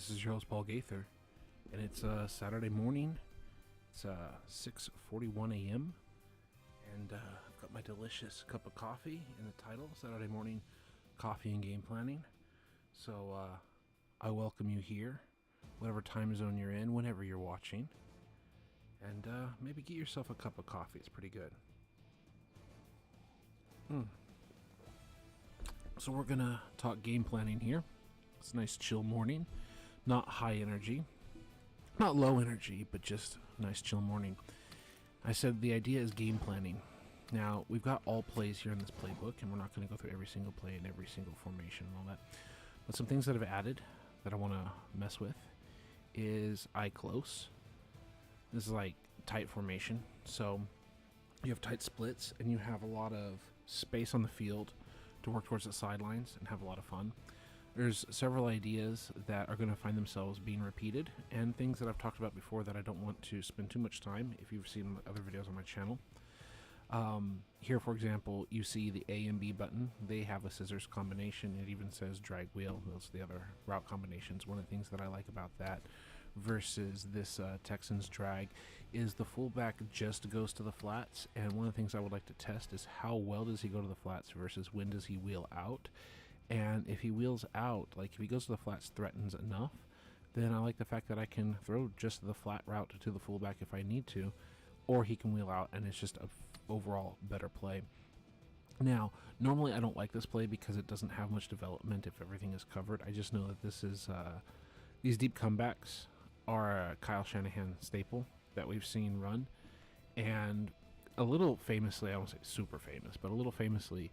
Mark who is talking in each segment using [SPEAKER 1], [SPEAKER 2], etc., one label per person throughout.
[SPEAKER 1] This is your host Paul Gaither, and it's Saturday morning. It's 6:41 a.m. and I've got my delicious cup of coffee in the title, Saturday morning coffee and game planning. So I welcome you here, whatever time zone you're in, whenever you're watching, and maybe get yourself a cup of coffee. It's pretty good. So we're gonna talk game planning here. It's a nice chill morning, not high energy, not low energy, but just a nice chill morning. I said the idea is game planning. Now, we've got all plays here in this playbook, and we're not going to go through every single play and every single formation and all that. But some things that I've added that I want to mess with is eye close. This is like tight formation. So you have tight splits, and you have a lot of space on the field to work towards the sidelines and have a lot of fun. There's several ideas that are going to find themselves being repeated, and things that I've talked about before that I don't want to spend too much time if you've seen other videos on my channel. Here, for example, you see the A and B button. They have a scissors combination. It even says drag wheel. Those are the other route combinations. One of the things that I like about that versus this Texans drag is the fullback just goes to the flats, and one of the things I would like to test is how well does he go to the flats versus when does he wheel out. And if he wheels out, like if he goes to the flats threatens enough, then I like the fact that I can throw just the flat route to the fullback if I need to, or he can wheel out and it's just a overall better play. Now, normally I don't like this play because it doesn't have much development if everything is covered. I just know that this is, these deep comebacks are a Kyle Shanahan staple that we've seen run. And a little famously, I won't say super famous, but a little famously,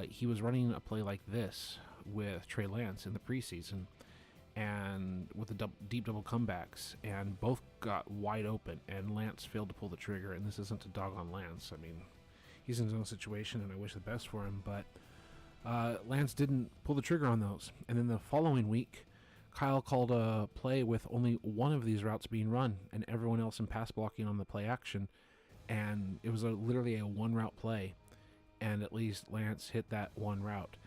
[SPEAKER 1] he was running a play like this with Trey Lance in the preseason, and with the deep double comebacks, and both got wide open, and Lance failed to pull the trigger. And this isn't a dog on Lance. I mean, he's in his own situation, and I wish the best for him, but Lance didn't pull the trigger on those. And then the following week, Kyle called a play with only one of these routes being run, and everyone else in pass blocking on the play action, and it was literally a one route play. And at least Lance hit that one route.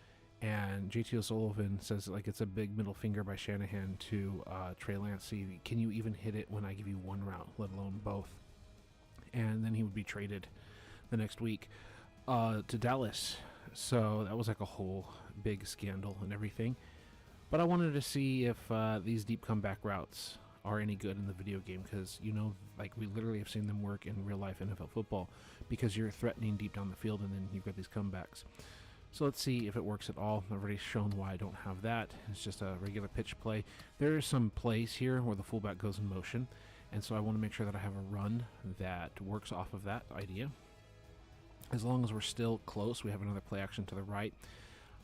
[SPEAKER 1] And JT O'Sullivan says like it's a big middle finger by Shanahan to Trey Lance. See, can you even hit it when I give you one route, let alone both? And then he would be traded the next week to Dallas. So that was like a whole big scandal and everything. But I wanted to see if these deep comeback routes are any good in the video game, because like we literally have seen them work in real life NFL football, because you're threatening deep down the field and then you've got these comebacks. So let's see if it works at all. I've already shown why I don't have that. It's just a regular pitch play. There are some plays here where the fullback goes in motion, and so I want to make sure that I have a run that works off of that idea. As long as we're still close, we have another play action to the right.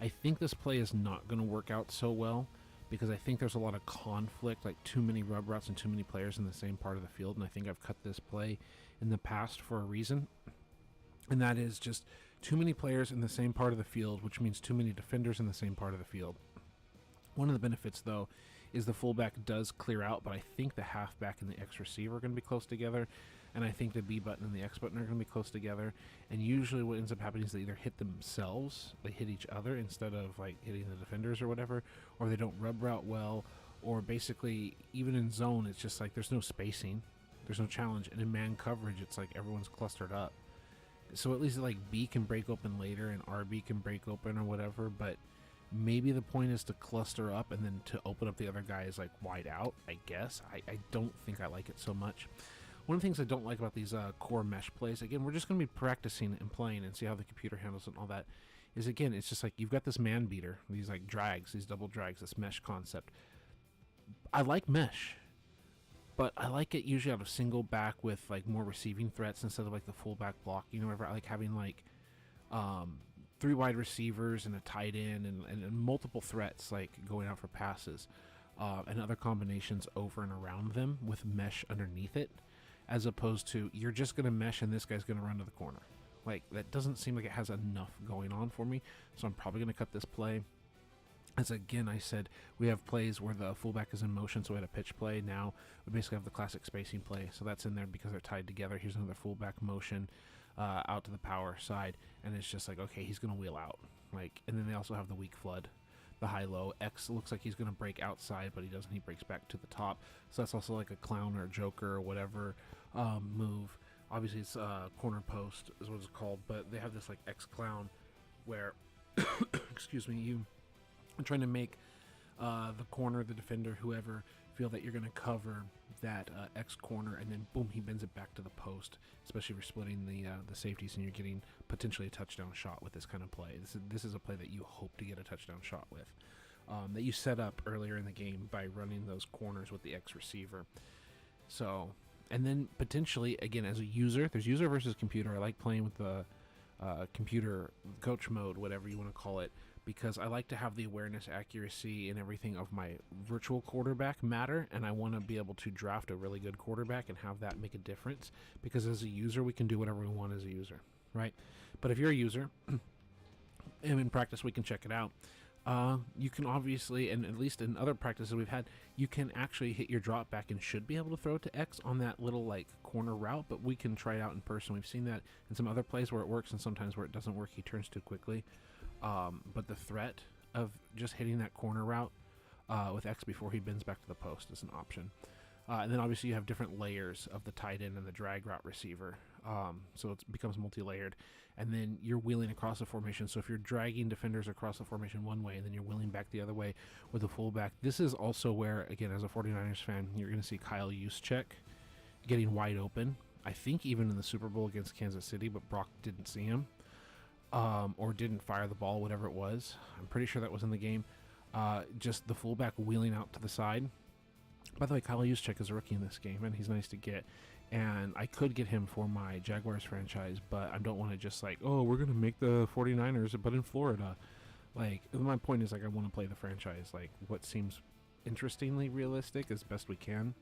[SPEAKER 1] I think this play is not going to work out so well, because I think there's a lot of conflict, like too many rub routes and too many players in the same part of the field, and I think I've cut this play in the past for a reason, and that is just too many players in the same part of the field, which means too many defenders in the same part of the field. One of the benefits, though, is the fullback does clear out, but I think the halfback and the X receiver are going to be close together, and I think the B button and the X button are going to be close together, and usually what ends up happening is they either hit themselves, they hit each other instead of like hitting the defenders or whatever, or they don't rub route well, or basically even in zone it's just like there's no spacing, there's no challenge, and in man coverage it's like everyone's clustered up. So at least like B can break open later and RB can break open or whatever, but maybe the point is to cluster up and then to open up the other guys like wide out, I guess. I don't think I like it so much. One of the things I don't like about these core mesh plays, again, we're just going to be practicing and playing and see how the computer handles it and all that, is again, it's just like you've got this man beater, these like drags, these double drags, this mesh concept. I like mesh, but I like it usually out of single back with like more receiving threats instead of like the fullback blocking or whatever. I like having like three wide receivers and a tight end and multiple threats like going out for passes and other combinations over and around them with mesh underneath it, as opposed to you're just going to mesh and this guy's going to run to the corner. Like, that doesn't seem like it has enough going on for me, so I'm probably going to cut this play. As again, I said, we have plays where the fullback is in motion, so we had a pitch play. Now we basically have the classic spacing play, so that's in there because they're tied together. Here's another fullback motion out to the power side, and it's just like, okay, he's going to wheel out. Like, and then they also have the weak flood. the high-low. X looks like he's going to break outside, but he doesn't. He breaks back to the top. So that's also like a clown or a joker or whatever move. Obviously, it's corner post is what it's called, but they have this like X clown where, excuse me, you are trying to make the corner, the defender, whoever, feel that you're going to cover that X corner, and then boom, he bends it back to the post. Especially if you're splitting the safeties and you're getting potentially a touchdown shot with this kind of play. This is a play that you hope to get a touchdown shot with, that you set up earlier in the game by running those corners with the X receiver. So, and then potentially again as a user, there's user versus computer. I like playing with the computer coach mode, whatever you want to call it, because I like to have the awareness, accuracy, and everything of my virtual quarterback matter, and I want to be able to draft a really good quarterback and have that make a difference, because as a user, we can do whatever we want as a user, right? But if you're a user, and in practice we can check it out, you can obviously, and at least in other practices we've had, you can actually hit your drop back and should be able to throw to X on that little like corner route, but we can try it out in person. We've seen that in some other plays where it works and sometimes where it doesn't work, he turns too quickly. But the threat of just hitting that corner route with X before he bends back to the post is an option. And then obviously you have different layers of the tight end and the drag route receiver. So it becomes multi-layered. And then you're wheeling across the formation. So if you're dragging defenders across the formation one way and then you're wheeling back the other way with the fullback, this is also where, again, as a 49ers fan, you're going to see Kyle Juszczyk getting wide open. I think even in the Super Bowl against Kansas City, but Brock didn't see him. Or didn't fire the ball, whatever it was. I'm pretty sure that was in the game. Just the fullback wheeling out to the side. By the way, Kyle Juszczyk is a rookie in this game, and he's nice to get. And I could get him for my Jaguars franchise, but I don't want to just like, oh, we're going to make the 49ers, but in Florida. Like, my point is, like, I want to play the franchise. Like, what seems interestingly realistic as best we can.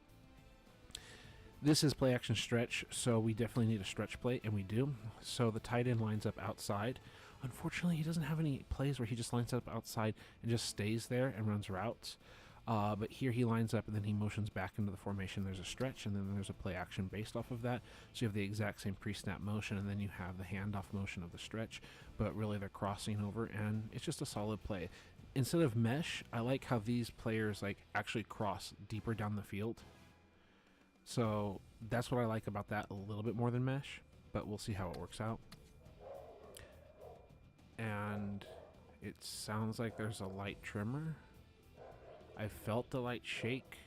[SPEAKER 1] This is play action stretch, so we definitely need a stretch play, and we do. So the tight end lines up outside. Unfortunately, he doesn't have any plays where he just lines up outside and just stays there and runs routes. But here he lines up and then he motions back into the formation. There's a stretch and then there's a play action based off of that. So you have the exact same pre-snap motion and then you have the handoff motion of the stretch, but really they're crossing over and it's just a solid play. Instead of mesh, I like how these players like actually cross deeper down the field. So that's what I like about that a little bit more than mesh, but we'll see how it works out. And it sounds like there's a light tremor. I felt the light shake,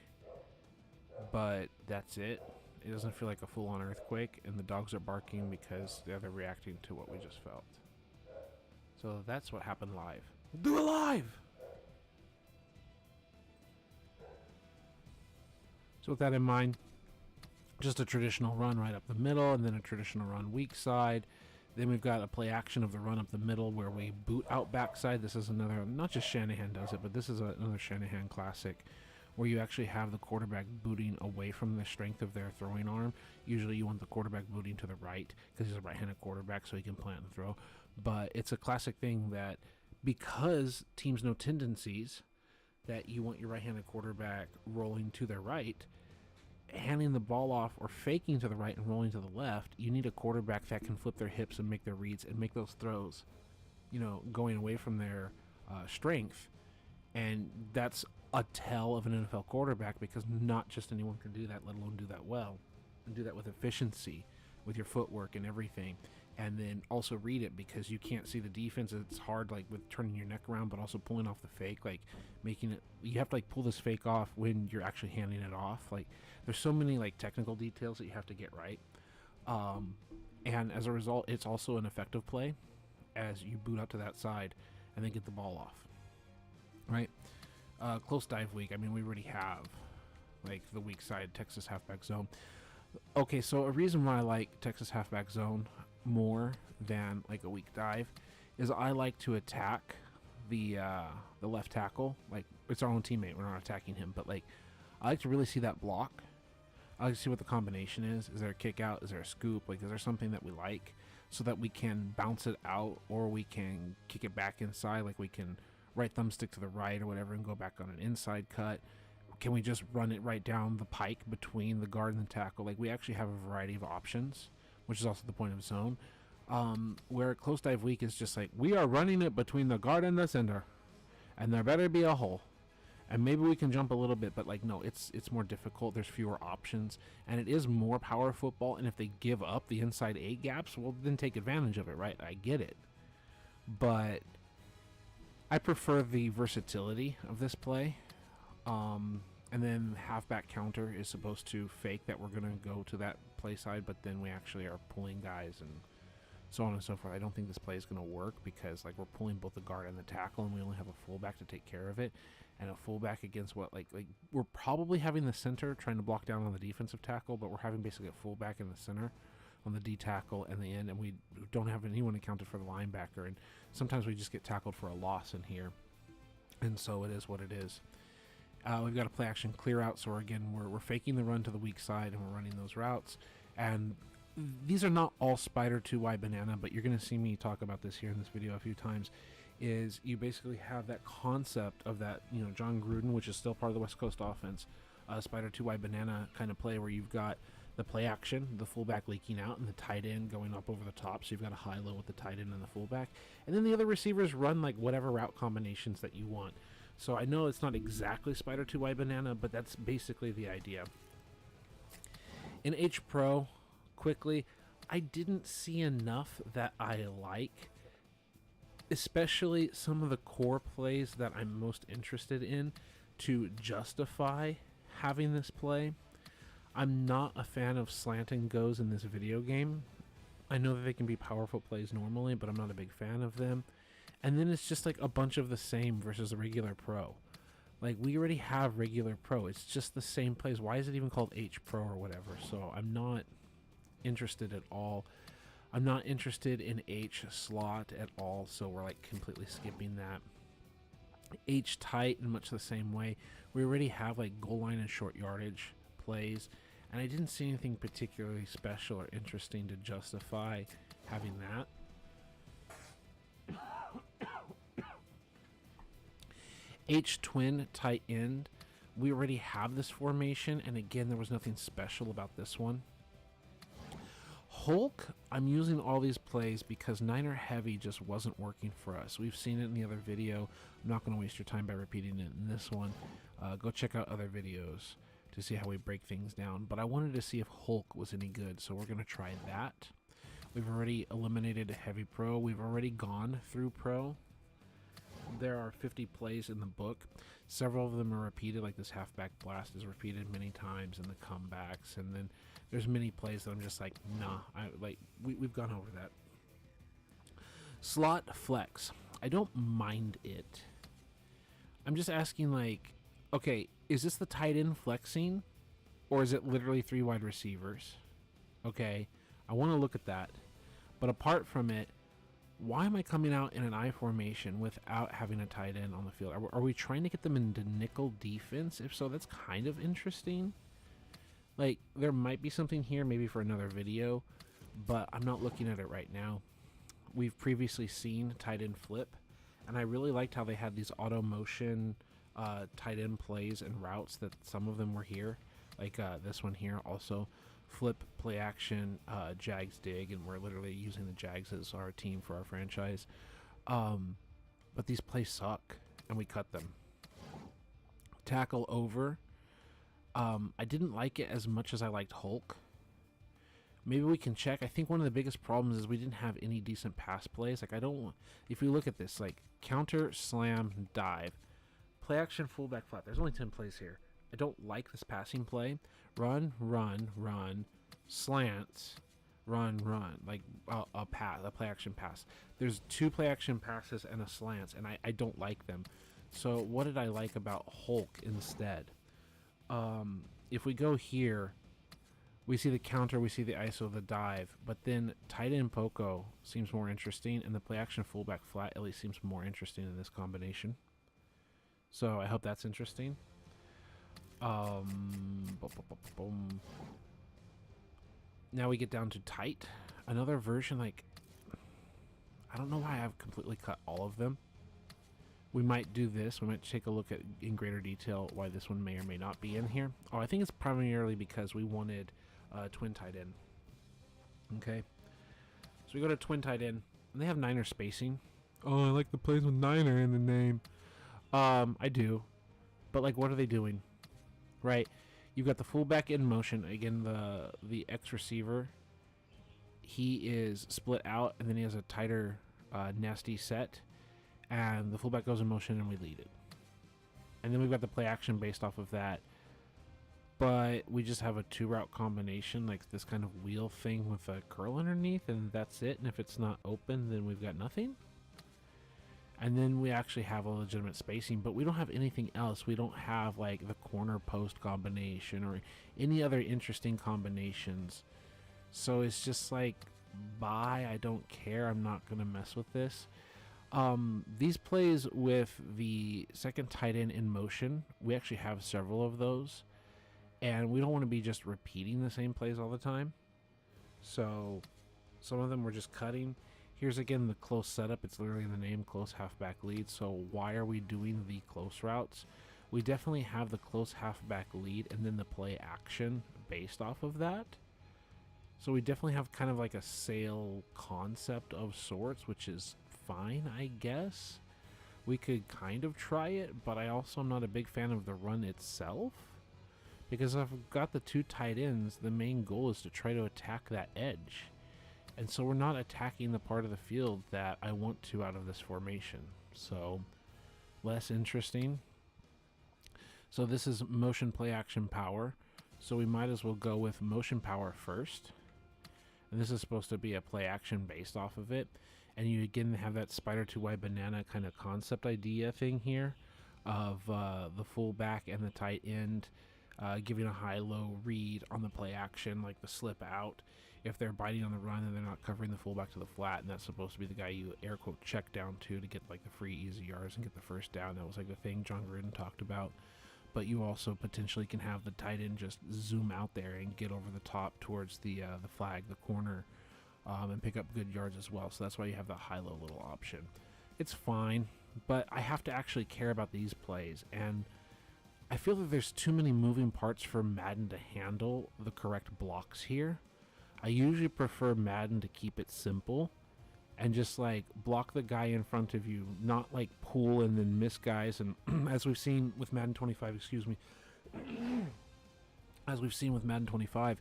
[SPEAKER 1] but that's it. It doesn't feel like a full-on earthquake, and the dogs are barking because they're reacting to what we just felt. So that's what happened live. We'll do it live! So with that in mind, just a traditional run right up the middle, and then a traditional run weak side. Then we've got a play action of the run up the middle where we boot out backside. This is another, not just Shanahan does it, but this is another Shanahan classic where you actually have the quarterback booting away from the strength of their throwing arm. Usually you want the quarterback booting to the right because he's a right-handed quarterback so he can plant and throw. But it's a classic thing that because teams know tendencies that you want your right-handed quarterback rolling to their right, handing the ball off or faking to the right and rolling to the left, you need a quarterback that can flip their hips and make their reads and make those throws, you know, going away from their strength. And that's a tell of an NFL quarterback because not just anyone can do that, let alone do that well and do that with efficiency with your footwork and everything. And then also read it because you can't see the defense. It's hard, like with turning your neck around, but also pulling off the fake, like making it, you have to like pull this fake off when you're actually handing it off. Like there's so many like technical details that you have to get right. And as a result, it's also an effective play as you boot out to that side and then get the ball off. Right? Close dive week. I mean, we already have like the weak side Texas halfback zone. Okay, so a reason why I like Texas halfback zone more than like a weak dive is I like to attack the left tackle. Like it's our own teammate, we're not attacking him, but like I like to really see that block. I like to see what the combination is. Is there a kick out? Is there a scoop? Like is there something that we like so that we can bounce it out or we can kick it back inside, like we can right thumbstick to the right or whatever and go back on an inside cut. Can we just run it right down the pike between the guard and the tackle? Like we actually have a variety of options, which is also the point of zone. Where close dive week is just like, we are running it between the guard and the center. And there better be a hole. And maybe we can jump a little bit, but like no, it's more difficult. There's fewer options, and it is more power football. And if they give up the inside 8 gaps, well, then take advantage of it, right? I get it, but I prefer the versatility of this play. And then halfback counter is supposed to fake that we're going to go to that play side, but then we actually are pulling guys and so on and so forth. I don't think this play is going to work because like we're pulling both the guard and the tackle, and we only have a fullback to take care of it. And a fullback against what like we're probably having the center trying to block down on the defensive tackle, but we're having basically a fullback in the center on the D tackle and the end, and we don't have anyone accounted for the linebacker. And sometimes we just get tackled for a loss in here, and so it is what it is. We've got a play action clear out, so we're faking the run to the weak side and we're running those routes. And these are not all spider 2Y banana, but you're going to see me talk about this here in this video a few times. Is you basically have that concept of that, you know, John Gruden, which is still part of the West Coast offense, spider 2Y banana kind of play where you've got the play action, the fullback leaking out, and the tight end going up over the top. So you've got a high-low with the tight end and the fullback. And then the other receivers run like whatever route combinations that you want. So I know it's not exactly spider 2Y banana, but that's basically the idea. In H Pro, quickly, I didn't see enough that I like. Especially some of the core plays that I'm most interested in to justify having this play. I'm not a fan of slant and goes in this video game. I know that they can be powerful plays normally, but I'm not a big fan of them. And then it's just like a bunch of the same versus a regular pro. Like we already have regular pro. It's just the same plays. Why is it even called H Pro or whatever? So I'm not interested at all. I'm not interested in H slot at all, so we're like completely skipping that. H tight in much the same way. We already have like goal line and short yardage plays, and I didn't see anything particularly special or interesting to justify having that. H twin tight end. We already have this formation, and again, there was nothing special about this one. Hulk, I'm using all these plays because Niner heavy just wasn't working for us. We've seen it in the other video. I'm not going to waste your time by repeating it in this one. Go check out other videos to see how we break things down. But I wanted to see if Hulk was any good, so we're going to try that. We've already eliminated a heavy pro. We've already gone through pro. There are 50 plays in the book. Several of them are repeated, like this halfback blast is repeated many times, and the comebacks, and then there's many plays that I'm just like, nah, we've gone over that. Slot flex. I don't mind it. I'm just asking, like, okay, is this the tight end flexing, or is it literally 3 wide receivers? Okay, I want to look at that. But apart from it, why am I coming out in an I formation without having a tight end on the field? Are we trying to get them into nickel defense? If so, that's kind of interesting. Like, there might be something here maybe for another video, but I'm not looking at it right now. We've previously seen tight end flip, and I really liked how they had these auto motion tight end plays and routes that some of them were here. Like this one here also. Flip, play action, Jags dig, and we're literally using the Jags as our team for our franchise. But these plays suck, and we cut them. Tackle over. I didn't like it as much as I liked Hulk. Maybe we can check. I think one of the biggest problems is we didn't have any decent pass plays. Like, I don't want... If you look at this, like, counter, slam, dive, play action, fullback, flat. There's only 10 plays here. I don't like this passing play. Run, run, run, slants, run, run. Like, a pass, a play action pass. There's 2 play action passes and a slants, and I don't like them. So what did I like about Hulk instead? If we go here, we see the counter, we see the ISO, the dive, but then tight end Poco seems more interesting, and the play action fullback flat at least seems more interesting in this combination. So I hope that's interesting. Now we get down to tight. Another version, like, I don't know why I've completely cut all of them. We might do this. We might take a look at in greater detail why this one may or may not be in here. Oh, I think it's primarily because we wanted twin tight end. Okay. So we go to twin tight end, and they have Niner spacing. Oh, I like the plays with Niner in the name. I do. But, like, what are they doing? Right? You've got the fullback in motion. Again, the X receiver, he is split out, and then he has a tighter, nasty set. And the fullback goes in motion, and we lead it. And then we've got the play action based off of that. But we just have a 2-route combination, like this kind of wheel thing with a curl underneath, and that's it. And if it's not open, then we've got nothing. And then we actually have a legitimate spacing, but we don't have anything else. We don't have like the corner post combination or any other interesting combinations. So it's just like, bye, I don't care. I'm not going to mess with this. These plays with the second tight end in motion, we actually have several of those. And we don't want to be just repeating the same plays all the time. So some of them we're just cutting. Here's again the close setup. It's literally in the name, close halfback lead. So why are we doing the close routes? We definitely have the close halfback lead and then the play action based off of that. So we definitely have kind of like a sail concept of sorts, which is fine, I guess. We could kind of try it, but I also am not a big fan of the run itself. Because if I've got the 2 tight ends, the main goal is to try to attack that edge. And so we're not attacking the part of the field that I want to out of this formation. So, less interesting. So this is motion play action power. So we might as well go with motion power first. And this is supposed to be a play action based off of it. And you again have that spider to wide banana kind of concept idea thing here of the fullback and the tight end. Giving a high-low read on the play action, like the slip out. If they're biting on the run and they're not covering the fullback to the flat, and that's supposed to be the guy you air quote check down to get like the free easy yards and get the first down. That was like the thing John Gruden talked about. But you also potentially can have the tight end just zoom out there and get over the top towards the flag, the corner, and pick up good yards as well. So that's why you have the high-low little option. It's fine, but I have to actually care about these plays, and I feel that there's too many moving parts for Madden to handle the correct blocks here. I usually prefer Madden to keep it simple and just like block the guy in front of you, not like pull and then miss guys. And as we've seen with Madden 25, as we've seen with Madden 25,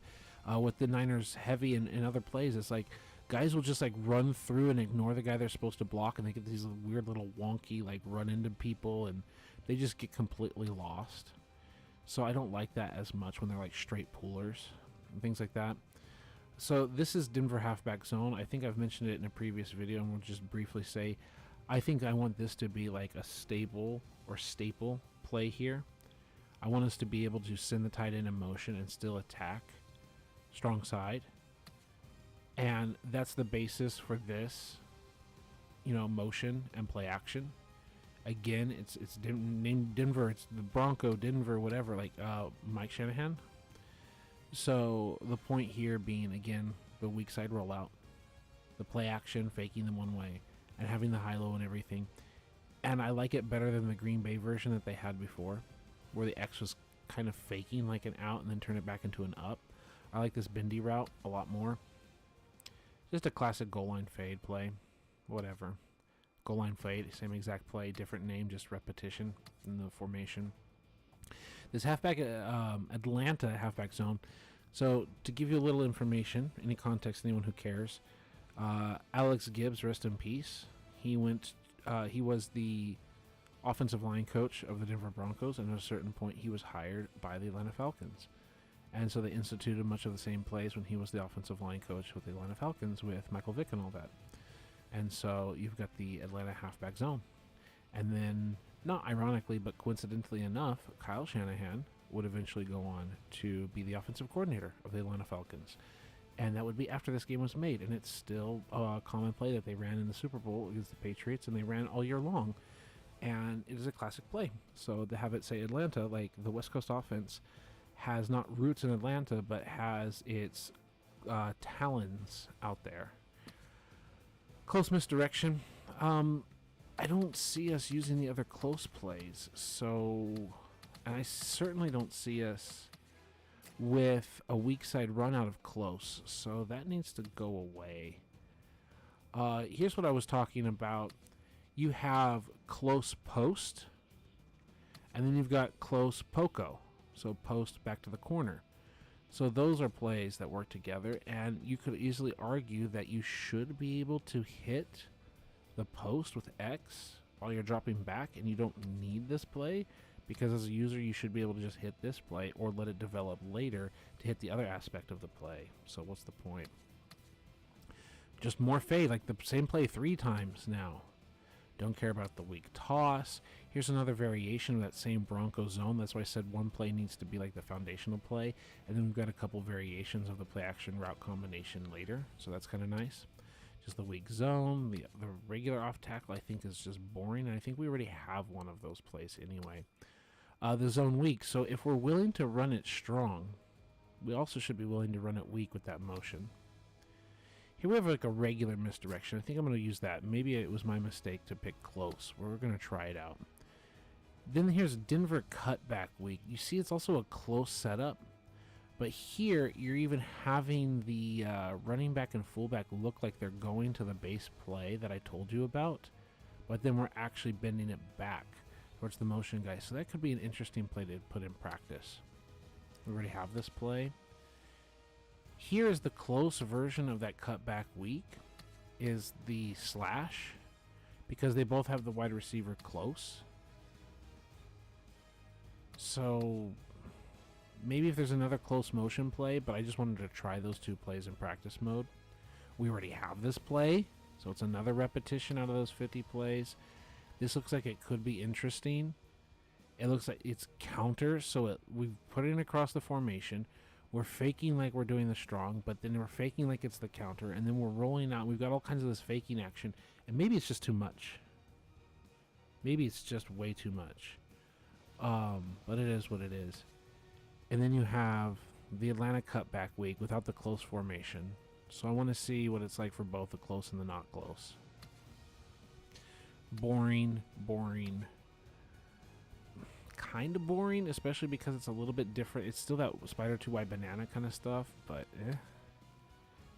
[SPEAKER 1] with the Niners heavy and other plays, it's like guys will just like run through and ignore the guy they're supposed to block, and they get these weird little wonky like run into people, and they just get completely lost. So I don't like that as much when they're like straight pullers and things like that. So this is Denver halfback zone. I think I've mentioned it in a previous video, and we'll just briefly say, I think I want this to be like a stable or staple play here. I want us to be able to send the tight end in motion and still attack strong side. And that's the basis for this, motion and play action. Again, it's named Denver. It's the Bronco Denver, whatever, like Mike Shanahan. So the point here being, again, the weak side rollout, the play action, faking them one way, and having the high-low and everything. And I like it better than the Green Bay version that they had before, where the X was kind of faking like an out and then turn it back into an up. I like this bendy route a lot more. Just a classic goal line fade play, whatever. Goal line fade, same exact play, different name, just repetition in the formation. This halfback, Atlanta halfback zone. So to give you a little information, any context, anyone who cares, Alex Gibbs, rest in peace. He was the offensive line coach of the Denver Broncos, and at a certain point he was hired by the Atlanta Falcons. And so they instituted much of the same plays when he was the offensive line coach with the Atlanta Falcons with Michael Vick and all that. And so you've got the Atlanta halfback zone. And then, not ironically, but coincidentally enough, Kyle Shanahan would eventually go on to be the offensive coordinator of the Atlanta Falcons. And that would be after this game was made. And it's still a common play that they ran in the Super Bowl against the Patriots, and they ran all year long. And it is a classic play. So to have it say Atlanta, like the West Coast offense has not roots in Atlanta, but has its talons out there. Close misdirection. I don't see us using the other close plays. So, and I certainly don't see us with a weak side run out of close. So that needs to go away. Here's what I was talking about. You have close post And then you've got close poco, so post back to the corner. So those are plays that work together, and you could easily argue that you should be able to hit the post with X while you're dropping back, and you don't need this play, because as a user you should be able to just hit this play or let it develop later to hit the other aspect of the play. So what's the point? Just more fade, like the same play 3 times now. Don't care about the weak toss. Here's another variation of that same Bronco zone. That's why I said one play needs to be like the foundational play. And then we've got a couple variations of the play action route combination later. So that's kind of nice. Just the weak zone. The regular off tackle I think is just boring. And I think we already have one of those plays anyway. The zone weak. So if we're willing to run it strong, we also should be willing to run it weak with that motion. Here we have like a regular misdirection. I think I'm going to use that. Maybe it was my mistake to pick close. We're going to try it out. Then here's Denver cutback weak. You see it's also a close setup. But here you're even having the running back and fullback look like they're going to the base play that I told you about. But then we're actually bending it back towards the motion guy. So that could be an interesting play to put in practice. We already have this play. Here is the close version of that cutback weak, is the slash, because they both have the wide receiver close. So maybe if there's another close motion play, but I just wanted to try those 2 plays in practice mode. We already have this play, so it's another repetition out of those 50 plays. This looks like it could be interesting. It looks like it's counter, so we've put it across the formation. We're faking like we're doing the strong, but then we're faking like it's the counter, and then we're rolling out. We've got all kinds of this faking action, and maybe it's just too much. Maybe it's just way too much. But it is what it is. And then you have the Atlanta cutback week without the close formation. So I want to see what it's like for both the close and the not close. Boring, boring. Kind of boring, especially because it's a little bit different. It's still that spider 2 wide banana kind of stuff, but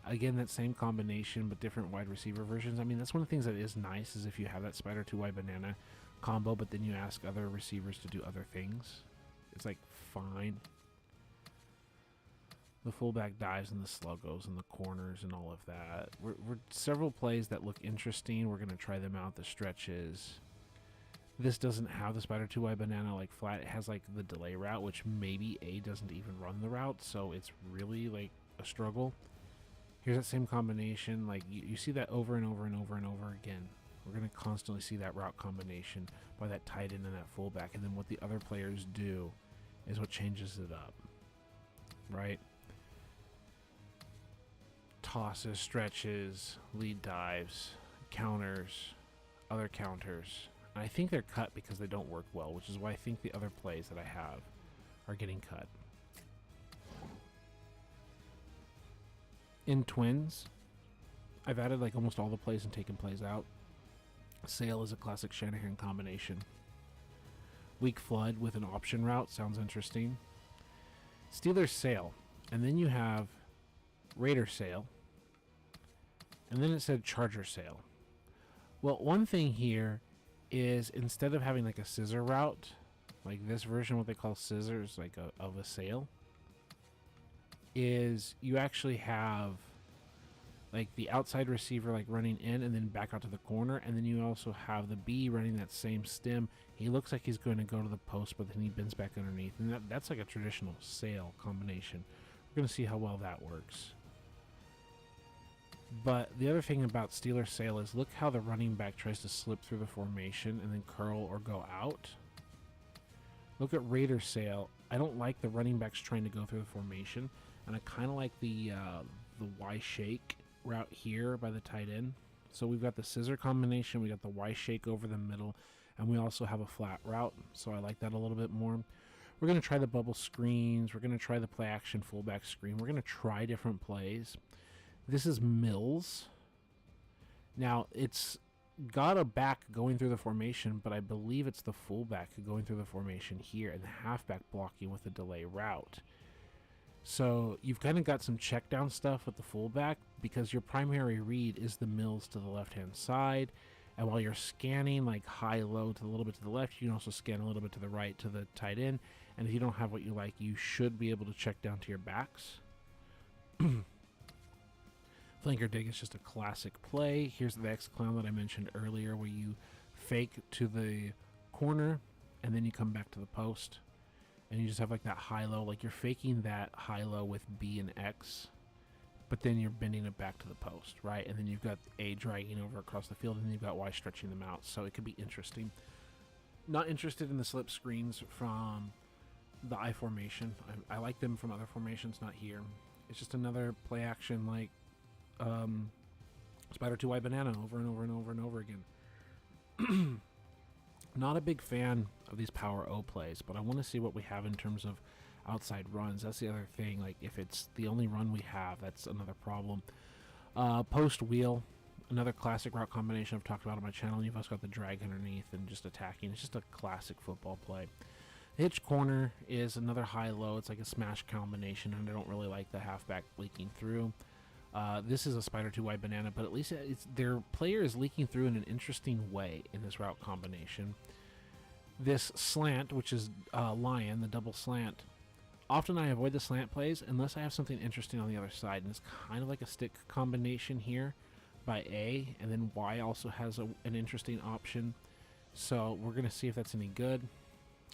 [SPEAKER 1] again, that same combination but different wide receiver versions. I mean, that's one of the things that is nice, is if you have that spider 2 wide banana combo, but then you ask other receivers to do other things, it's like fine. The fullback dives and the sluggos and the corners and all of that. We're several plays that look interesting. We're going to try them out. The stretches. This doesn't have the spider 2 wide banana like flat. It has like the delay route, which maybe A doesn't even run the route, so it's really like a struggle. Here's that same combination. Like you see that over and over and over and over again. We're going to constantly see that route combination by that tight end and that fullback, and then what the other players do is what changes it up, right? Tosses, stretches, lead dives, counters, other counters. I think they're cut because they don't work well, which is why I think the other plays that I have are getting cut. In twins, I've added like almost all the plays and taken plays out. Sail is a classic Shanahan combination. Weak flood with an option route sounds interesting. Steelers sail, and then you have Raider sail, and then it said Charger sail. Well, one thing here is instead of having like a scissor route, like this version, what they call scissors, like of a sail, is you actually have like the outside receiver like running in and then back out to the corner, and then you also have the B running that same stem. He looks like he's going to go to the post, but then he bends back underneath, and that's like a traditional sail combination. We're going to see how well that works. But the other thing about Steelers sail is look how the running back tries to slip through the formation and then curl or go out. Look at Raider sail. I don't like the running backs trying to go through the formation, and I kind of like the Y shake route here by the tight end. So we've got the scissor combination, we got the Y shake over the middle, and we also have a flat route, so I like that a little bit more. We're going to try the bubble screens. We're going to try the play action fullback screen. We're going to try different plays. This is Mills. Now, it's got a back going through the formation, but I believe it's the fullback going through the formation here and the halfback blocking with a delay route. So you've kind of got some check down stuff with the fullback because your primary read is the Mills to the left-hand side, And while you're scanning like high, low, to a little bit to the left, you can also scan a little bit to the right to the tight end. And if you don't have what you like, you should be able to check down to your backs. Flanker dig is just a classic play. Here's the X-Clown that I mentioned earlier, where you fake to the corner and then you come back to the post. And you just have like that high-low, like you're faking that high-low with B and X, but then you're bending it back to the post, right? And then you've got A dragging over across the field, and then you've got Y stretching them out. So it could be interesting. Not interested in the slip screens from the I formation. I like them from other formations, not here. It's just another play action like Spider 2Y Banana over and over and over and over again. Not a big fan of these power O plays, but I want to see what we have in terms of outside runs. That's the other thing. Like, if it's the only run we have, that's another problem. Post wheel, another classic route combination I've talked about on my channel. You've also got the drag underneath and just attacking. It's just a classic football play. The hitch corner is another high-low. It's like a smash combination, and I don't really like the halfback leaking through. This is a Spider 2Y Banana, but at least their player is leaking through in an interesting way in this route combination. This slant, which is Lion, the double slant, often I avoid the slant plays unless I have something interesting on the other side, and it's kind of like a stick combination here by A, and then Y also has an interesting option, so we're going to see if that's any good.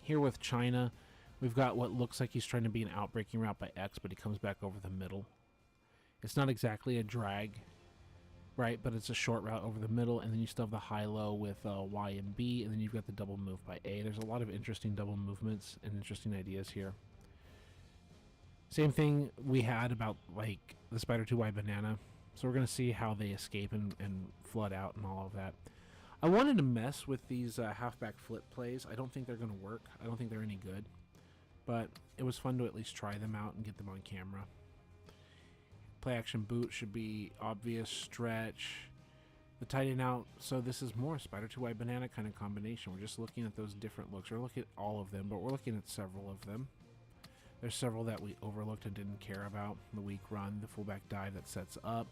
[SPEAKER 1] Here with China, we've got what looks like he's trying to be an outbreaking route by X, but he comes back over the middle. It's not exactly a drag, right, but it's a short route over the middle, and then you still have the high-low with Y and B, and then you've got the double move by A. There's a lot of interesting double movements and interesting ideas here. Same thing we had about, like, the Spider 2Y Banana. So we're going to see how they escape and flood out and all of that. I wanted to mess with these halfback flip plays. I don't think they're going to work. I don't think they're any good. But it was fun to at least try them out and get them on camera. Play action boot should be obvious. Stretch. The tight end out. So this is more Spider 2Y Banana kind of combination. We're just looking at those different looks. We're looking at all of them, but we're looking at several of them. There's several that we overlooked and didn't care about. The weak run, the fullback dive that sets up,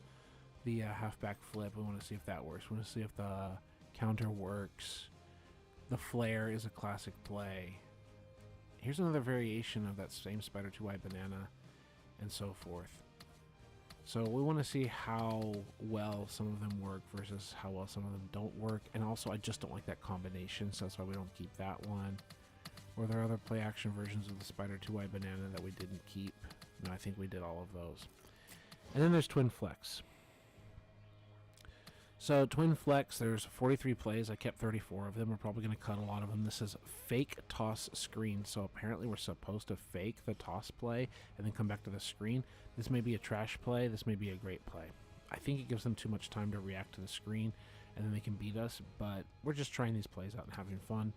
[SPEAKER 1] the halfback flip. We want to see if that works. We want to see if the counter works. The flare is a classic play. Here's another variation of that same Spider 2Y Banana, and so forth. So we want to see how well some of them work versus how well some of them don't work. And also, I just don't like that combination, so that's why we don't keep that one. Or there are other play action versions of the Spider 2Y Banana that we didn't keep. No, I think we did all of those. And then there's Twin Flex. So Twin Flex, there's 43 plays. I kept 34 of them. We're probably going to cut a lot of them. This is fake toss screen. So apparently we're supposed to fake the toss play and then come back to the screen. This may be a trash play. This may be a great play. I think it gives them too much time to react to the screen, and then they can beat us. But we're just trying these plays out and having fun.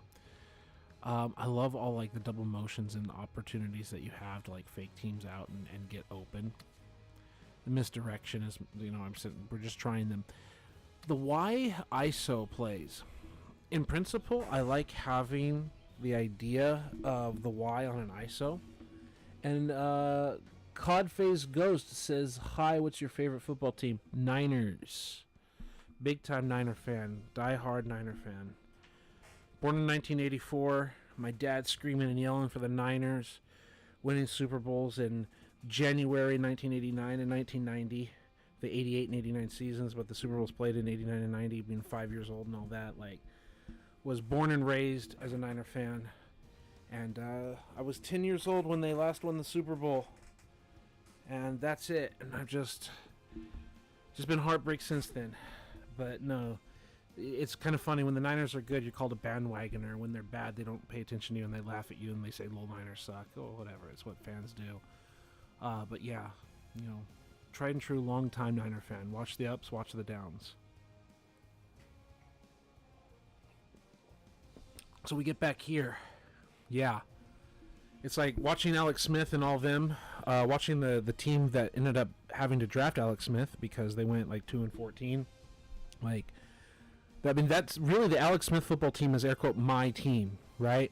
[SPEAKER 1] I love all like the double motions and opportunities that you have to like fake teams out and get open. The misdirection is, we're just trying them. The Y ISO plays. In principle, I like having the idea of the Y on an ISO. And Codface Ghost says, "Hi, what's your favorite football team?" Niners. Big time Niner fan. Die hard Niner fan. Born in 1984. My dad screaming and yelling for the Niners. Winning Super Bowls in January 1989 and 1990. The 88 and 89 seasons, but the Super Bowls played in 89 and 90, being 5 years old and all that. Like, was born and raised as a Niner fan. And I was 10 years old when they last won the Super Bowl. And that's it. And I've just been heartbreak since then. But no, it's kind of funny. When the Niners are good, you're called a bandwagoner. When they're bad, they don't pay attention to you and they laugh at you and they say, "Little Niners suck." Oh, whatever. It's what fans do. But yeah, tried and true, long time Niner fan. Watch the ups, watch the downs. So we get back here. Yeah. It's like watching Alex Smith and all them, watching the team that ended up having to draft Alex Smith because they went like 2-14. Like, I mean, that's really the Alex Smith football team is air quote my team, right?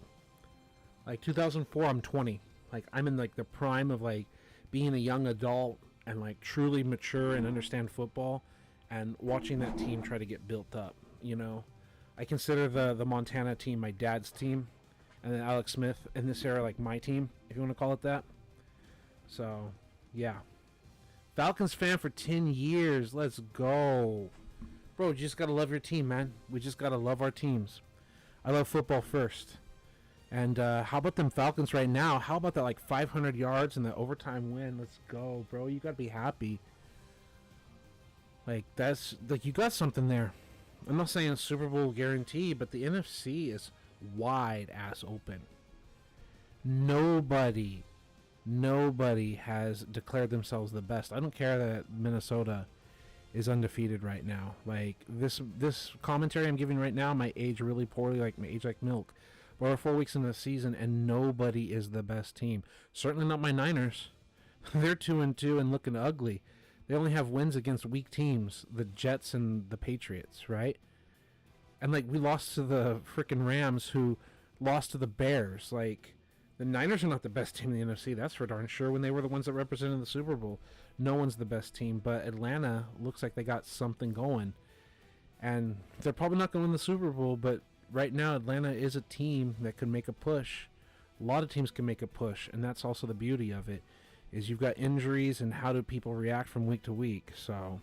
[SPEAKER 1] Like 2004, I'm 20. Like, I'm in like the prime of like being a young adult and like truly mature and understand football, and watching that team try to get built up, I consider the Montana team my dad's team, and then Alex Smith in this era like my team, if you want to call it that. So, yeah. Falcons fan for 10 years. Let's go. Bro, you just got to love your team, man. We just got to love our teams. I love football first. And how about them Falcons right now? How about that like 500 yards and the overtime win? Let's go, bro. You got to be happy. Like, that's, like, you got something there. I'm not saying Super Bowl guarantee, but the NFC is wide ass open. Nobody has declared themselves the best. I don't care that Minnesota is undefeated right now. Like, this commentary I'm giving right now might age really poorly, like may age like milk. But we're 4 weeks into the season, and nobody is the best team. Certainly not my Niners. They're 2-2 and looking ugly. They only have wins against weak teams, the Jets and the Patriots, right? And, like, we lost to the freaking Rams, who lost to the Bears. Like, the Niners are not the best team in the NFC, that's for darn sure. When they were the ones that represented the Super Bowl, no one's the best team. But Atlanta looks like they got something going. And they're probably not going to win the Super Bowl, but right now Atlanta is a team that can make a push. A lot of teams can make a push, and that's also the beauty of it, is you've got injuries and how do people react from week to week. So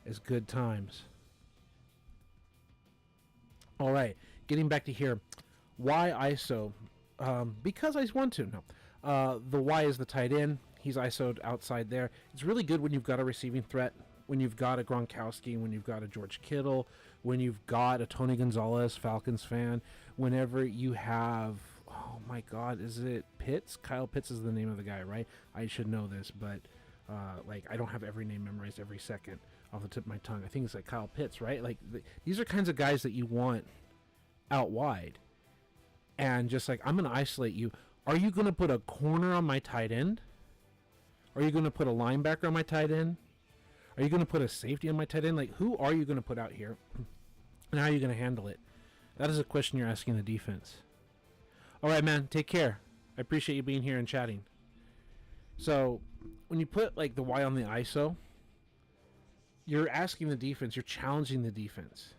[SPEAKER 1] it's good times. All right, getting back to here. Why ISO? Because I want to. No. The Y is the tight end. He's ISO'd outside there. It's really good when you've got a receiving threat, when you've got a Gronkowski, when you've got a George Kittle, when you've got a Tony Gonzalez, Falcons fan, whenever you have, oh my God, is it Pitts? Kyle Pitts is the name of the guy, right? I should know this, but like, I don't have every name memorized every second off the tip of my tongue. I think it's like Kyle Pitts, right? Like, these are kinds of guys that you want out wide. And just like, I'm going to isolate you. Are you going to put a corner on my tight end? Are you going to put a linebacker on my tight end? Are you going to put a safety on my tight end? Like, who are you going to put out here? And how are you going to handle it? That is a question you're asking the defense. All right, man, take care. I appreciate you being here and chatting. So, when you put, like, the Y on the ISO, you're asking the defense, you're challenging the defense.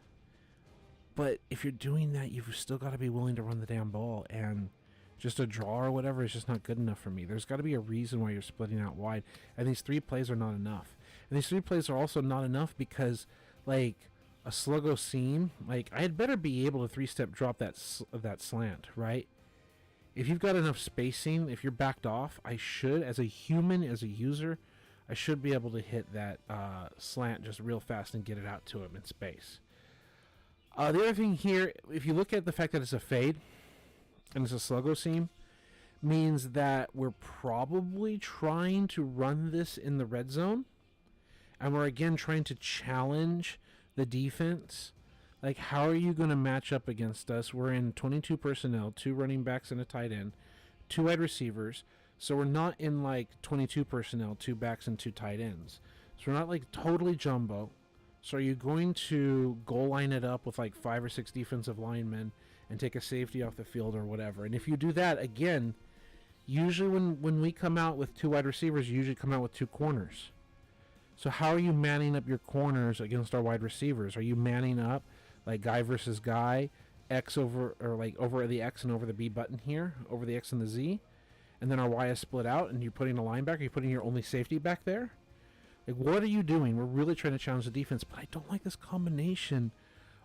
[SPEAKER 1] But if you're doing that, you've still got to be willing to run the damn ball. And just a draw or whatever is just not good enough for me. There's got to be a reason why you're splitting out wide. And these 3 plays are not enough. And these 3 plays are also not enough because, like, a sluggo seam, like, I had better be able to 3-step drop that slant, right? If you've got enough spacing, if you're backed off, I should, as a human, as a user, I should be able to hit that slant just real fast and get it out to him in space. The other thing here, if you look at the fact that it's a fade and it's a sluggo seam, means that we're probably trying to run this in the red zone. And we're again trying to challenge the defense. Like, how are you going to match up against us? We're in 22 personnel, 2 running backs and a tight end, 2 wide receivers. So we're not in like 22 personnel, 2 backs and 2 tight ends. So we're not like totally jumbo. So are you going to goal line it up with like 5 or 6 defensive linemen and take a safety off the field or whatever? And if you do that, again, usually when we come out with 2 wide receivers, you usually come out with 2 corners. So how are you manning up your corners against our wide receivers? Are you manning up like guy versus guy, X over, or like over the X and over the B button here, over the X and the Z, and then our Y is split out and you're putting a linebacker, you're putting your only safety back there? Like, what are you doing? We're really trying to challenge the defense, but I don't like this combination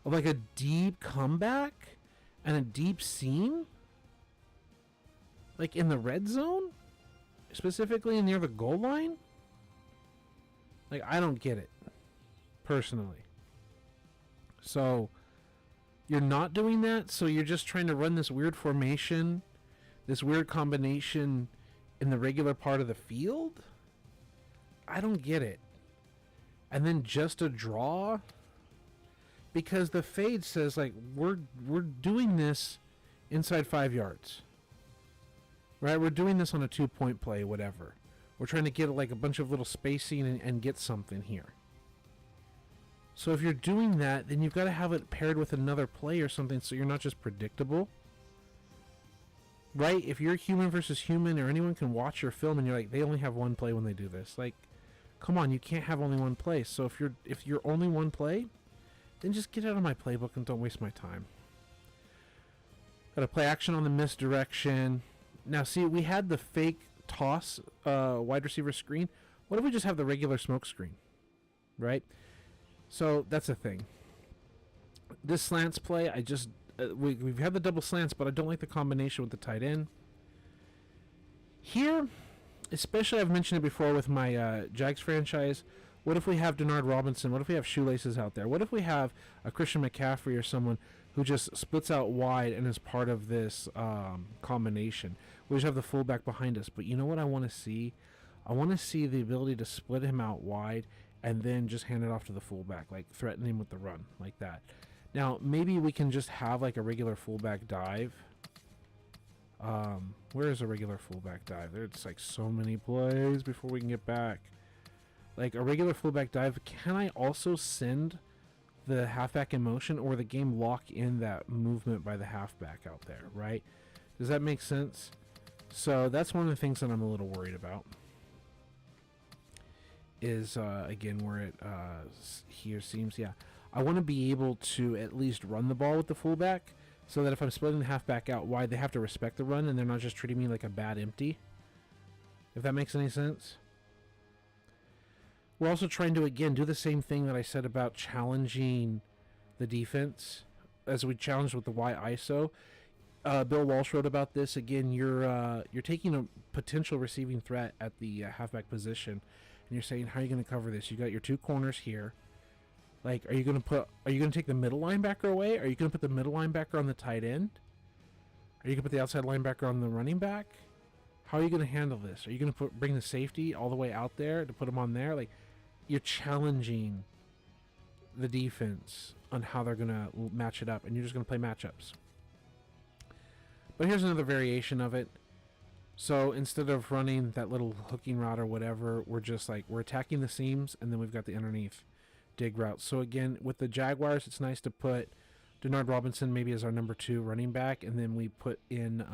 [SPEAKER 1] of like a deep comeback and a deep seam, like in the red zone, specifically near the goal line. Like, I don't get it, personally. So, you're not doing that, so you're just trying to run this weird formation, this weird combination in the regular part of the field? I don't get it. And then just a draw? Because the fade says, like, we're doing this inside 5 yards. Right? We're doing this on a 2-point play, whatever. We're trying to get like a bunch of little spacing and get something here. So if you're doing that, then you've got to have it paired with another play or something so you're not just predictable. Right? If you're human versus human or anyone can watch your film and you're like, they only have 1 play when they do this. Like, come on, you can't have only 1 play. So if you're only 1 play, then just get out of my playbook and don't waste my time. Got to play action on the misdirection. Now, see, we had the fake toss wide receiver screen. What if we just have the regular smoke screen, right? So that's the thing. This slants play, I just we've had the double slants, but I don't like the combination with the tight end. Here, especially I've mentioned it before with my Jags franchise, what if we have Denard Robinson? What if we have Shoelaces out there? What if we have a Christian McCaffrey or someone who just splits out wide and is part of this combination? We just have the fullback behind us. But you know what I want to see? I want to see the ability to split him out wide and then just hand it off to the fullback, like threaten him with the run, like that. Now, maybe we can just have like a regular fullback dive. Where is a regular fullback dive? There's like so many plays before we can get back. Like a regular fullback dive. Can I also send the halfback in motion, or the game lock in that movement by the halfback out there, right? Does that make sense? So that's one of the things that I'm a little worried about. Is again where it here seems, yeah. I want to be able to at least run the ball with the fullback, so that if I'm splitting the halfback out wide, they have to respect the run and they're not just treating me like a bad empty. If that makes any sense. We're also trying to, again, do the same thing that I said about challenging the defense as we challenged with the Y ISO. Bill Walsh wrote about this. Again, you're taking a potential receiving threat at the halfback position, and you're saying, how are you going to cover this? You got your two corners here. Like, are you going to take the middle linebacker away? Are you going to put the middle linebacker on the tight end? Are you going to put the outside linebacker on the running back? How are you going to handle this? Are you going to bring the safety all the way out there to put him on there? Like, you're challenging the defense on how they're going to match it up, and you're just going to play matchups. But here's another variation of it. So instead of running that little hooking route or whatever, we're just like, we're attacking the seams, and then we've got the underneath dig route. So again, with the Jaguars, it's nice to put Denard Robinson maybe as our number 2 running back, and then we put in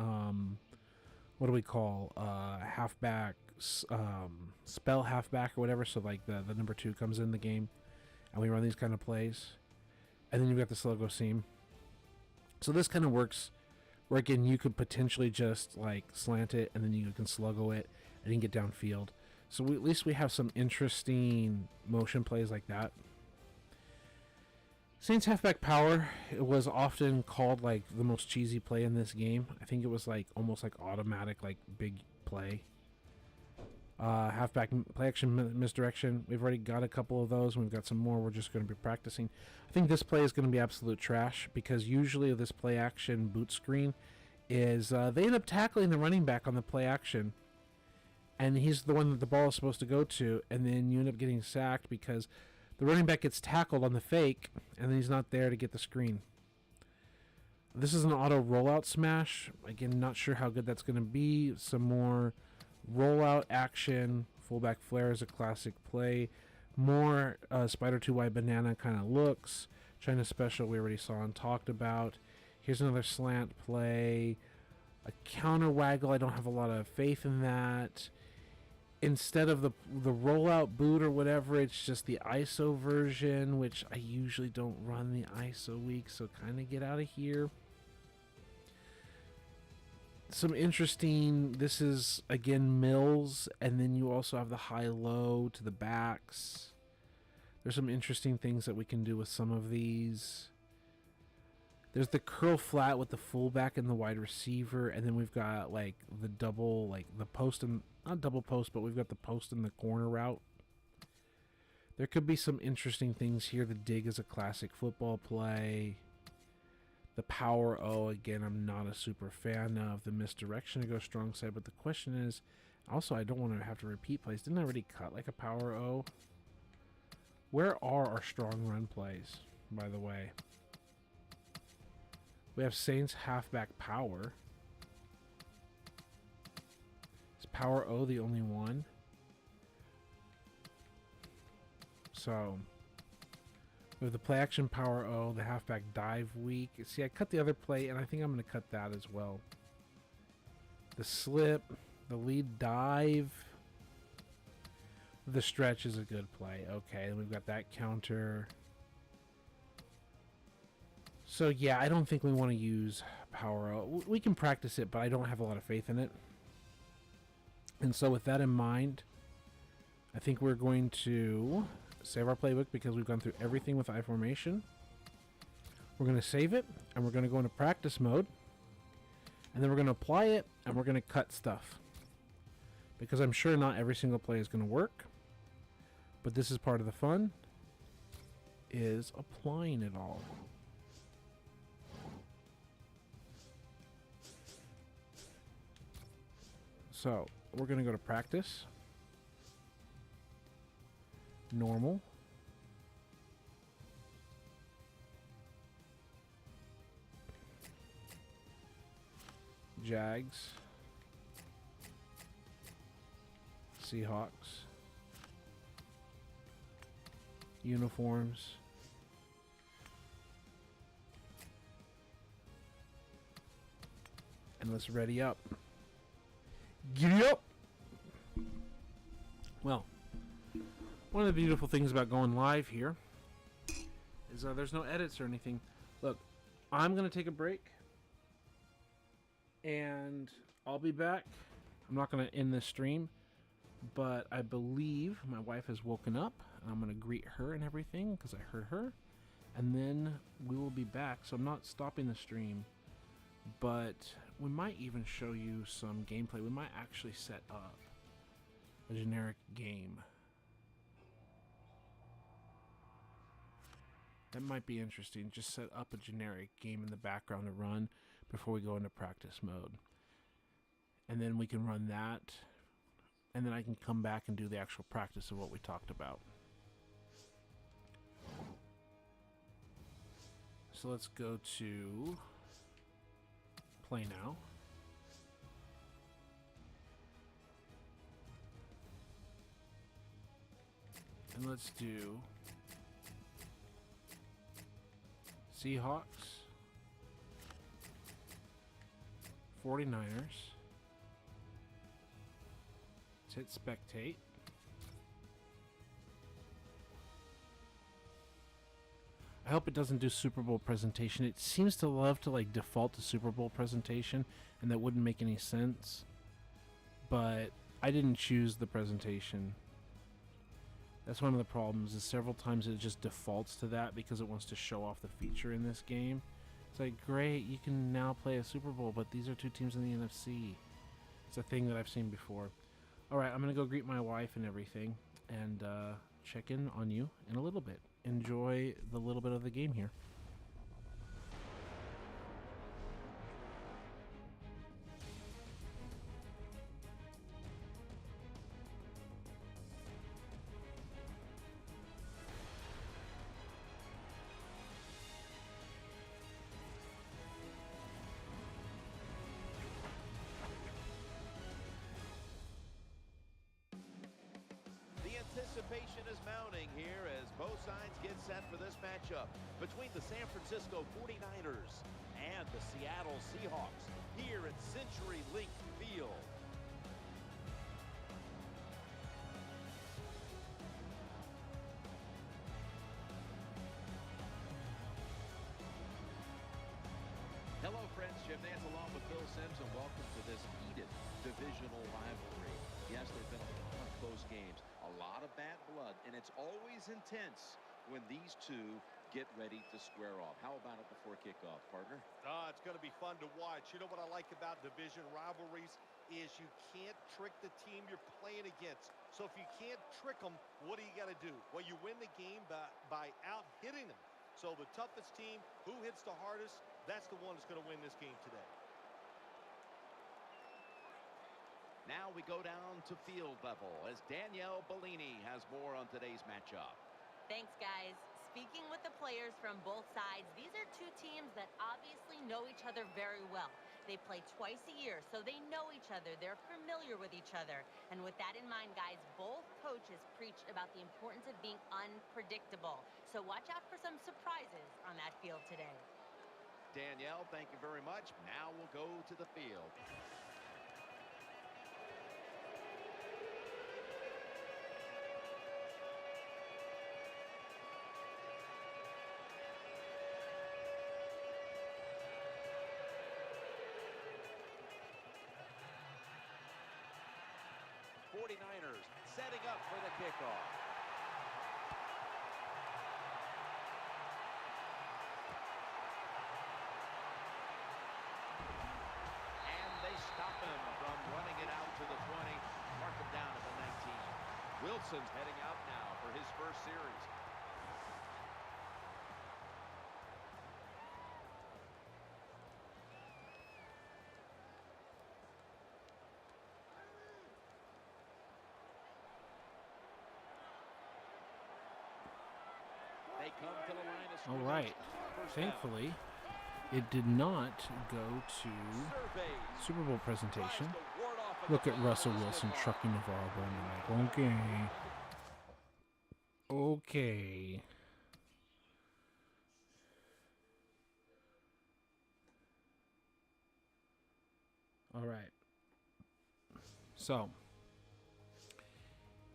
[SPEAKER 1] what do we call halfback, spell halfback or whatever. So like the number 2 comes in the game, and we run these kind of plays, and then you've got the logo seam. So this kind of works where, again, you could potentially just like slant it, and then you can sluggo it, and you can get downfield. So at least we have some interesting motion plays like that. Saints halfback power, it was often called like the most cheesy play in this game. I think it was like almost like automatic, like big play. Halfback play action misdirection. We've already got a couple of those. We've got some more. We're just going to be practicing. I think this play is going to be absolute trash, because usually this play action boot screen is they end up tackling the running back on the play action, and he's the one that the ball is supposed to go to, and then you end up getting sacked because the running back gets tackled on the fake, and then he's not there to get the screen. This is an auto rollout smash. Again, not sure how good that's going to be. Some more rollout action. Fullback flare is a classic play. More spider 2Y banana kind of looks. China special we already saw and talked about. Here's another slant play. A counter waggle. I don't have a lot of faith in that. Instead of the rollout boot or whatever, it's just the ISO version, which I usually don't run the ISO week, so kind of get out of here. Some interesting, this is again Mills, and then you also have the high-low to the backs. There's some interesting things that we can do with some of these. There's the curl flat with the fullback and the wide receiver, and then we've got like the double, like the post and not double post, but we've got the post and the corner route. There could be some interesting things here. The dig is a classic football play. The power O, again, I'm not a super fan of. The misdirection to go strong side, but the question is, also I don't want to have to repeat plays. Didn't I already cut like a power O? Where are our strong run plays, by the way? We have Saints halfback power. Is power O the only one? So we have the play action power O, the halfback dive weak. See, I cut the other play, and I think I'm going to cut that as well. The slip, the lead dive. The stretch is a good play. Okay, and we've got that counter. So yeah, I don't think we want to use power out. We can practice it, but I don't have a lot of faith in it. And so with that in mind, I think we're going to save our playbook because we've gone through everything with I formation. We're going to save it, and we're going to go into practice mode. And then we're going to apply it, and we're going to cut stuff. Because I'm sure not every single play is going to work. But this is part of the fun, is applying it all. So, we're going to go to practice. Normal. Jags. Seahawks. Uniforms. And let's ready up. Giddy up! Well, one of the beautiful things about going live here is there's no edits or anything. Look, I'm going to take a break, and I'll be back. I'm not going to end this stream, but I believe my wife has woken up, and I'm going to greet her and everything because I heard her, and then we will be back. So I'm not stopping the stream, but we might even show you some gameplay. We might actually set up a generic game. That might be interesting. Just set up a generic game in the background to run before we go into practice mode. And then we can run that. And then I can come back and do the actual practice of what we talked about. So let's go to play now. And let's do Seahawks, 49ers. Let's hit spectate. I hope it doesn't do Super Bowl presentation. It seems to love to like default to Super Bowl presentation, and that wouldn't make any sense. But I didn't choose the presentation. That's one of the problems, is several times it just defaults to that because it wants to show off the feature in this game. It's like, great, you can now play a Super Bowl, but these are two teams in the NFC. It's a thing that I've seen before. Alright, I'm going to go greet my wife and everything, and check in on you in a little bit. Enjoy the little bit of the game here.
[SPEAKER 2] Anticipation is mounting here as both sides get set for this matchup between the San Francisco 49ers and the Seattle Seahawks here at CenturyLink Field. Hello friends, Jim Nance along with Bill Sims, and welcome to this heated divisional rivalry. Yes, there have been a lot of close games, a lot of bad blood, and it's always intense when these two get ready to square off. How about it before kickoff, partner?
[SPEAKER 3] It's going to be fun to watch. You know what I like about division rivalries is you can't trick the team you're playing against. So if you can't trick them, what do you got to do? Well, you win the game by out-hitting them. So the toughest team, who hits the hardest, that's the one that's going to win this game today.
[SPEAKER 2] Now we go down to field level as Danielle Bellini has more on today's matchup.
[SPEAKER 4] Thanks, guys. Speaking with the players from both sides, these are two teams that obviously know each other very well. They play twice a year, so they know each other. They're familiar with each other. And with that in mind, guys, both coaches preached about the importance of being unpredictable. So watch out for some surprises on that field today.
[SPEAKER 2] Danielle, thank you very much. Now we'll go to the field. 49ers setting up for the kickoff. And they stop him from running it out to the 20. Mark him down at the 19. Wilson's heading out now for his first series. They come to the line of
[SPEAKER 1] All
[SPEAKER 2] scrimmage.
[SPEAKER 1] right.
[SPEAKER 2] First down.
[SPEAKER 1] Thankfully, it did not go to
[SPEAKER 2] Surveys.
[SPEAKER 1] Super Bowl presentation.
[SPEAKER 2] Tries to ward off a
[SPEAKER 1] Look at
[SPEAKER 2] defender
[SPEAKER 1] Russell
[SPEAKER 2] with the
[SPEAKER 1] Wilson
[SPEAKER 2] football.
[SPEAKER 1] trucking Navarro Bowman. Like, okay. Okay. All right. So,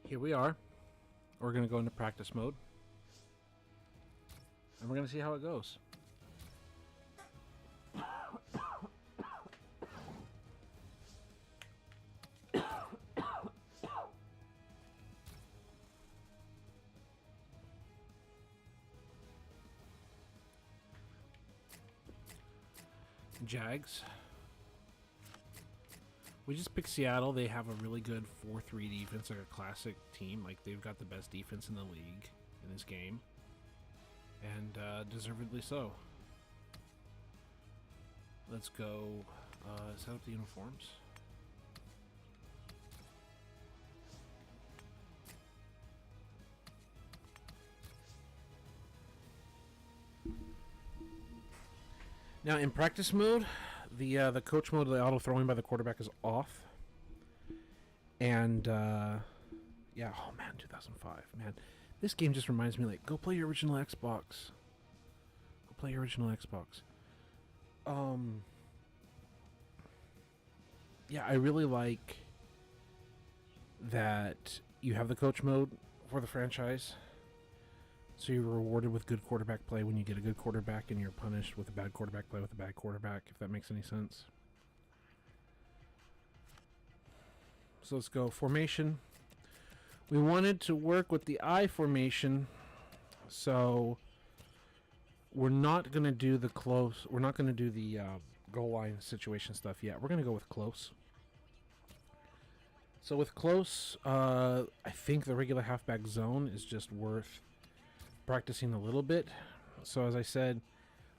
[SPEAKER 1] here we are. We're going to go into practice mode. And we're going to see how it goes. Jags. We just picked Seattle. They have a really good 4-3 defense, like a classic team. Like, they've got the best defense in the league in this game. And deservedly so. Let's go set up the uniforms. Now, in practice mode, the coach mode, the auto throwing by the quarterback is off. And, yeah, oh man, 2005. Man, this game just reminds me, like, go play your original Xbox. Go play your original Xbox. Yeah, I really like that you have the coach mode for the franchise. So you're rewarded with good quarterback play when you get a good quarterback, and you're punished with a bad quarterback play with a bad quarterback, if that makes any sense. So let's go formation. We wanted to work with the I formation, so we're not going to do the close. We're not going to do the goal line situation stuff yet. We're going to go with close. So with close, I think the regular halfback zone is just worth practicing a little bit. So as I said,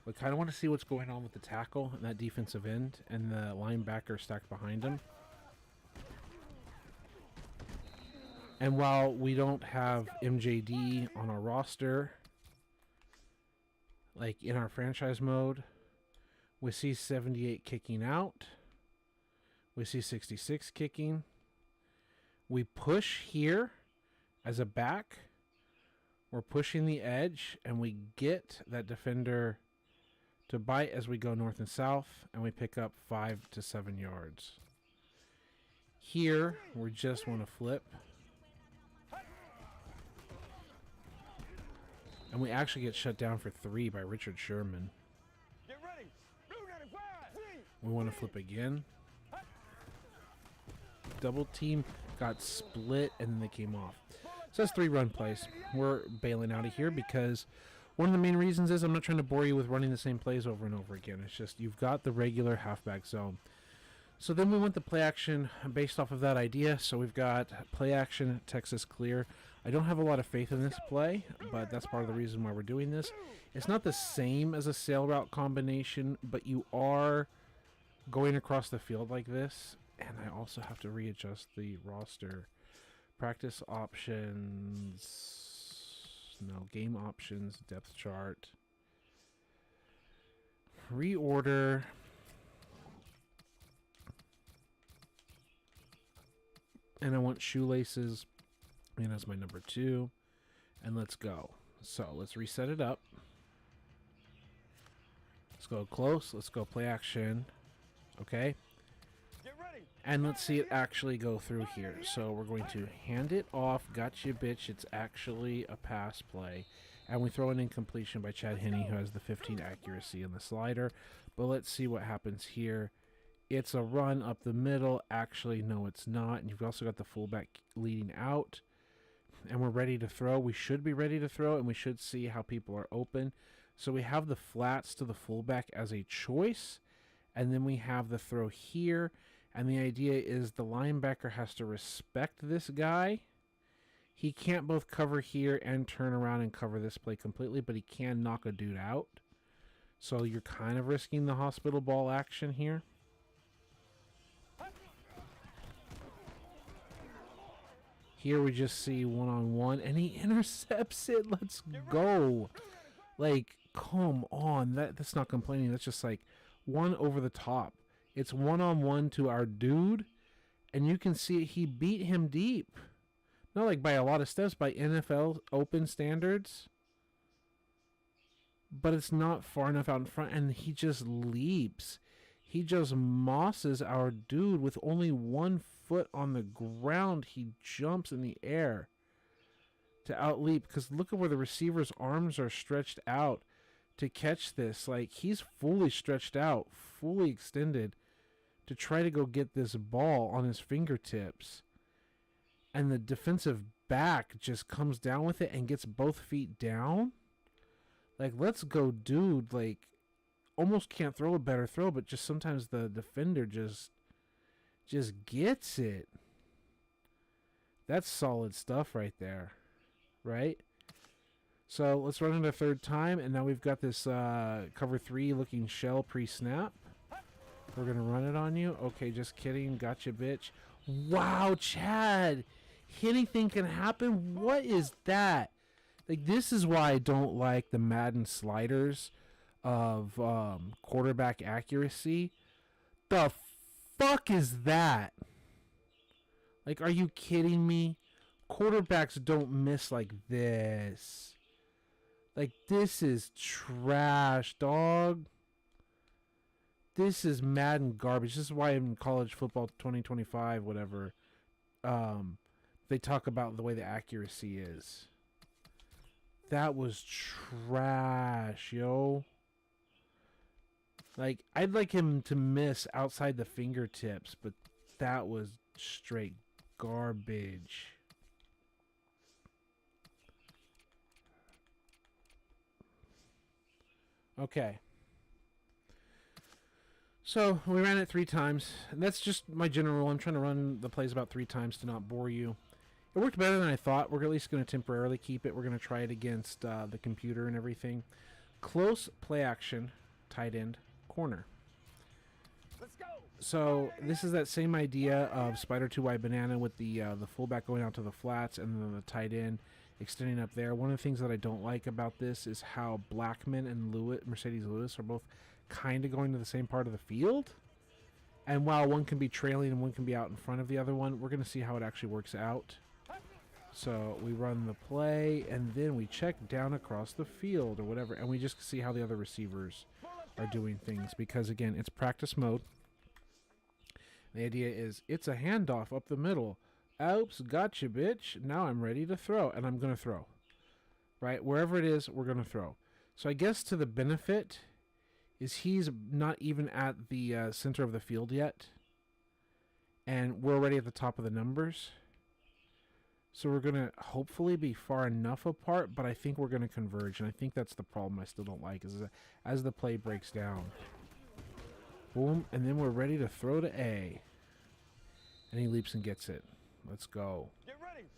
[SPEAKER 1] we kind of want to see what's going on with the tackle and that defensive end and the linebacker stacked behind him. And while we don't have MJD on our roster, like in our franchise mode, we see 78 kicking out. We see 66 kicking. We push here as a back. We're pushing the edge, and we get that defender to bite as we go north and south, and we pick up 5 to 7 yards. Here, we just want to flip. And we actually get shut down for 3 by Richard Sherman.
[SPEAKER 3] Get ready.
[SPEAKER 1] We want to flip again. Double team got split, and then they came off. So that's 3 run plays. We're bailing out of here because one of the main reasons is I'm not trying to bore you with running the same plays over and over again. It's just you've got the regular halfback zone. So then we went the play action based off of that idea. So we've got play action, Texas clear. I don't have a lot of faith in this play, but that's part of the reason why we're doing this. It's not the same as a sail route combination, but you are going across the field like this. And I also have to readjust the roster. Practice options. No, game options, depth chart. Reorder. And I want shoelaces in as my number 2. And let's go. So let's reset it up. Let's go close. Let's go play action. Okay. And let's see it actually go through here. So we're going to hand it off. Gotcha, bitch. It's actually a pass play. And we throw an incompletion by Chad Henne, who has the 15 accuracy in the slider. But let's see what happens here It's a run up the middle. Actually, no, it's not. And you've also got the fullback leading out. And we're ready to throw. We should be ready to throw, and we should see how people are open. So we have the flats to the fullback as a choice, and then we have the throw here. And the idea is the linebacker has to respect this guy. He can't both cover here and turn around and cover this play completely, but he can knock a dude out. So you're kind of risking the hospital ball action here. Here we just see one-on-one, and he intercepts it. Let's go. Like, come on. That's not complaining. That's just like one over the top. It's one-on-one to our dude, and you can see he beat him deep. Not like by a lot of steps, by NFL open standards. But it's not far enough out in front, and he just leaps. He just mosses our dude with only 1 foot on the ground. He jumps in the air to outleap, because look at where the receiver's arms are stretched out to catch this. Like, he's fully stretched out, fully extended to try to go get this ball on his fingertips. And the defensive back just comes down with it and gets both feet down. Like, let's go, dude. Like, almost can't throw a better throw, but just sometimes the defender just gets it. That's solid stuff right there, right? So let's run it a third time, and now we've got this cover 3 looking shell pre-snap. We're going to run it on you. Okay, just kidding. Gotcha, bitch. Wow, Chad. Anything can happen? What is that? Like, this is why I don't like the Madden sliders of quarterback accuracy. The fuck is that? Like, are you kidding me? Quarterbacks don't miss like this. Like, this is trash, dog. This is Madden garbage. This is why in college football 2025, whatever, they talk about the way the accuracy is. That was trash, yo. Like, I'd like him to miss outside the fingertips, but that was straight garbage. Okay. So, we ran it 3 times. And that's just my general rule. I'm trying to run the plays about 3 times to not bore you. It worked better than I thought. We're at least going to temporarily keep it. We're going to try it against the computer and everything. Close play action, tight end, corner.
[SPEAKER 3] Let's go.
[SPEAKER 1] So this is that same idea of spider 2-wide banana with the fullback going out to the flats and then the tight end extending up there. One of the things that I don't like about this is how Blackman and Mercedes Lewis are both kind of going to the same part of the field. And while one can be trailing and one can be out in front of the other one, we're going to see how it actually works out. So we run the play, and then we check down across the field or whatever, and we just see how the other receivers are doing things. Because, again, it's practice mode. The idea is it's a handoff up the middle. Oops, gotcha, bitch. Now I'm ready to throw, and I'm going to throw. Right? Wherever it is, we're going to throw. So I guess to the benefit is he's not even at the center of the field yet, and we're already at the top of the numbers. So we're going to hopefully be far enough apart, but I think we're going to converge, and I think that's the problem I still don't like, is that as the play breaks down. Boom, and then we're ready to throw to A. And he leaps and gets it. Let's go.
[SPEAKER 3] Get ready.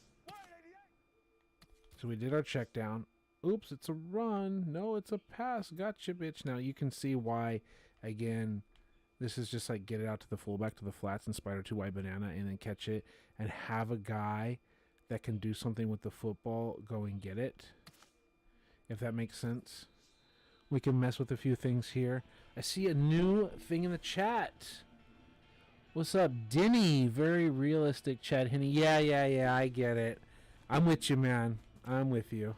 [SPEAKER 1] So we did our check down. Oops, it's a run. No, it's a pass. Gotcha, bitch. Now you can see why, again, this is just like get it out to the fullback, to the flats, and spider 2-wide banana, and then catch it, and have a guy that can do something with the football go and get it. If that makes sense. We can mess with a few things here. I see a new thing in the chat. What's up, Denny? Very realistic, Chad Henney. Yeah, I get it. I'm with you, man. I'm with you.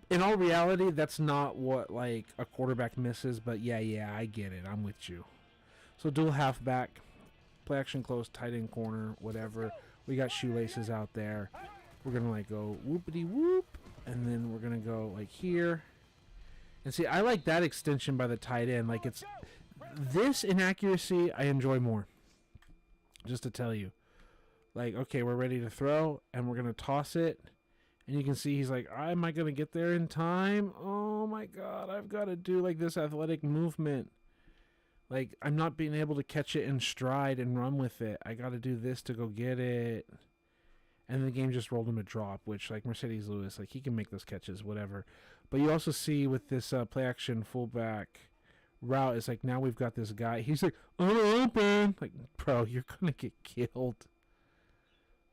[SPEAKER 1] In all reality, that's not what, like, a quarterback misses, but yeah, I get it. I'm with you. So dual halfback, play action close, tight end corner, whatever. We got shoelaces out there. We're going to, like, go whoopity-whoop, and then we're going to go, like, here. And see, I like that extension by the tight end. Like, it's This inaccuracy I enjoy more. Just to tell you. Like, okay, we're ready to throw, and we're going to toss it. And you can see he's like, am I going to get there in time? Oh, my God, I've got to do, like, this athletic movement. Like, I'm not being able to catch it in stride and run with it. I got to do this to go get it. And the game just rolled him a drop, which, like, Mercedes Lewis, like, he can make those catches, whatever. But you also see with this play-action fullback route, it's like, now we've got this guy. He's like, oh, open. Like, bro, you're going to get killed.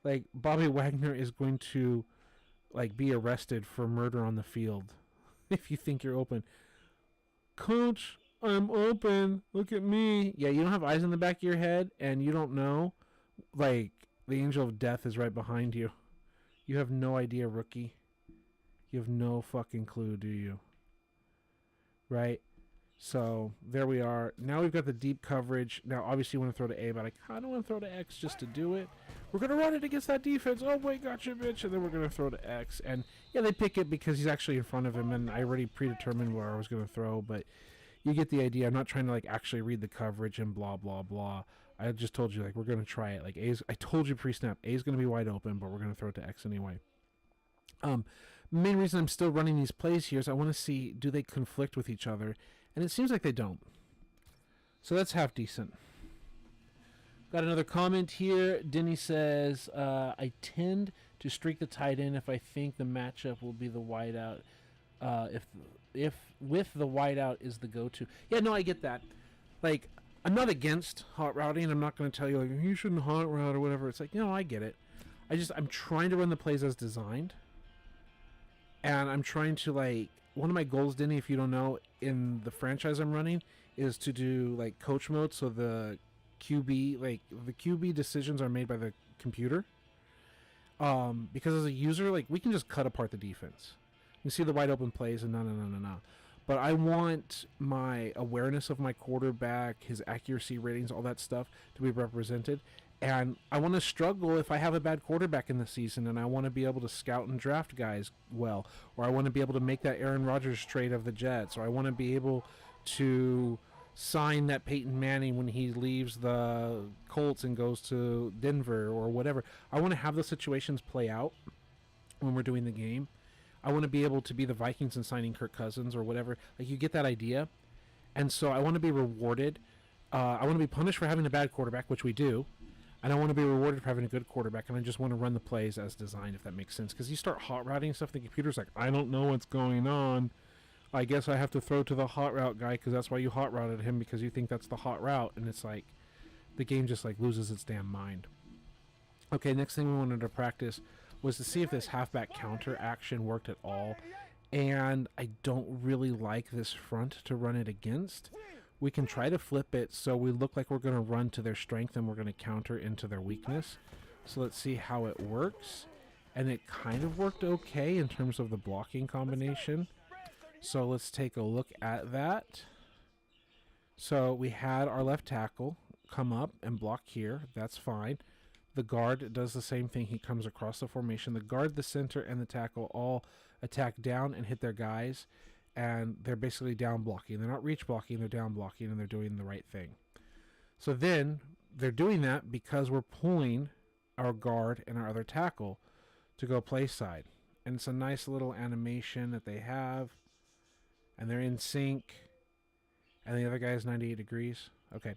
[SPEAKER 1] Like, Bobby Wagner is going to, like, be arrested for murder on the field if you think you're open. Coach, I'm open. Look at me. Yeah, you don't have eyes in the back of your head, and you don't know. Like, the angel of death is right behind you. You have no idea, rookie. You have no fucking clue, do you? Right? So, there we are. Now we've got the deep coverage. Now, obviously, you want to throw to A, but I kind of want to throw to X just to do it. We're going to run it against that defense. Oh, wait, gotcha, bitch. And then we're going to throw to X. And, yeah, they pick it because he's actually in front of him, and I already predetermined where I was going to throw. But you get the idea. I'm not trying to, like, actually read the coverage and blah, blah, blah. I just told you, like, we're going to try it. Like, I told you pre-snap, A's going to be wide open, but we're going to throw it to X anyway. Main reason I'm still running these plays here is I want to see, do they conflict with each other? And it seems like they don't. So that's half decent. Got another comment here. Denny says, I tend to streak the tight end if I think the matchup will be the wideout. If with the wideout is the go-to. Yeah, no, I get that. Like, I'm not against hot routing. I'm not going to tell you, like, you shouldn't hot route or whatever. It's like, no, I get it. I'm trying to run the plays as designed. And I'm trying to, like, one of my goals, Denny, if you don't know, in the franchise I'm running, is to do, like, coach mode. So the QB decisions are made by the computer. Because as a user, like, we can just cut apart the defense. You see the wide open plays and no. But I want my awareness of my quarterback, his accuracy ratings, all that stuff to be represented. And I want to struggle if I have a bad quarterback in the season, and I want to be able to scout and draft guys well. Or I want to be able to make that Aaron Rodgers trade of the Jets. Or I want to be able to sign that Peyton Manning when he leaves the Colts and goes to Denver or whatever. I want to have those situations play out when we're doing the game. I want to be able to be the Vikings and signing Kirk Cousins or whatever. Like, you get that idea. And so I want to be rewarded. I want to be punished for having a bad quarterback, which we do. And I want to be rewarded for having a good quarterback, and I just want to run the plays as designed, if that makes sense. Because you start hot routing stuff, the computer's like, I don't know what's going on. I guess I have to throw to the hot route guy because that's why you hot routed him, because you think that's the hot route. And it's like, the game just, like, loses its damn mind. Okay, next thing we wanted to practice was to see if this halfback counter action worked at all. And I don't really like this front to run it against. We can try to flip it so we look like we're going to run to their strength and we're going to counter into their weakness. So let's see how it works. And it kind of worked okay in terms of the blocking combination. So let's take a look at that. So we had our left tackle come up and block here. That's fine. The guard does the same thing. He comes across the formation. The guard, the center, and the tackle all attack down and hit their guys. And they're basically down blocking. They're not reach blocking, they're down blocking, and they're doing the right thing. So then, they're doing that because we're pulling our guard and our other tackle to go play side. And it's a nice little animation that they have. And they're in sync. And the other guy is 98 degrees. Okay.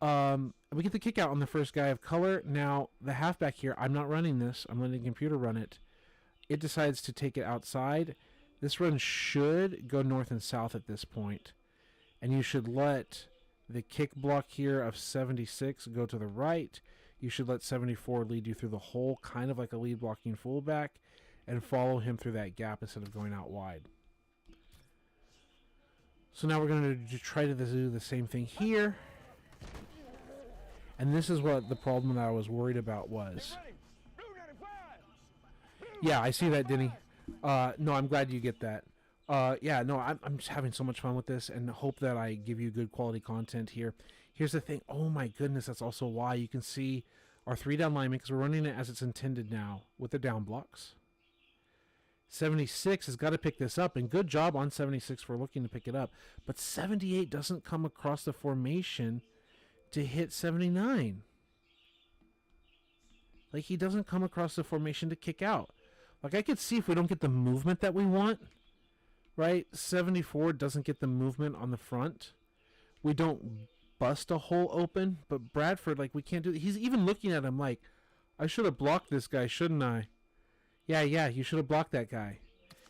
[SPEAKER 1] We get the kick out on the first guy of color. Now, the halfback here, I'm not running this. I'm letting the computer run it. It decides to take it outside. This run should go north and south at this point. And you should let the kick block here of 76 go to the right. You should let 74 lead you through the hole, kind of like a lead blocking fullback, and follow him through that gap instead of going out wide. So now we're going to try to do the same thing here. And this is what the problem that I was worried about was. Yeah, I see that, Denny. No, I'm glad you get that. Yeah, no, I'm just having so much fun with this and hope that I give you good quality content here. Here's the thing. Oh, my goodness. That's also why you can see our 3-down lineman, because we're running it as it's intended now with the down blocks. 76 has got to pick this up, and good job on 76 for looking to pick it up. But 78 doesn't come across the formation to hit 79. Like, he doesn't come across the formation to kick out. Like, I could see if we don't get the movement that we want, right? 74 doesn't get the movement on the front. We don't bust a hole open, but Bradford, like, we can't do it. He's even looking at him like, I should have blocked this guy, shouldn't I? Yeah, you should have blocked that guy.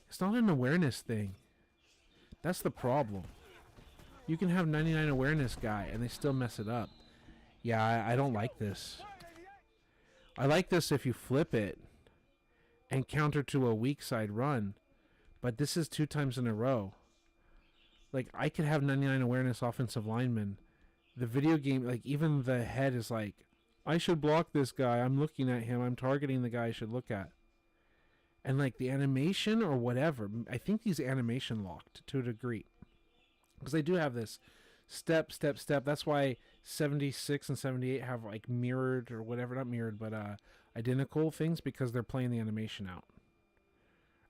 [SPEAKER 1] It's not an awareness thing. That's the problem. You can have 99 awareness guy, and they still mess it up. Yeah, I don't like this. I like this if you flip it and counter to a weak side run, but this is 2 times in a row. Like, I could have 99 awareness offensive lineman. The video game, like, even the head is like, I should block this guy. I'm looking at him. I'm targeting the guy I should look at. And, like, the animation or whatever, I think he's animation locked to a degree. Because they do have this step. That's why 76 and 78 have, like, mirrored or whatever. Not mirrored, but identical things, because they're playing the animation out.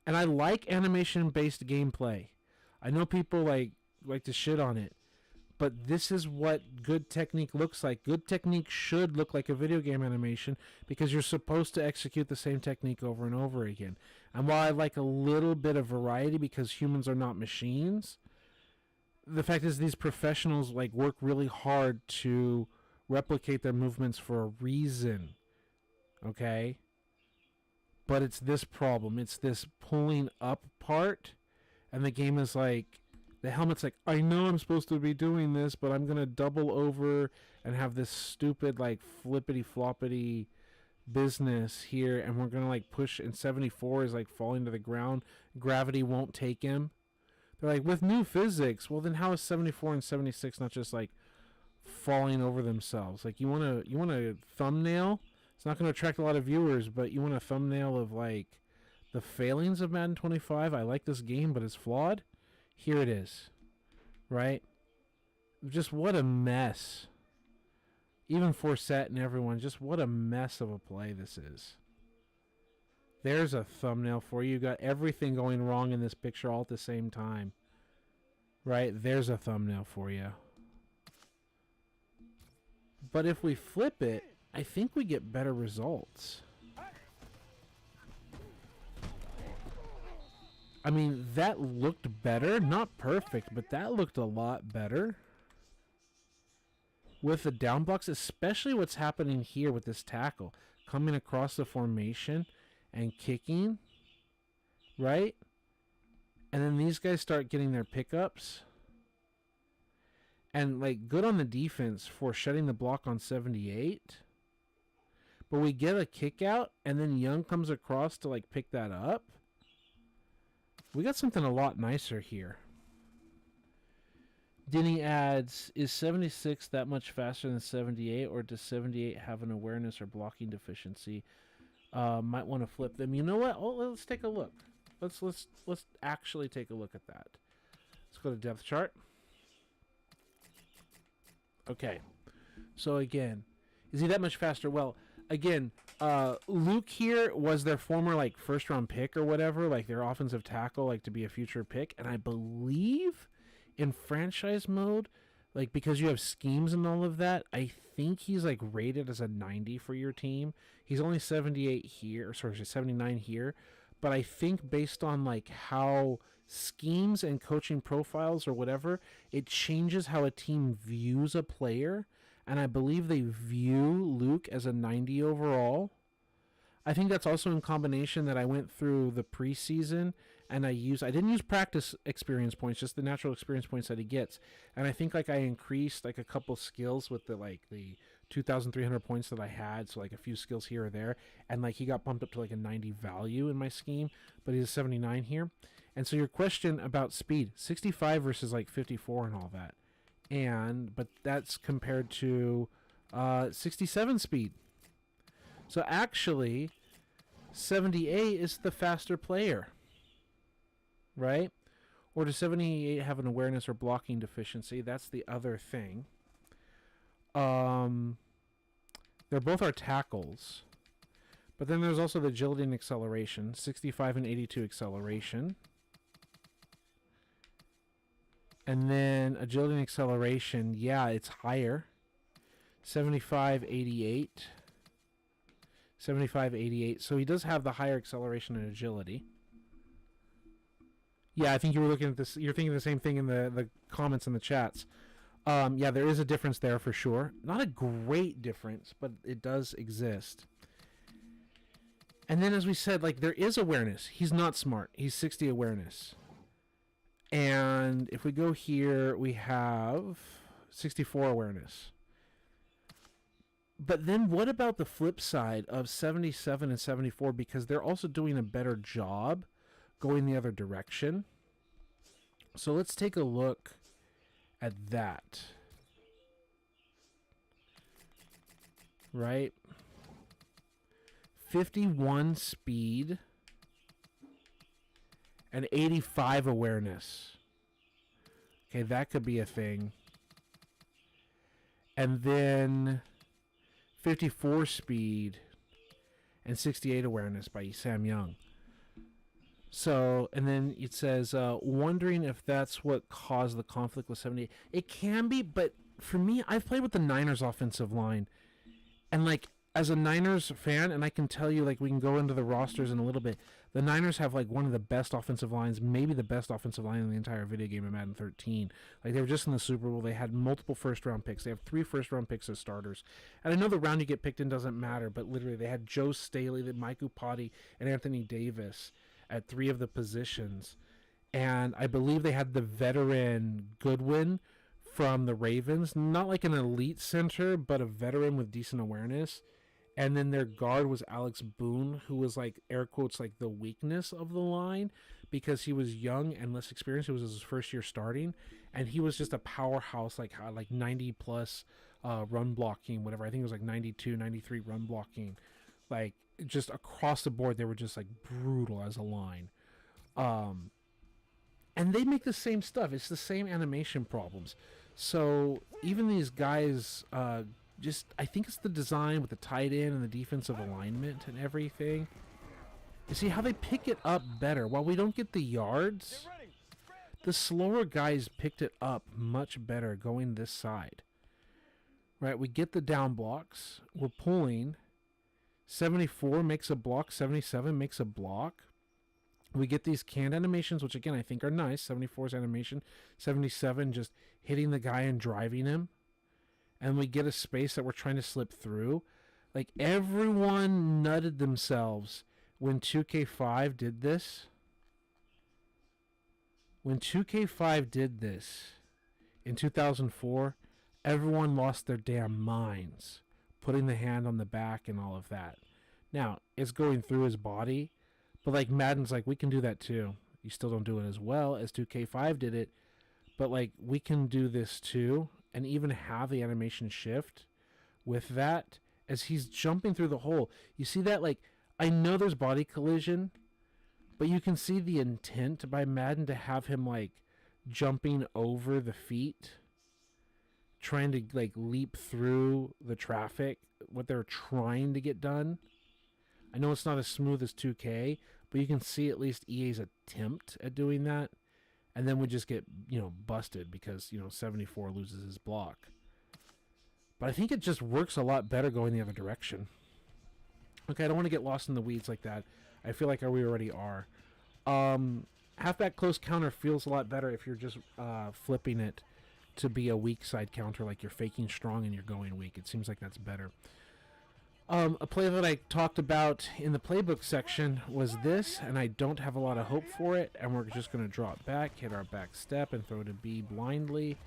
[SPEAKER 1] And I like animation-based gameplay. I know people like to shit on it, but this is what good technique looks like. Good technique should look like a video game animation, because you're supposed to execute the same technique over and over again. And while I like a little bit of variety because humans are not machines, the fact is these professionals like work really hard to replicate their movements for a reason. Okay? But it's this problem. It's this pulling up part. And the game is like, the helmet's like, I know I'm supposed to be doing this, but I'm going to double over and have this stupid, like, flippity-floppity business here. And we're going to, like, push. And 74 is, like, falling to the ground. Gravity won't take him. They're like, with new physics. Well, then how is 74 and 76 not just, like, falling over themselves? Like, you want a thumbnail? It's not going to attract a lot of viewers, but you want a thumbnail of, like, the failings of Madden 25. I like this game, but it's flawed. Here it is. Right? Just what a mess. Even Forsett and everyone, just what a mess of a play this is. There's a thumbnail for you. You got everything going wrong in this picture all at the same time. Right? There's a thumbnail for you. But if we flip it, I think we get better results. I mean, that looked better. Not perfect, but that looked a lot better. With the down blocks, especially what's happening here with this tackle. Coming across the formation and kicking. Right? And then these guys start getting their pickups. And, like, good on the defense for shutting the block on 78. But we get a kick out, and then Young comes across to, like, pick that up. We got something a lot nicer here. Denny adds, is 76 that much faster than 78, or does 78 have an awareness or blocking deficiency? Might want to flip them. You know what? Oh, let's take a look. Let's actually take a look at that. Let's go to depth chart. Okay. So again, is he that much faster? Well, again, Luke here was their former, like, first-round pick or whatever, like their offensive tackle, like, to be a future pick. And I believe in franchise mode, like, because you have schemes and all of that, I think he's, like, rated as a 90 for your team. He's only 78 here, or sorry, 79 here. But I think based on, like, how schemes and coaching profiles or whatever, it changes how a team views a player. And I believe they view Luke as a 90 overall. I think that's also in combination that I went through the preseason and I didn't use practice experience points, just the natural experience points that he gets. And I think, like, I increased, like, a couple skills with the 2,300 points that I had. So, like, a few skills here or there. And, like, he got bumped up to, like, a 90 value in my scheme, but he's a 79 here. And so your question about speed, 65 versus, like, 54 and all that. But that's compared to 67 speed. So actually, 78 is the faster player, right? Or does 78 have an awareness or blocking deficiency? That's the other thing. They're both our tackles, But then there's also the agility and acceleration, 65 and 82 acceleration. And then agility and acceleration, yeah, it's higher. 75, 88. 75, 88. So he does have the higher acceleration and agility. Yeah, I think you were looking at this. You're thinking the same thing in the comments in the chats. Yeah, there is a difference there for sure. Not a great difference, but it does exist. And then, as we said, like, there is awareness. He's not smart. He's 60 awareness. And if we go here, we have 64 awareness. But then what about the flip side of 77 and 74? Because they're also doing a better job going the other direction. So let's take a look at that. Right? 51 speed and 85 awareness. Okay, that could be a thing. And then 54 speed and 68 awareness by Sam Young. So, and then it says, wondering if that's what caused the conflict with 78. It can be, but for me, I've played with the Niners offensive line. And, like, as a Niners fan, and I can tell you, like, we can go into the rosters in a little bit, the Niners have, like, one of the best offensive lines, maybe the best offensive line in the entire video game of Madden 13. Like, they were just in the Super Bowl. They had multiple first-round picks. They have 3 first-round picks as starters. And I know the round you get picked in doesn't matter, but literally they had Joe Staley, Mike Upati, and Anthony Davis at 3 of the positions. And I believe they had the veteran Goodwin from the Ravens. Not like an elite center, but a veteran with decent awareness. And then their guard was Alex Boone, who was, like, air quotes, like, the weakness of the line because he was young and less experienced. It was his first year starting. And he was just a powerhouse, like 90-plus run blocking, whatever. I think it was, like, 92, 93 run blocking. Like, just across the board, they were just, like, brutal as a line. And they make the same stuff. It's the same animation problems. So even these guys... I think it's the design with the tight end and the defensive alignment and everything. You see how they pick it up better. While we don't get the yards, the slower guys picked it up much better going this side. Right, we get the down blocks. We're pulling. 74 makes a block. 77 makes a block. We get these canned animations, which again I think are nice. 74's animation. 77 just hitting the guy and driving him. And we get a space that we're trying to slip through. Like, everyone nutted themselves when 2K5 did this. When 2K5 did this in 2004, everyone lost their damn minds, putting the hand on the back and all of that. Now, it's going through his body, but, like, Madden's like, we can do that too. You still don't do it as well as 2K5 did it, but, like, we can do this too. And even have the animation shift with that as he's jumping through the hole. You see that? Like, I know there's body collision, but you can see the intent by Madden to have him, like, jumping over the feet, trying to, like, leap through the traffic, what they're trying to get done. I know it's not as smooth as 2K, but you can see at least EA's attempt at doing that. And then we just get, busted because, 74 loses his block. But I think it just works a lot better going the other direction. Okay, I don't want to get lost in the weeds like that. I feel like we already are. Halfback close counter feels a lot better if you're just flipping it to be a weak side counter, like you're faking strong and you're going weak. It seems like that's better. A play that I talked about in the playbook section was this, and I don't have a lot of hope for it, and we're just going to drop back, hit our back step, and throw to B blindly.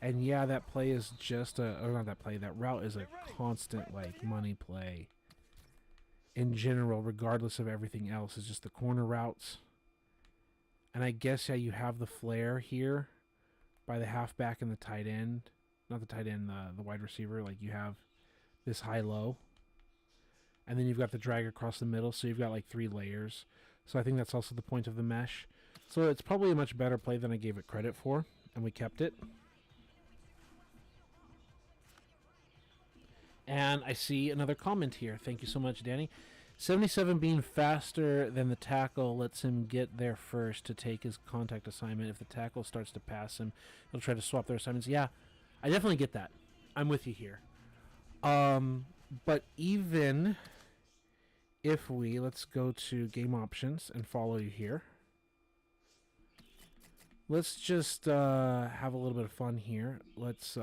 [SPEAKER 1] And yeah, that play is just that route is a constant, like, money play. In general, regardless of everything else, it's just the corner routes. And I guess, yeah, you have the flare here by the halfback and the tight end. Not the tight end, the wide receiver. Like, you have this high-low. And then you've got the drag across the middle, so you've got, like, 3 layers. So I think that's also the point of the mesh. So it's probably a much better play than I gave it credit for, and we kept it. And I see another comment here. Thank you so much, Danny. 77 being faster than the tackle lets him get there first to take his contact assignment. If the tackle starts to pass him, he'll try to swap their assignments. Yeah, I definitely get that. I'm with you here. But even if let's go to game options and follow you here. Let's just have a little bit of fun here. Let's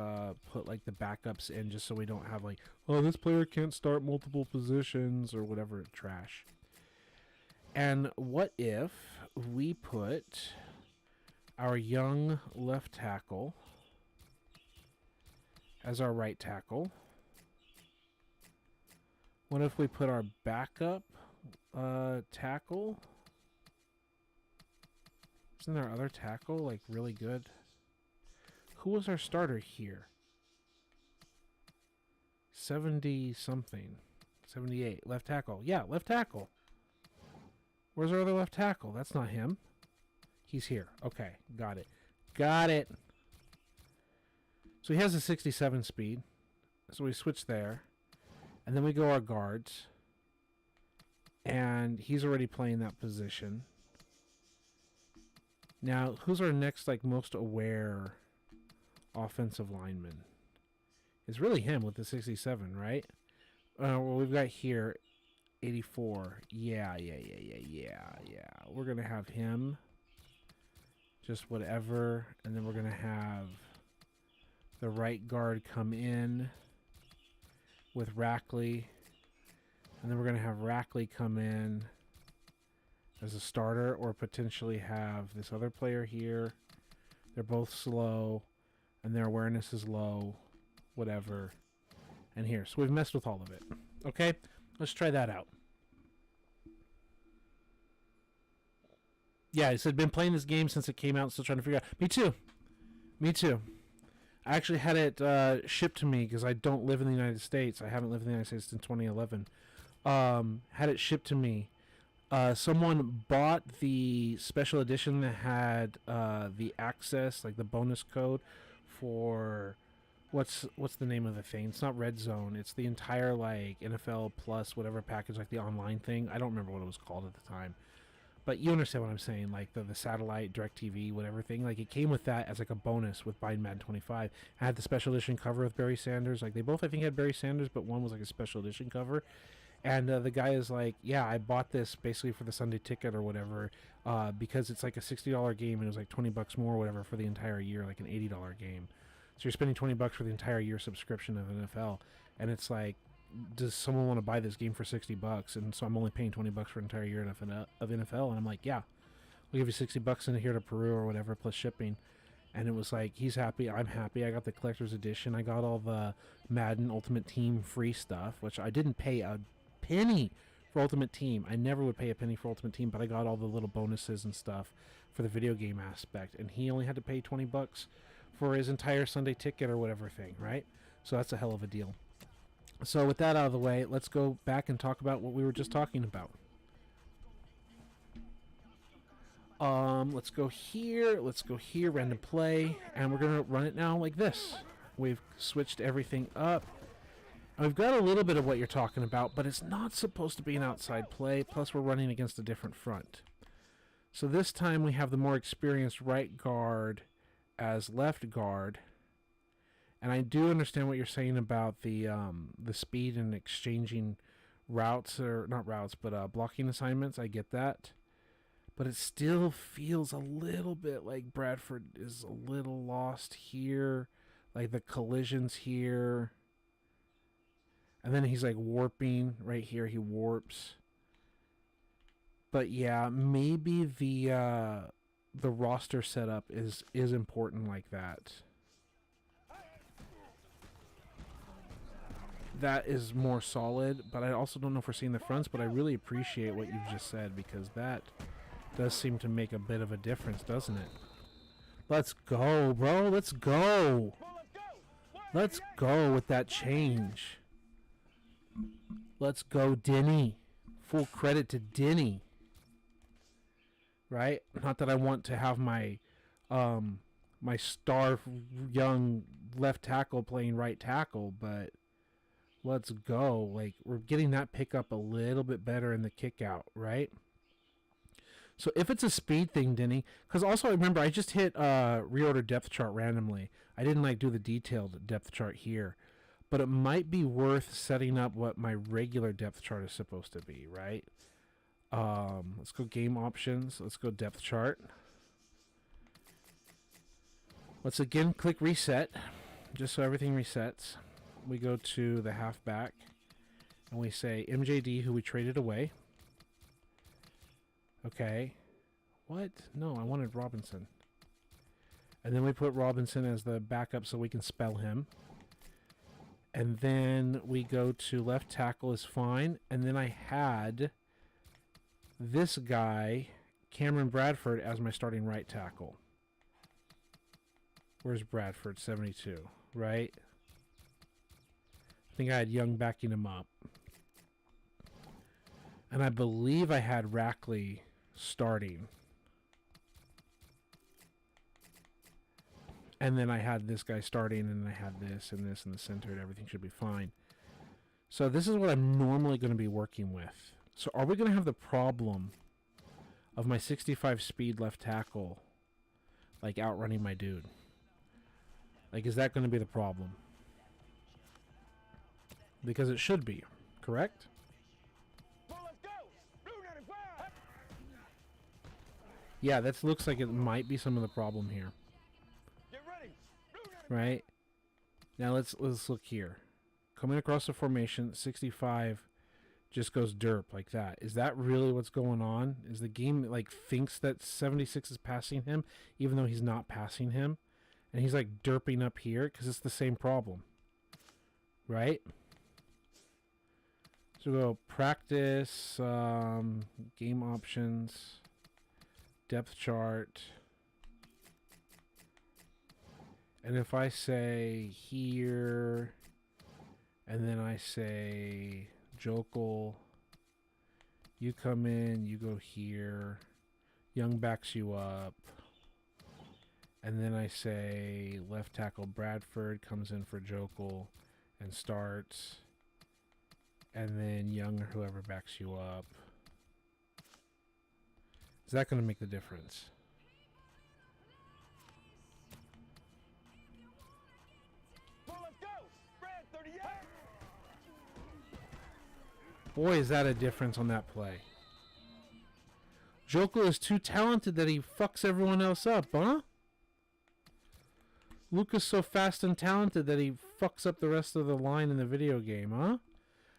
[SPEAKER 1] put like the backups in just so we don't have like, oh, this player can't start multiple positions or whatever trash. And what if we put our young left tackle as our right tackle? What if we put our backup tackle? Isn't our other tackle like really good? Who was our starter here? 70 something. 78. Left tackle. Yeah, left tackle. Where's our other left tackle? That's not him. He's here. Okay, got it. Got it. So he has a 67 speed. So we switch there. And then we go our guards. And he's already playing that position. Now, who's our next, like, most aware offensive lineman? It's really him with the 67, right? Well, we've got here 84. Yeah. We're going to have him. Just whatever. And then we're going to have the right guard come in with Rackley. And then we're going to have Rackley come in as a starter, or potentially have this other player here. They're both slow, and their awareness is low, whatever. And here. So we've messed with all of it. Okay? Let's try that out. Yeah, he said, been playing this game since it came out, still trying to figure out. Me too. Me too. I actually had it shipped to me because I don't live in the United States. I haven't lived in the United States since 2011. Had it shipped to me. Someone bought the special edition that had the access, like the bonus code for what's the name of the thing? It's not Red Zone. It's the entire like NFL Plus whatever package, like the online thing. I don't remember what it was called at the time, but you understand what I'm saying. Like the satellite, DirecTV, whatever thing. Like it came with that as like a bonus with buying Madden 25. I had the special edition cover with Barry Sanders. Like they both, I think, had Barry Sanders, but one was like a special edition cover. And the guy is like, yeah, I bought this basically for the Sunday ticket or whatever because it's like a $60 game and it was like $20 more or whatever for the entire year, like an $80 game. So you're spending $20 for the entire year subscription of NFL. And it's like, does someone want to buy this game for $60? And so I'm only paying $20 for an entire year of NFL. And I'm like, yeah, we'll give you $60 in here to Peru or whatever plus shipping. And it was like, he's happy, I'm happy. I got the collector's edition. I got all the Madden Ultimate Team free stuff, which I didn't pay a penny for Ultimate Team. I never would pay a penny for Ultimate Team, but I got all the little bonuses and stuff for the video game aspect, and he only had to pay $20 for his entire Sunday ticket or whatever thing, right? So that's a hell of a deal. So with that out of the way, let's go back and talk about what we were just talking about. Let's go here, random play, and we're gonna run it now like this. We've switched everything up. We've got a little bit of what you're talking about, but it's not supposed to be an outside play, plus we're running against a different front. So this time we have the more experienced right guard as left guard. And I do understand what you're saying about the speed and exchanging routes, or not routes, but blocking assignments. I get that. But it still feels a little bit like Bradford is a little lost here. Like the collisions here. And then he's like warping right here. He warps. But yeah, maybe the roster setup is important like that. That is more solid, but I also don't know if we're seeing the fronts, but I really appreciate what you've just said because that does seem to make a bit of a difference, doesn't it? Let's go, bro. Let's go. Let's go with that change. Let's go, Denny. Full credit to Denny. Right? Not that I want to have my my star young left tackle playing right tackle, but Let's go. Like, we're getting that pickup a little bit better in the kick out, right? So if it's a speed thing, Denny, because also remember I just hit reorder depth chart randomly. I didn't like do the detailed depth chart here, but it might be worth setting up what my regular depth chart is supposed to be, right? Let's go game options. Let's go depth chart. Let's again click reset, just so everything resets. We go to the halfback, and we say MJD, who we traded away. Okay. What? No, I wanted Robinson. And then we put Robinson as the backup so we can spell him. And then we go to left tackle is fine. And then I had this guy, Cameron Bradford, as my starting right tackle. Where's Bradford? 72, right? I think I had Young backing him up. And I believe I had Rackley starting. And then I had this guy starting, and I had this and this in the center, and everything should be fine. So this is what I'm normally going to be working with. So are we going to have the problem of my 65 speed left tackle, like, outrunning my dude? Like, is that going to be the problem? Because it should be, correct? Yeah, that looks like it might be some of the problem here. Right? Now let's look here. Coming across the formation, 65 just goes derp like that. Is that really what's going on? Is the game like thinks that 76 is passing him even though he's not passing him? And he's like derping up here because it's the same problem. Right? So we'll go practice, game options, depth chart. And if I say here, and then I say Jokel, you come in, you go here, Young backs you up, and then I say left tackle Bradford comes in for Jokel and starts, and then Young or whoever backs you up. Is that going to make the difference? Boy, is that a difference on that play. Jokel is too talented that he fucks everyone else up, huh? Luca's so fast and talented that he fucks up the rest of the line in the video game, huh?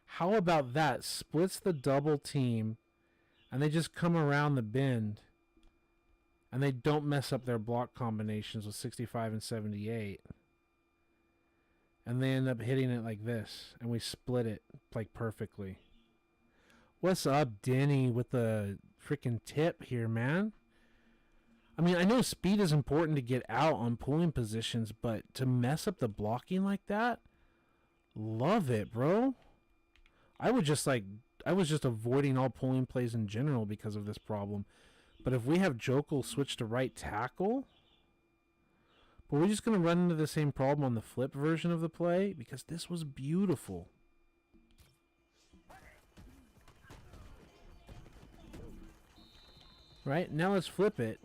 [SPEAKER 1] How about that? Splits the double team, and they just come around the bend, and they don't mess up their block combinations with 65 and 78. And they end up hitting it like this, and we split it like perfectly. What's up, Denny, with the freaking tip here, man? I mean, I know speed is important to get out on pulling positions, but to mess up the blocking like that? Love it, bro. I was just avoiding all pulling plays in general because of this problem. But if we have Jokel switch to right tackle, but we're just going to run into the same problem on the flip version of the play because this was beautiful. Right? Now let's flip it.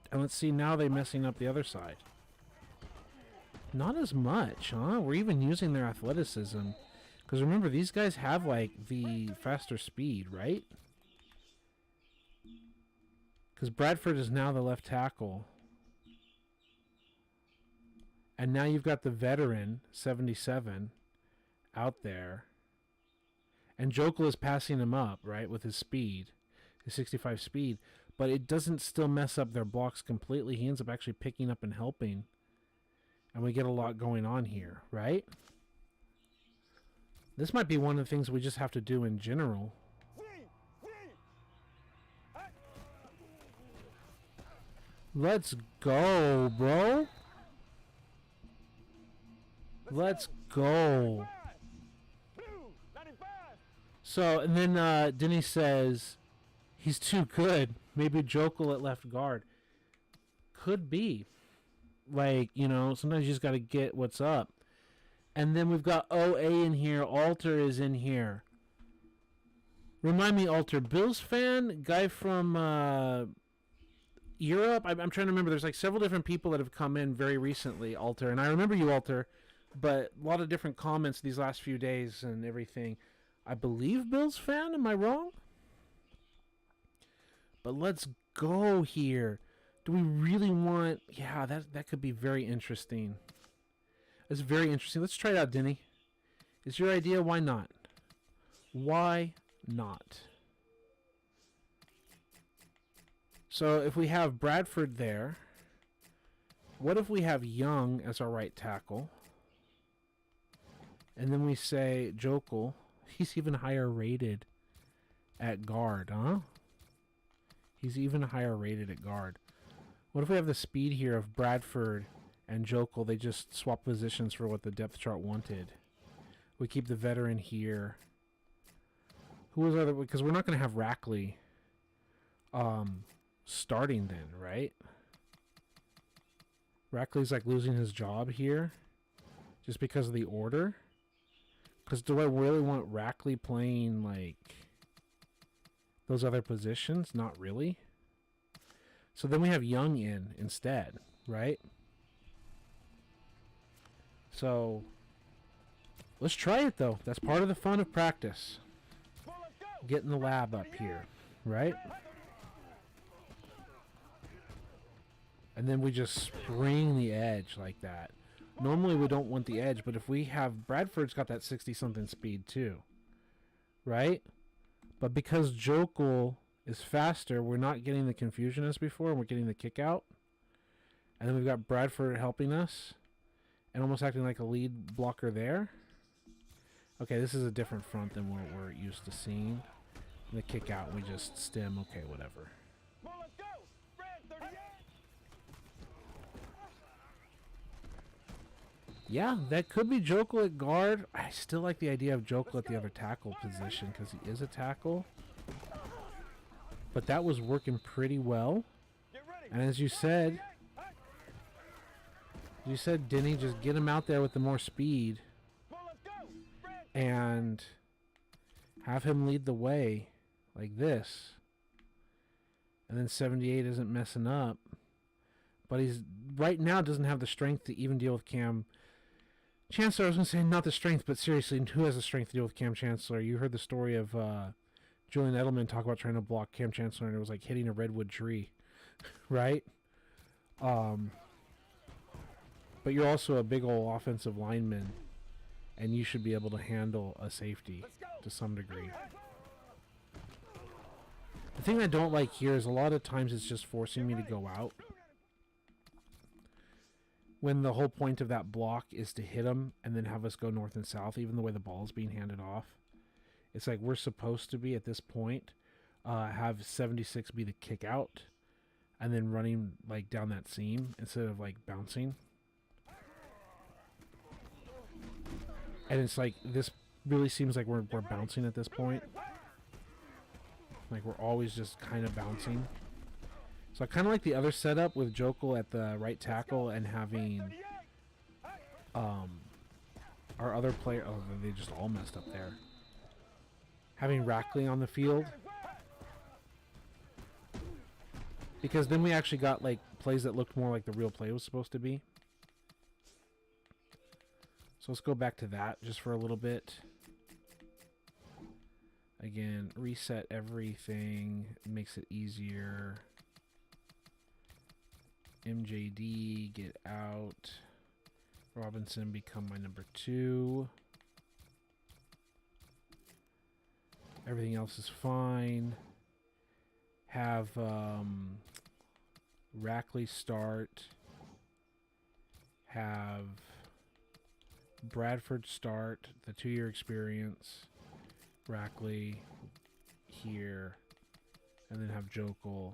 [SPEAKER 1] And let's see, now they're messing up the other side. Not as much, huh? We're even using their athleticism. Because remember, these guys have, like, the faster speed, right? Because Bradford is now the left tackle. And now you've got the veteran, 77, out there. And Jokel is passing him up, right, with his speed. His 65 speed. But it doesn't still mess up their blocks completely. He ends up actually picking up and helping. And we get a lot going on here, right? This might be one of the things we just have to do in general. Let's go, bro. Let's go. So, and then Denny says, he's too good. Maybe Jokel at left guard. Could be. Like, you know, sometimes you just got to get what's up. And then we've got OA in here. Alter is in here. Remind me, Alter. Bills fan? Guy from Europe? I'm trying to remember. There's like several different people that have come in very recently, Alter. And I remember you, Alter. But a lot of different comments these last few days and everything. I believe Bills fan? Am I wrong? But let's go here. Do we really want... Yeah, that could be very interesting. That's very interesting. Let's try it out, Denny. It's your idea. Why not? Why not? So if we have Bradford there, what if we have Young as our right tackle? And then we say Jokel. He's even higher rated at guard, huh? He's even higher rated at guard. What if we have the speed here of Bradford and Jokel? They just swap positions for what the depth chart wanted. We keep the veteran here. Who was other? Because we're not going to have Rackley starting then, right? Rackley's like losing his job here just because of the order. Because do I really want Rackley playing like those other positions? Not really. So then we have Young in instead, right? So let's try it though. That's part of the fun of practice. Getting the lab up here, right? And then we just spring the edge like that. Normally we don't want the edge, but if we have... Bradford's got that 60-something speed too, right? But because Jokel is faster, we're not getting the confusion as before, and we're getting the kick out. And then we've got Bradford helping us and almost acting like a lead blocker there. Okay, this is a different front than what we're used to seeing. The kick out, we just stem. Okay, whatever. Yeah, that could be Jokel at guard. I still like the idea of Jokel at the other tackle position because he is a tackle. But that was working pretty well. And as you said, Denny, just get him out there with the more speed and have him lead the way like this. And then 78 isn't messing up. But he's right now doesn't have the strength to even deal with Cam Chancellor. I was going to say not the strength, but seriously, who has the strength to deal with Cam Chancellor? You heard the story of Julian Edelman talk about trying to block Cam Chancellor, and it was like hitting a redwood tree, right? But you're also a big old offensive lineman, and you should be able to handle a safety to some degree. The thing I don't like here is a lot of times it's just forcing me to go out, when the whole point of that block is to hit them and then have us go north and south, even the way the ball is being handed off. It's like we're supposed to be, at this point, have 76 be the kick out and then running like down that seam instead of like bouncing. And it's like, this really seems like we're bouncing at this point. Like we're always just kind of bouncing. So I kind of like the other setup with Jokel at the right tackle and having our other player... Oh, they just all messed up there. Having Rackley on the field. Because then we actually got like plays that looked more like the real play was supposed to be. So let's go back to that just for a little bit. Again, reset everything. Makes it easier. MJD, get out. Robinson, become my number 2. Everything else is fine. Have Rackley start. Have Bradford start, the 2-year experience. Rackley here. And then have Jokel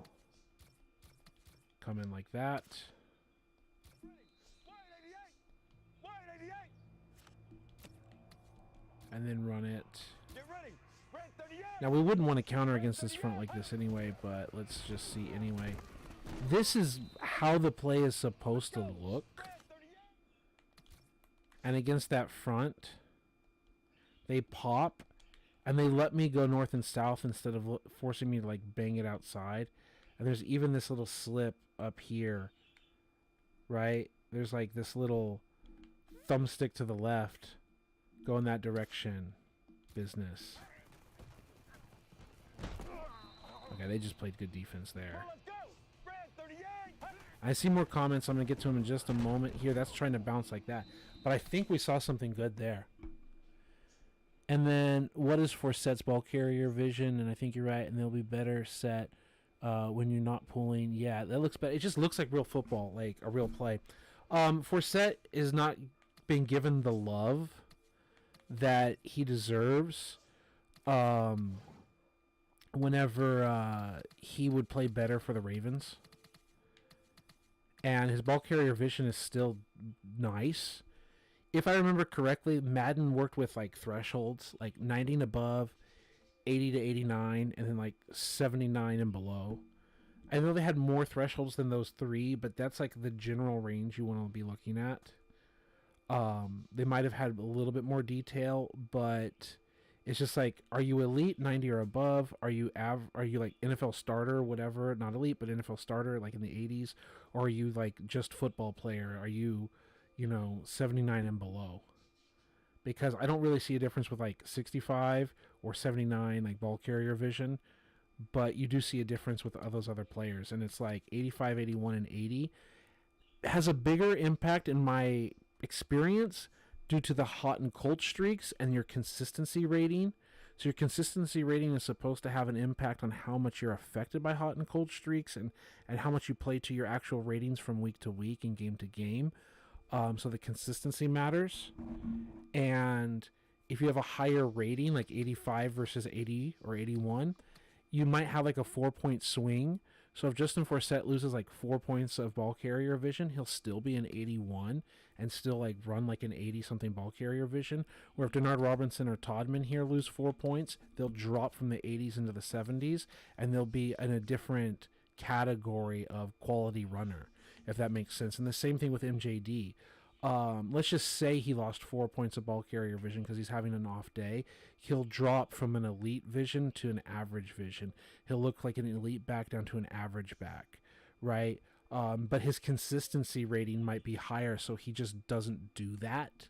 [SPEAKER 1] come in like that. And then run it. Now we wouldn't want to counter against this front like this anyway, but let's just see anyway. This is how the play is supposed to look. and against that front, they pop, and they let me go north and south instead of forcing me to like bang it outside. And there's even this little slip up here, right? There's like this little thumbstick to the left, go in that direction. Business. Okay, they just played good defense there. I see more comments. I'm going to get to them in just a moment here. That's trying to bounce like that. But I think we saw something good there. And then, what is Forset's ball carrier vision? And I think you're right. And they'll be better set when you're not pulling. Yeah, that looks better. It just looks like real football, like a real play. Forset is not being given the love that he deserves. Whenever he would play better for the Ravens. And his ball carrier vision is still nice. If I remember correctly, Madden worked with like thresholds, like 90 and above, 80 to 89, and then like 79 and below. I know they had more thresholds than those three, but that's like the general range you want to be looking at. They might have had a little bit more detail, but it's just like, are you elite 90 or above? Are you like NFL starter, whatever, not elite, but NFL starter, like in the 80s? Or are you like just football player? Are you, 79 and below? Because I don't really see a difference with like 65 or 79, like ball carrier vision, but you do see a difference with those other players. And it's like 85, 81, and 80 has a bigger impact in my experience due to the hot and cold streaks and your consistency rating. So your consistency rating is supposed to have an impact on how much you're affected by hot and cold streaks and how much you play to your actual ratings from week to week and game to game. So the consistency matters. And if you have a higher rating, like 85 versus 80 or 81, you might have like a 4-point swing. So if Justin Forsett loses like 4 points of ball carrier vision, he'll still be an 81 and still like run like an 80-something ball carrier vision. Where if Denard Robinson or Todman here lose 4 points, they'll drop from the 80s into the 70s, and they'll be in a different category of quality runner, if that makes sense. And the same thing with MJD. Let's just say he lost 4 points of ball carrier vision because he's having an off day. He'll drop from an elite vision to an average vision. He'll look like an elite back down to an average back, right? But his consistency rating might be higher, so he just doesn't do that.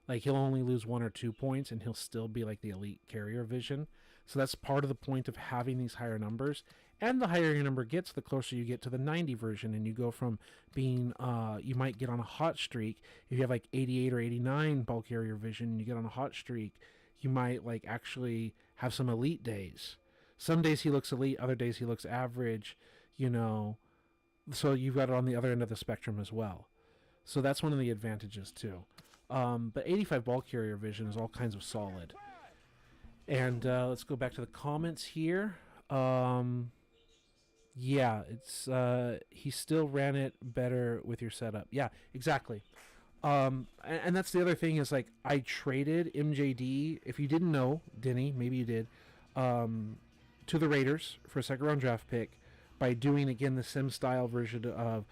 [SPEAKER 1] Like, he'll only lose 1 or 2 points, and he'll still be like the elite carrier vision. So that's part of the point of having these higher numbers. And the higher your number gets, the closer you get to the 90 version. And you go from being, you might get on a hot streak. If you have like 88 or 89 ball carrier vision, and you get on a hot streak, you might like actually have some elite days. Some days he looks elite, other days he looks average, So you've got it on the other end of the spectrum as well. So that's one of the advantages too. But 85 ball carrier vision is all kinds of solid. And let's go back to the comments here. Yeah, it's he still ran it better with your setup. Yeah, exactly. And that's the other thing is, like, I traded MJD, if you didn't know, Denny, maybe you did, to the Raiders for a second-round draft pick by doing, again, the sim-style version of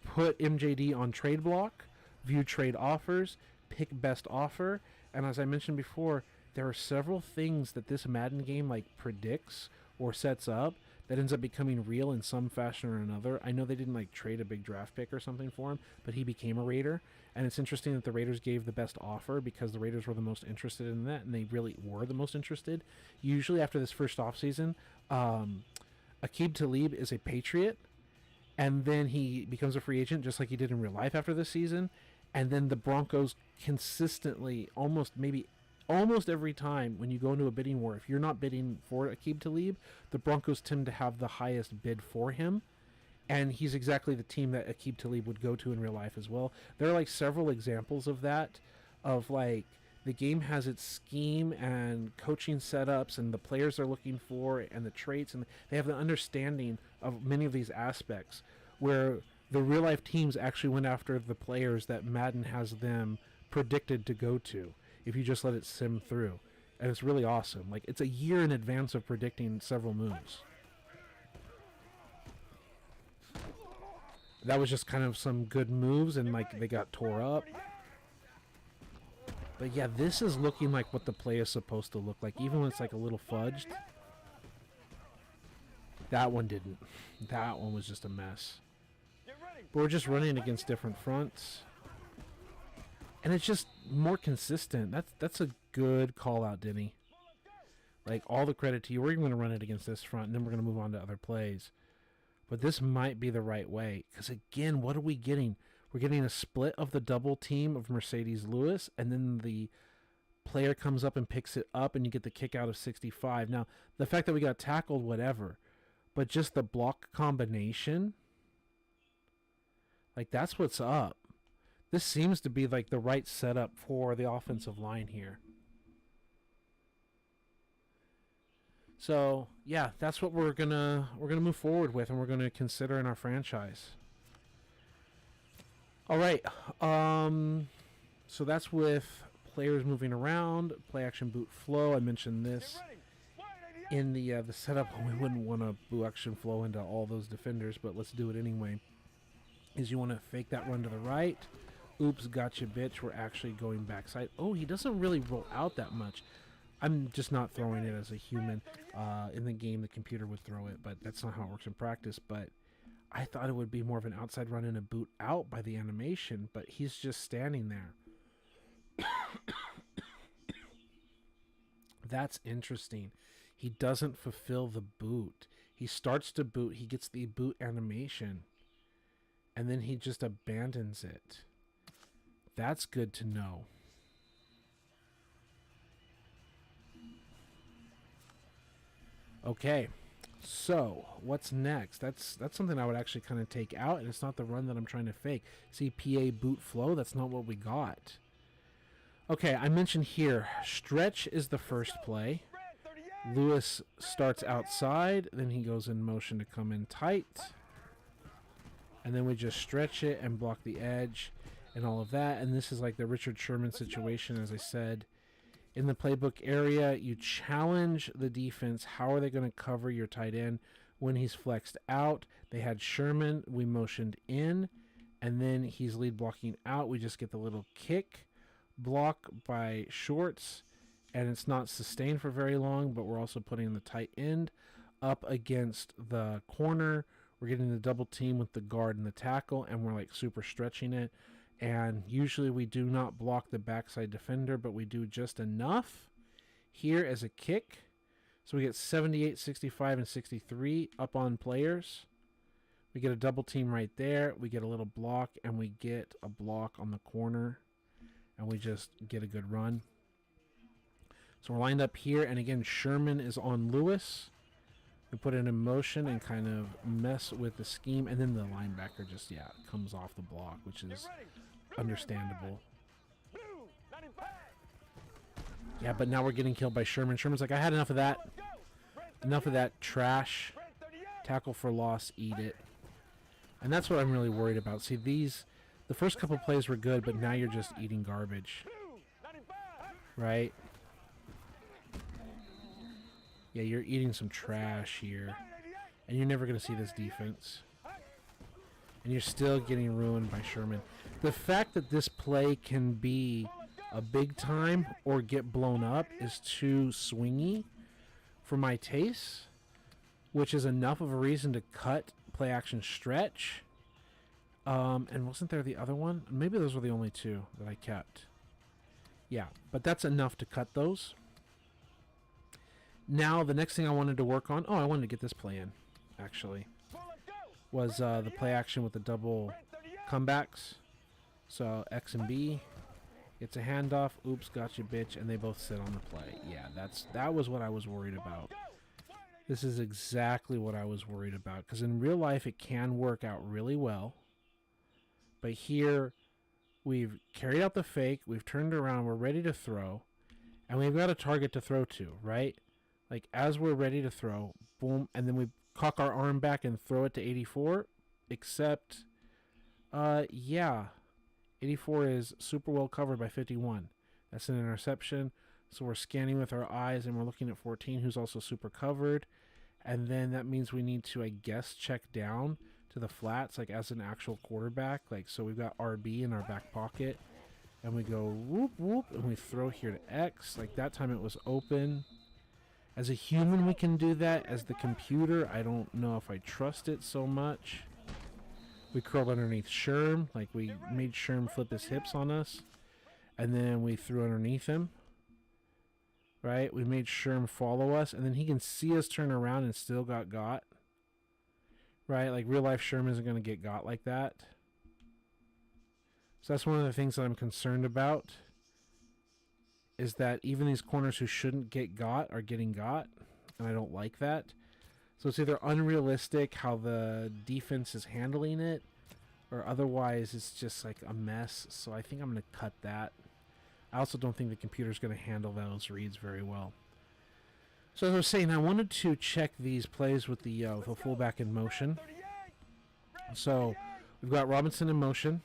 [SPEAKER 1] put MJD on trade block, view trade offers, pick best offer, and as I mentioned before, there are several things that this Madden game, like, predicts or sets up that ends up becoming real in some fashion or another. I know they didn't like trade a big draft pick or something for him, but he became a Raider. And it's interesting that the Raiders gave the best offer because the Raiders were the most interested in that, and they really were the most interested. Usually after this first offseason, Aqib Talib is a Patriot, and then he becomes a free agent just like he did in real life after this season. And then the Broncos consistently, almost every time when you go into a bidding war, if you're not bidding for Aqib Talib, the Broncos tend to have the highest bid for him. And he's exactly the team that Aqib Talib would go to in real life as well. There are like several examples of that, of like the game has its scheme and coaching setups and the players they're looking for and the traits, and they have the understanding of many of these aspects where the real life teams actually went after the players that Madden has them predicted to go to if you just let it sim through. And it's really awesome. Like, it's a year in advance of predicting several moves. That was just kind of some good moves, and like they got tore up. But yeah, this is looking like what the play is supposed to look like, even when it's like a little fudged. That one didn't. That one was just a mess. But we're just running against different fronts. And it's just more consistent. That's a good call out, Denny. Like, all the credit to you. We're even going to run it against this front, and then we're going to move on to other plays. But this might be the right way. Because, again, what are we getting? We're getting a split of the double team of Mercedes Lewis, and then the player comes up and picks it up, and you get the kick out of 65. Now, the fact that we got tackled, whatever. But just the block combination, like, that's what's up. This seems to be, like, the right setup for the offensive line here. So, yeah, that's what we're gonna move forward with, and we're gonna consider in our franchise. All right. So that's with players moving around, play action boot flow. I mentioned this in the setup. We wouldn't want to boot action flow into all those defenders, but let's do it anyway. Is you want to fake that run to the right. Oops, gotcha, bitch. We're actually going backside. Oh, he doesn't really roll out that much. I'm just not throwing it as a human. In the game, the computer would throw it, but that's not how it works in practice. But I thought it would be more of an outside run and a boot out by the animation, but he's just standing there. That's interesting. He doesn't fulfill the boot. He starts to boot. He gets the boot animation, and then he just abandons it. That's good to know. Okay, so what's next? That's something I would actually kind of take out, and it's not the run that I'm trying to fake. CPA boot flow, that's not what we got. Okay, I mentioned here, stretch is the first play. Lewis starts outside, then he goes in motion to come in tight. And then we just stretch it and block the edge and all of that. And this is like the Richard Sherman situation, as I said. In the playbook area, you challenge the defense. How are they going to cover your tight end when he's flexed out? They had Sherman. We motioned in, and then he's lead blocking out. We just get the little kick block by Shorts, and it's not sustained for very long, but we're also putting the tight end up against the corner. We're getting the double team with the guard and the tackle, and we're like super stretching it. And usually we do not block the backside defender, but we do just enough here as a kick. So we get 78, 65, and 63 up on players. We get a double team right there. We get a little block, and we get a block on the corner. And we just get a good run. So we're lined up here, and again, Sherman is on Lewis. We put it in motion and kind of mess with the scheme, and then the linebacker just, yeah, comes off the block, which is understandable. Yeah, but now we're getting killed by Sherman. Sherman's like, I had enough of that. Enough of that trash. Tackle for loss, eat it. And that's what I'm really worried about. See, the first couple plays were good, but now you're just eating garbage. Right? Yeah, you're eating some trash here. And you're never going to see this defense. And you're still getting ruined by Sherman. The fact that this play can be a big time or get blown up is too swingy for my taste, which is enough of a reason to cut play action stretch. And wasn't there the other one? Maybe those were the only two that I kept. Yeah, but that's enough to cut those. Now, the next thing I wanted to work on, I wanted to get this play in, actually, was the play action with the double comebacks. So X and B, it's a handoff, oops, gotcha, bitch, and they both sit on the play. Yeah, that was what I was worried about. This is exactly what I was worried about, because in real life it can work out really well. But here, we've carried out the fake, we've turned around, we're ready to throw, and we've got a target to throw to, right? Like, as we're ready to throw, boom, and then we cock our arm back and throw it to 84, except, yeah, 84 is super well covered by 51. That's an interception, so we're scanning with our eyes, and we're looking at 14, who's also super covered, and then that means we need to, I guess, check down to the flats, like, as an actual quarterback, like, so we've got RB in our back pocket, And we go whoop, whoop, and we throw here to X. Like that time it was open. As a human, we can do that. As the computer, I don't know if I trust it so much. We curled underneath Sherm. Like we made Sherm flip his hips on us. And then we threw underneath him. Right? We made Sherm follow us. And then he can see us turn around and still got. Right? Like real life Sherm isn't going to get got like that. So that's one of the things that I'm concerned about. Is that even these corners who shouldn't get got are getting got. And I don't like that. So it's either unrealistic how the defense is handling it. Or otherwise it's just like a mess. So I think I'm going to cut that. I also don't think the computer's going to handle those reads very well. So as I was saying, I wanted to check these plays with the fullback in motion. So we've got Robinson in motion.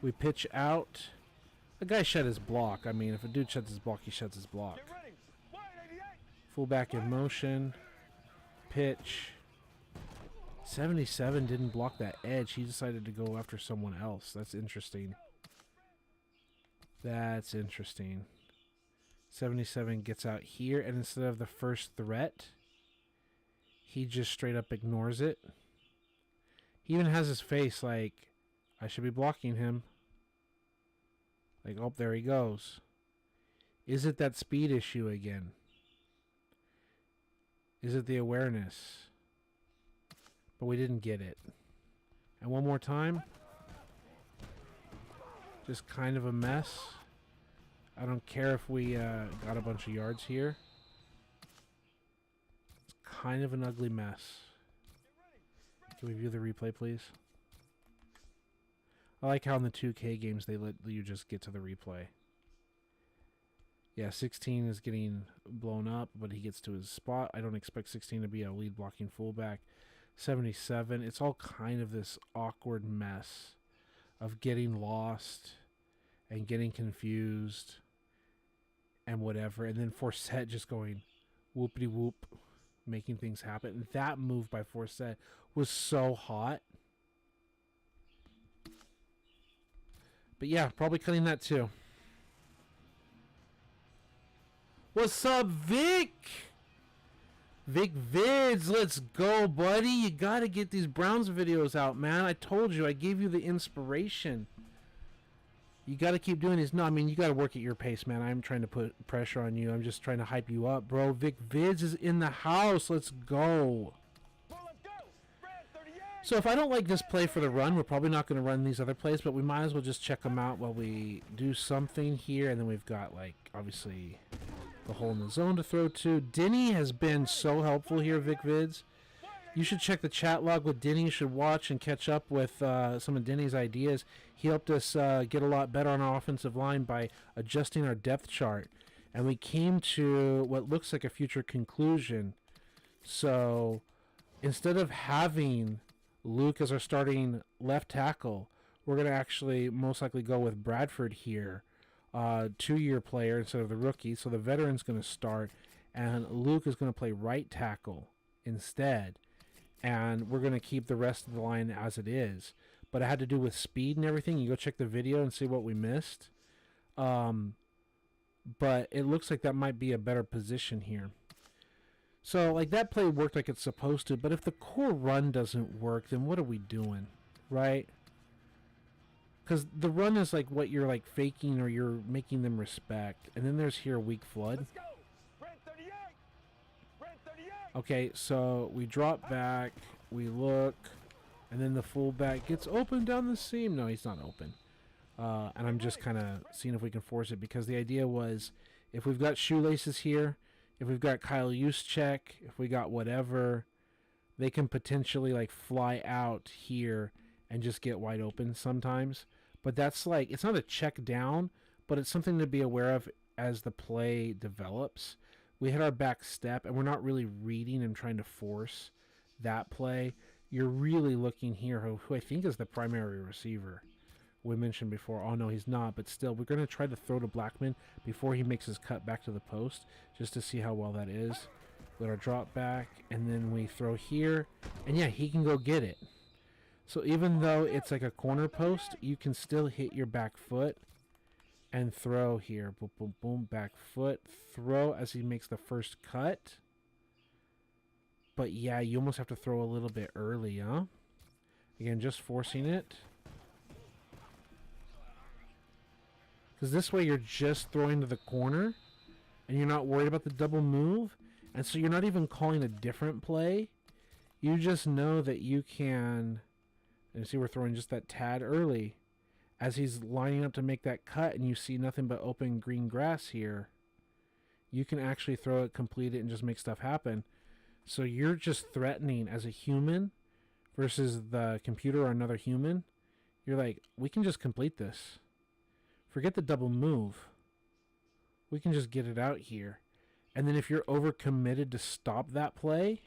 [SPEAKER 1] We pitch out. The guy shed his block. I mean, if a dude sheds his block, he sheds his block. Fullback in motion. Pitch. 77 didn't block that edge. He decided to go after someone else. That's interesting. That's interesting. 77 gets out here, and instead of the first threat, he just straight up ignores it. He even has his face like, I should be blocking him. Like, oh, there he goes. Is it that speed issue again? Is it the awareness? But we didn't get it. And one more time. Just kind of a mess. I don't care if we got a bunch of yards here. It's kind of an ugly mess. Can we view the replay, please? I like how in the 2K games they let you just get to the replay. Yeah, 16 is getting blown up, but he gets to his spot. I don't expect 16 to be a lead blocking fullback. 77, it's all kind of this awkward mess of getting lost and getting confused and whatever. And then Forsett just going whoopity whoop, making things happen. And that move by Forsett was so hot. But yeah, probably cutting that too. What's up, Vic? Vic Vids, let's go, buddy. You gotta get these Browns videos out, man. I told you, I gave you the inspiration. You gotta keep doing these. No, I mean, you gotta work at your pace, man. I'm trying to put pressure on you. I'm just trying to hype you up, bro. Vic Vids is in the house. Let's go. So if I don't like this play for the run, we're probably not going to run these other plays, but we might as well just check them out while we do something here. And then we've got, like, obviously the hole in the zone to throw to. Denny has been so helpful here, Vic Vids. You should check the chat log with Denny. You should watch and catch up with some of Denny's ideas. He helped us get a lot better on our offensive line by adjusting our depth chart. And we came to what looks like a future conclusion. So instead of having Luke as our starting left tackle, we're going to actually most likely go with Bradford here. 2-year player instead of the rookie. So the veteran's going to start, and Luke is going to play right tackle instead. And we're going to keep the rest of the line as it is. But it had to do with speed and everything. You go check the video and see what we missed. But it looks like that might be a better position here. So, like, that play worked like it's supposed to, but if the core run doesn't work, then what are we doing, right? Because the run is, like, what you're, like, faking or you're making them respect. And then there's here weak flood. Okay, so we drop back, we look, and then the fullback gets open down the seam. No, he's not open. And I'm just kind of seeing if we can force it, because the idea was if we've got shoelaces here, if we've got Kyle Juszczyk, if we got whatever, they can potentially like fly out here and just get wide open sometimes. But that's like, it's not a check down, but it's something to be aware of as the play develops. We hit our back step and we're not really reading and trying to force that play. You're really looking here who I think is the primary receiver. We mentioned before, oh no, he's not, but still, we're going to try to throw to Blackman before he makes his cut back to the post, just to see how well that is. Let our drop back, and then we throw here, and yeah, he can go get it. So even though it's like a corner post, you can still hit your back foot and throw here. Boom, boom, boom, back foot. Throw as he makes the first cut. But yeah, you almost have to throw a little bit early, huh? Again, just forcing it. Because this way you're just throwing to the corner and you're not worried about the double move. And so you're not even calling a different play. You just know that you can... And see, we're throwing just that tad early. As he's lining up to make that cut and you see nothing but open green grass here, you can actually throw it, complete it, and just make stuff happen. So you're just threatening as a human versus the computer or another human. You're like, we can just complete this. Forget the double move. We can just get it out here. And then if you're overcommitted to stop that play,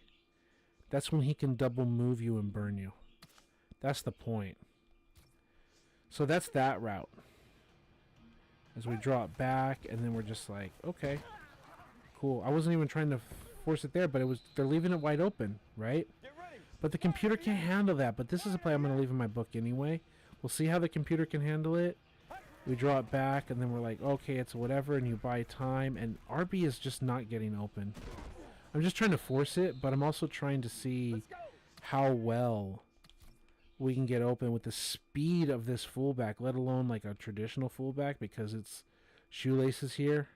[SPEAKER 1] that's when he can double move you and burn you. That's the point. So that's that route. As we draw it back, and then we're just like, okay, cool. I wasn't even trying to force it there, but they're leaving it wide open, right? But the computer can't handle that. But this is a play I'm going to leave in my book anyway. We'll see how the computer can handle it. We draw it back, and then we're like, okay, it's whatever, and you buy time, and RB is just not getting open. I'm just trying to force it, but I'm also trying to see how well we can get open with the speed of this fullback, let alone like a traditional fullback, because it's shoelaces here.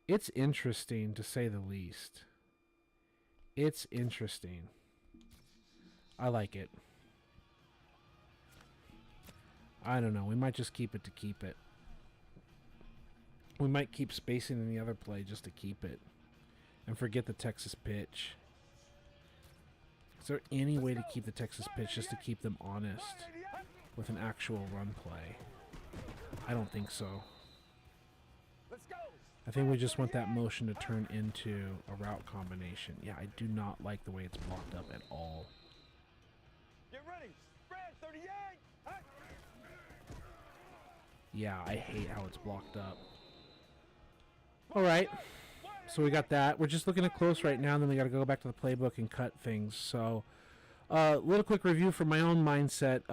[SPEAKER 1] It's interesting, to say the least. It's interesting. I like it. I don't know. We might just keep it to keep it. We might keep spacing in the other play just to keep it. And forget the Texas pitch. Is there any way to keep the Texas pitch just to keep them honest with an actual run play? I don't think so. I think we just want that motion to turn into a route combination. Yeah, I do not like the way it's blocked up at all.
[SPEAKER 5] Get ready. Spread 38.
[SPEAKER 1] Yeah, I hate how it's blocked up. All right. So we got that. We're just looking at close right now, and then we got to go back to the playbook and cut things. So, little quick review for my own mindset.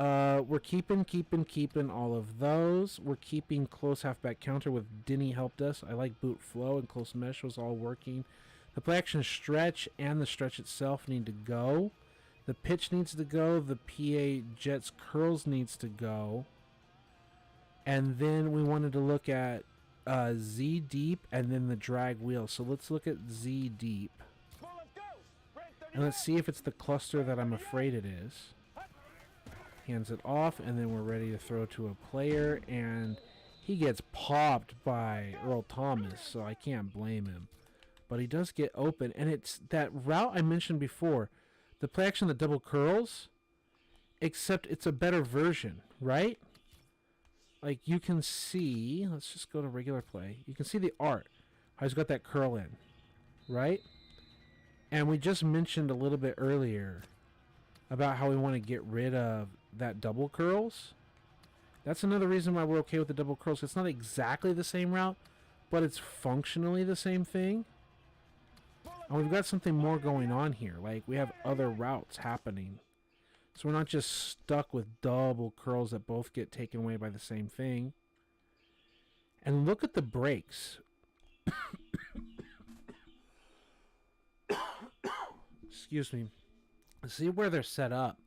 [SPEAKER 1] We're keeping all of those. We're keeping close halfback counter with Denny helped us. I like boot flow and close mesh was all working. The play action stretch and the stretch itself need to go. The pitch needs to go. The PA Jets curls needs to go. And then we wanted to look at Z deep and then the drag wheel. So let's look at Z deep. And let's see if it's the cluster that I'm afraid it is. Hands it off, and then we're ready to throw to a player, and he gets popped by Earl Thomas, so I can't blame him. But he does get open, and it's that route I mentioned before, the play action that double curls, except it's a better version, right? Like you can see, let's just go to regular play. You can see the art, how he's got that curl in, right? And we just mentioned a little bit earlier about how we want to get rid of that double curls. That's another reason why we're okay with the double curls. It's not exactly the same route, but it's functionally the same thing. And we've got something more going on here. Like we have other routes happening. So we're not just stuck with double curls that both get taken away by the same thing. And look at the breaks. Excuse me. See where they're set up.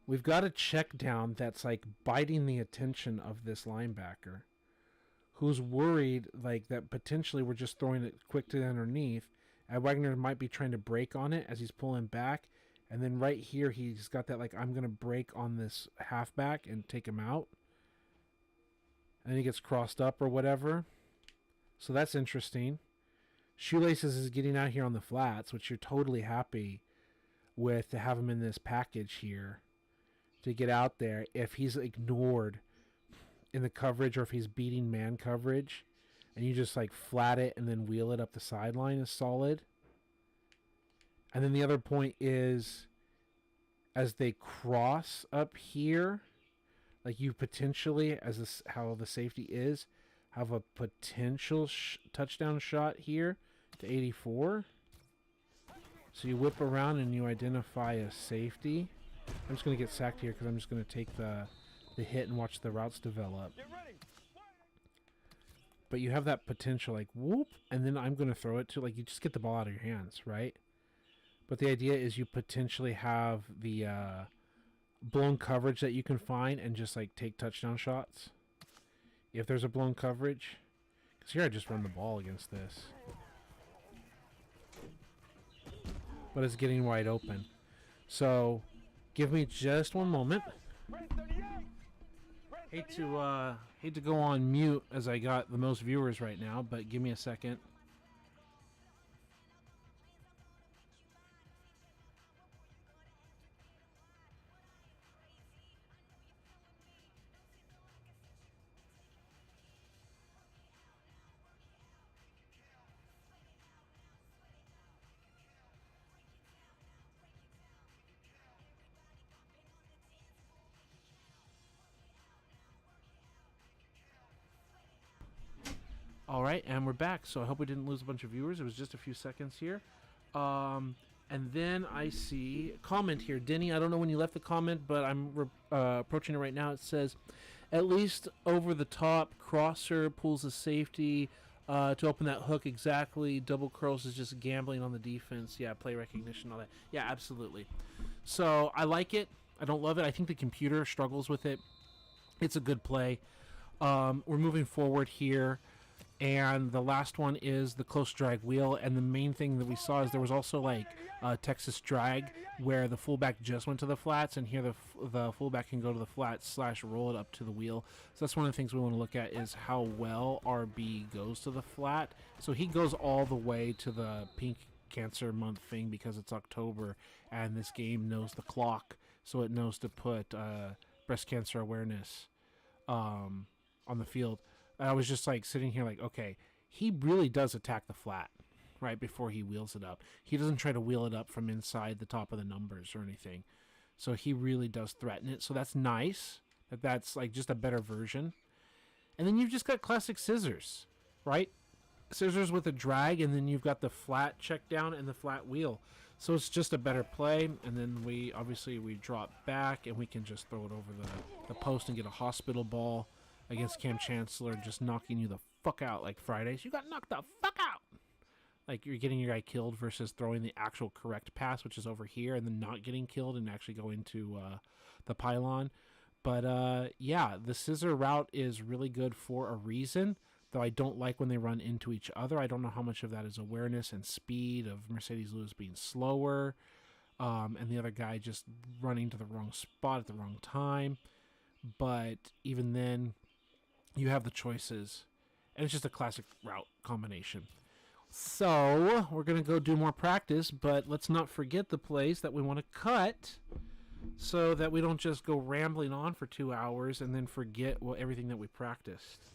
[SPEAKER 1] We've got a check down that's like biting the attention of this linebacker who's worried like that potentially we're just throwing it quick to the underneath. And Wagner might be trying to break on it as he's pulling back. And then right here, he's got that, like, I'm going to break on this halfback and take him out. And then he gets crossed up or whatever. So that's interesting. Shoelaces is getting out here on the flats, which you're totally happy with to have him in this package here. To get out there if he's ignored in the coverage or if he's beating man coverage. And you just, like, flat it and then wheel it up the sideline is solid. And then the other point is, as they cross up here, like you potentially, as this, how the safety is, have a potential touchdown shot here to 84. So you whip around and you identify a safety. I'm just going to get sacked here because I'm just going to take the hit and watch the routes develop.
[SPEAKER 5] Get ready.
[SPEAKER 1] But you have that potential, like, whoop, and then I'm going to throw it to, like, you just get the ball out of your hands, right? But the idea is you potentially have the blown coverage that you can find and just, like, take touchdown shots. If there's a blown coverage. Because here I just run the ball against this. But it's getting wide open. So, give me just one moment.
[SPEAKER 5] Spread 38. Spread
[SPEAKER 1] Hate to go on mute as I got the most viewers right now, but give me a second. All right, and we're back. So I hope we didn't lose a bunch of viewers. It was just a few seconds here. And then I see a comment here. Denny, I don't know when you left the comment, but I'm approaching it right now. It says, at least over the top, crosser pulls a safety to open that hook exactly. Double curls is just gambling on the defense. Yeah, play recognition, all that. Yeah, absolutely. So I like it. I don't love it. I think the computer struggles with it. It's a good play. We're moving forward here. And the last one is the close drag wheel. And the main thing that we saw is there was also like Texas drag where the fullback just went to the flats. And here the fullback can go to the flats / roll it up to the wheel. So that's one of the things we want to look at is how well RB goes to the flat. So he goes all the way to the pink cancer month thing because it's October. And this game knows the clock. So it knows to put breast cancer awareness on the field. I was just like sitting here like, okay, he really does attack the flat right before he wheels it up. He doesn't try to wheel it up from inside the top of the numbers or anything. So he really does threaten it. So that's nice. That's like just a better version. And then you've just got classic scissors, right? Scissors with a drag, and then you've got the flat check down and the flat wheel. So it's just a better play. And then we drop back and we can just throw it over the post and get a hospital ball against Cam Chancellor, just knocking you the fuck out like Fridays. You got knocked the fuck out! Like you're getting your guy killed versus throwing the actual correct pass, which is over here, and then not getting killed and actually going to the pylon. But yeah, the scissor route is really good for a reason, though I don't like when they run into each other. I don't know how much of that is awareness and speed of Mercedes Lewis being slower, and the other guy just running to the wrong spot at the wrong time. But even then, you have the choices, and it's just a classic route combination. So we're going to go do more practice, but let's not forget the plays that we want to cut so that we don't just go rambling on for 2 hours and then forget everything that we practiced.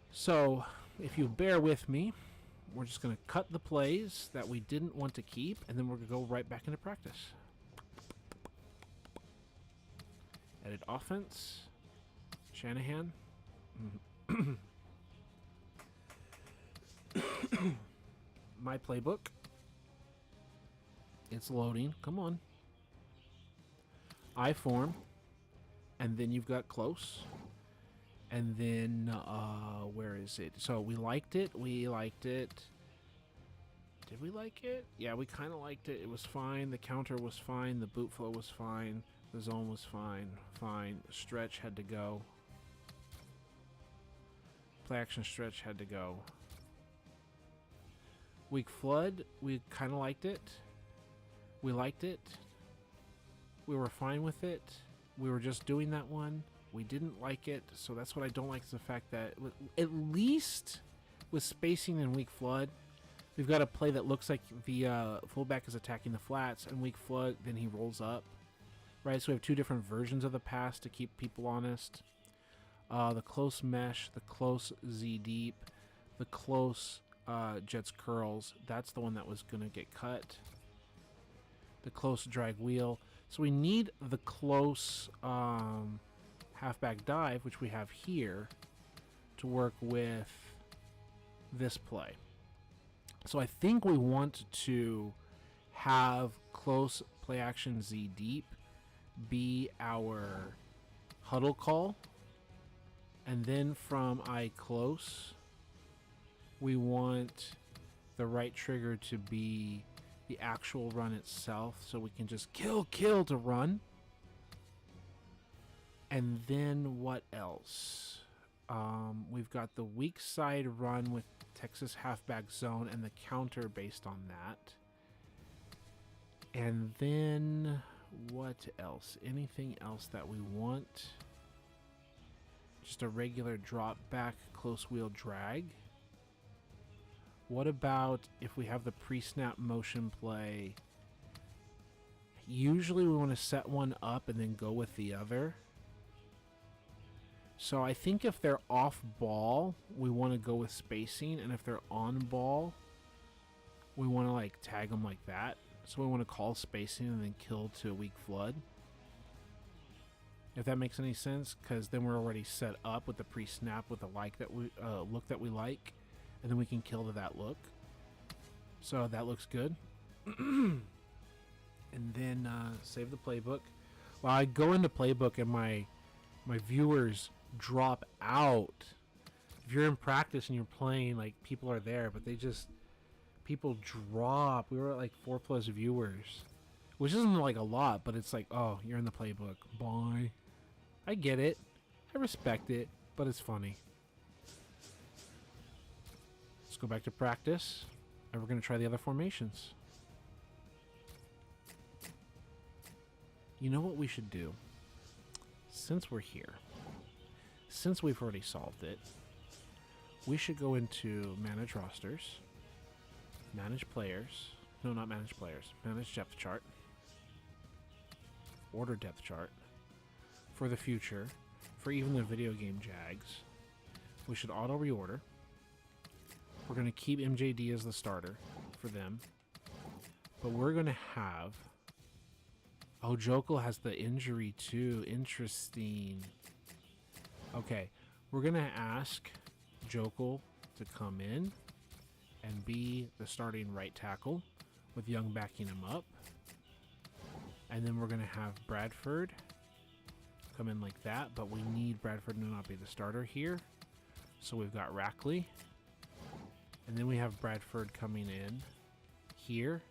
[SPEAKER 1] So if you bear with me, we're just going to cut the plays that we didn't want to keep, and then we're going to go right back into practice. Edit offense. Shanahan. My playbook. It's loading. Come on. I form. And then you've got close. And then, where is it? So we liked it. We liked it. Did we like it? Yeah, we kind of liked it. It was fine. The counter was fine. The boot flow was fine. The zone was fine. Fine. Stretch had to go. Play action stretch had to go. Weak flood, we kind of liked it. We liked it. We were fine with it. We were just doing that one. We didn't like it, so that's what I don't like is the fact that at least with spacing and weak flood, we've got a play that looks like the fullback is attacking the flats, and weak flood, then he rolls up. Right, so we have two different versions of the pass to keep people honest. The close mesh, the close Z deep, the close Jets curls. That's the one that was going to get cut. The close drag wheel. So we need the close halfback dive, which we have here, to work with this play. So I think we want to have close play action Z deep be our huddle call. And then from I close, we want the right trigger to be the actual run itself, so we can just kill to run. And then what else? We've got the weak side run with Texas halfback zone and the counter based on that. And then what else? Anything else that we want? Just a regular drop back close wheel drag. What about if we have the pre-snap motion play? Usually we want to set one up and then go with the other. So I think if they're off ball, we want to go with spacing, and if they're on ball, we want to like tag them like that. So we want to call spacing and then kill to a weak flood. If that makes any sense, because then we're already set up with the pre-snap with the look that we like, and then we can kill to that look. So that looks good. And then save the playbook. Well, I go into playbook and my viewers drop out. If you're in practice and you're playing, like, people are there, but people drop. We were at like 4+ viewers, which isn't like a lot, but it's like, oh, you're in the playbook. Bye. I get it. I respect it, but it's funny. Let's go back to practice, and we're going to try the other formations. You know what we should do? Since we're here, since we've already solved it, we should go into manage rosters, manage players. No, not manage players. Manage depth chart. Order depth chart. For the future, for even the video game Jags, we should auto reorder. We're going to keep MJD as the starter for them. But we're going to have... Oh, Jokel has the injury too. Interesting. Okay, we're going to ask Jokel to come in and be the starting right tackle with Young backing him up. And then we're going to have Bradford come in like that, but we need Bradford to not be the starter here. So we've got Rackley. And then we have Bradford coming in here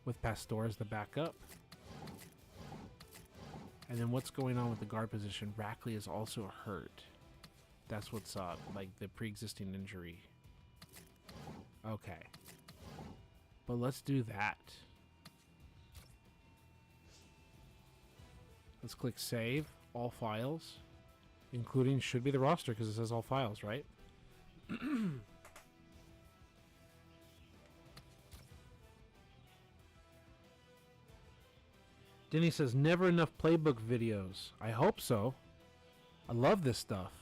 [SPEAKER 1] with Pastor as the backup. And then what's going on with the guard position? Rackley is also hurt. That's what's up, like the pre-existing injury. Okay. But let's do that. Let's click save, all files, including should be the roster because it says all files, right? Denny says, never enough playbook videos. I hope so. I love this stuff.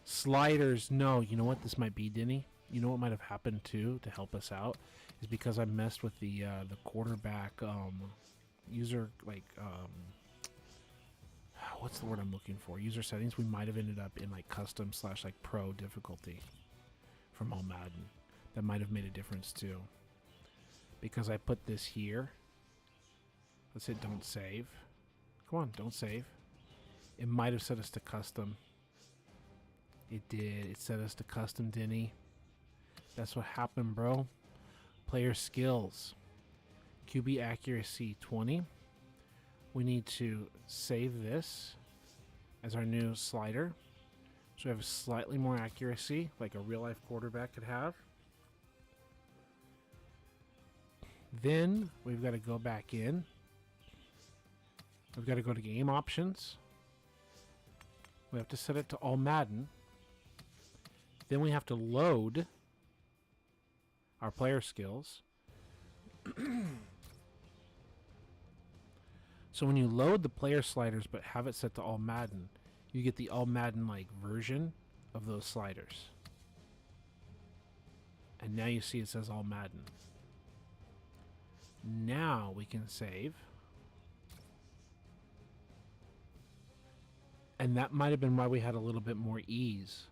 [SPEAKER 1] Sliders, no. You know what this might be, Denny? You know what might have happened too to help us out is because I messed with the quarterback user, like, what's the word I'm looking for? User settings. We might have ended up in like custom / like pro difficulty from all Madden. That might have made a difference too. Because I put this here. Let's hit don't save. Come on, don't save. It might have set us to custom. It did. It set us to custom, Denny. That's what happened, bro. Player skills. QB accuracy 20. We need to save this as our new slider. So we have slightly more accuracy, like a real-life quarterback could have. Then we've got to go back in. We've got to go to game options. We have to set it to all Madden. Then we have to load our player skills. So when you load the player sliders but have it set to all Madden, you get the all Madden like version of those sliders. And now you see it says all Madden. Now we can save. And that might have been why we had a little bit more ease.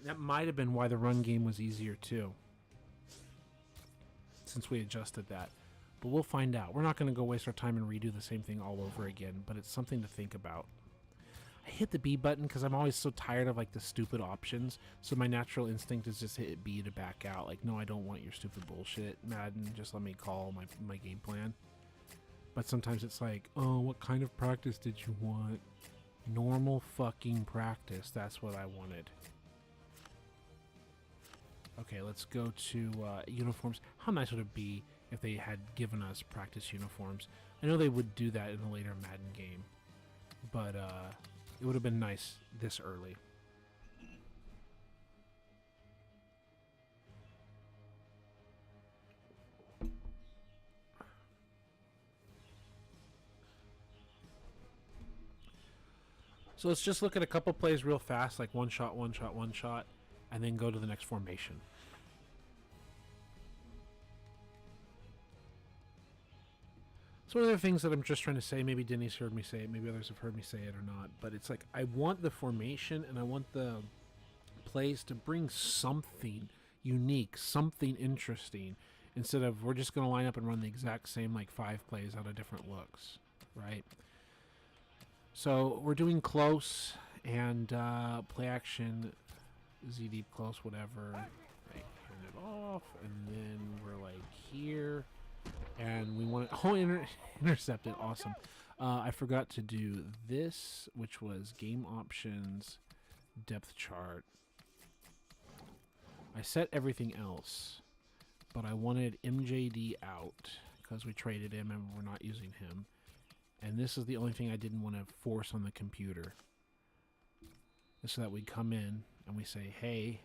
[SPEAKER 1] That might have been why the run game was easier too, since we adjusted that. But we'll find out. We're not going to go waste our time and redo the same thing all over again, but it's something to think about. I hit the B button because I'm always so tired of like the stupid options, so my natural instinct is just hit B to back out. Like, no, I don't want your stupid bullshit, Madden. Just let me call my game plan. But sometimes it's like, oh, what kind of practice did you want? Normal fucking practice. That's what I wanted. Okay, let's go to uniforms. How nice would it be if they had given us practice uniforms? I know they would do that in a later Madden game, but it would have been nice this early. So let's just look at a couple plays real fast, like one shot, one shot, one shot, and then go to the next formation. So one of the things that I'm just trying to say, maybe Denny's heard me say it, maybe others have heard me say it or not, but it's like I want the formation and I want the plays to bring something unique, something interesting, instead of we're just going to line up and run the exact same like 5 plays out of different looks, right? So we're doing close and play action, Z deep close, whatever. Right, turn it off, and then we're like here, and we want to intercepted. Awesome. I forgot to do this, which was game options, depth chart. I set everything else, but I wanted MJD out because we traded him and we're not using him. And this is the only thing I didn't want to force on the computer. So that we come in and we say, hey,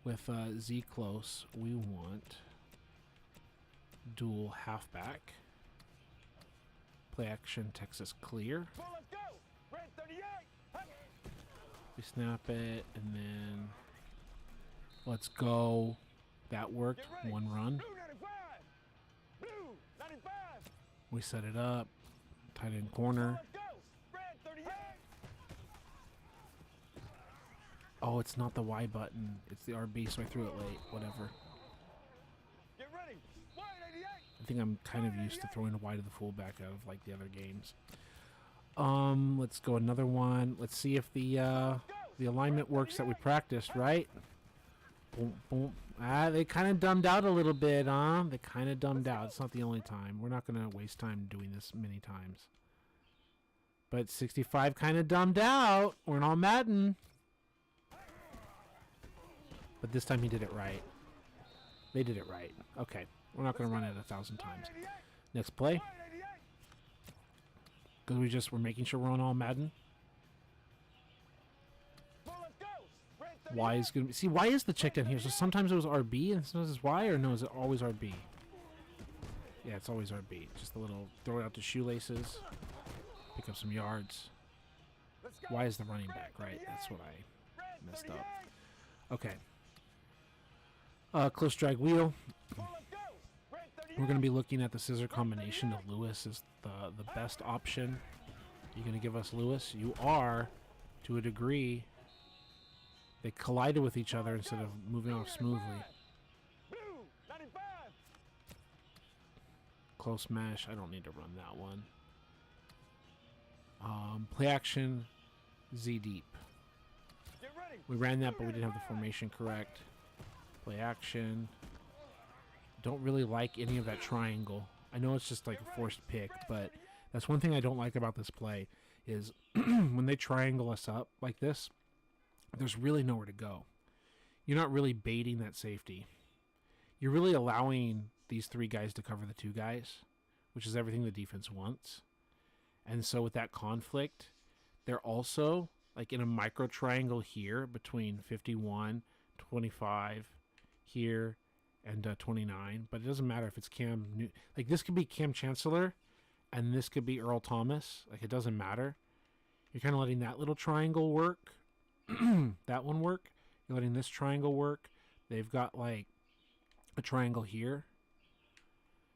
[SPEAKER 1] with Z close, we want dual halfback. Play action, Texas clear. We snap it, and then let's go. That worked. One run. We set it up. Tight end corner. Oh, it's not the Y button. It's the RB, so I threw it late. Whatever. I think I'm kind of used to throwing a Y to the fullback out of like the other games. Let's go another one. Let's see if the alignment works that we practiced, right? Boom, boom. They kind of dumbed out a little bit, huh? They kind of dumbed out. It's not the only time. We're not going to waste time doing this many times. But 65 kind of dumbed out. We're in all Madden. But this time he did it right. They did it right. Okay. We're not going to run it 1,000 times. Next play. Because we're making sure we're on all Madden. Y is going to be... See, Y is the check down here. So sometimes it was RB and sometimes it's Y, or no, is it always RB? Yeah, it's always RB. Just a little throw it out to shoelaces. Pick up some yards. Y is the running back, right? That's what I messed up. Okay. Close drag wheel. We're going to be looking at the scissor combination of Lewis is the best option. You're going to give us Lewis? You are, to a degree. They collided with each other instead of moving off smoothly. Close mesh. I don't need to run that one. Play action, Z deep. We ran that, but we didn't have the formation correct. Play action. Don't really like any of that triangle. I know it's just like a forced pick, but that's one thing I don't like about this play is when they triangle us up like this, there's really nowhere to go. You're not really baiting that safety. You're really allowing these 3 guys to cover the 2 guys, which is everything the defense wants. And so with that conflict, they're also like in a micro triangle here between 51, 25 here, and 29. But it doesn't matter if it's like this could be Cam Chancellor and this could be Earl Thomas. Like, it doesn't matter. You're kind of letting that little triangle work. That one work. You're letting this triangle work. They've got like a triangle here.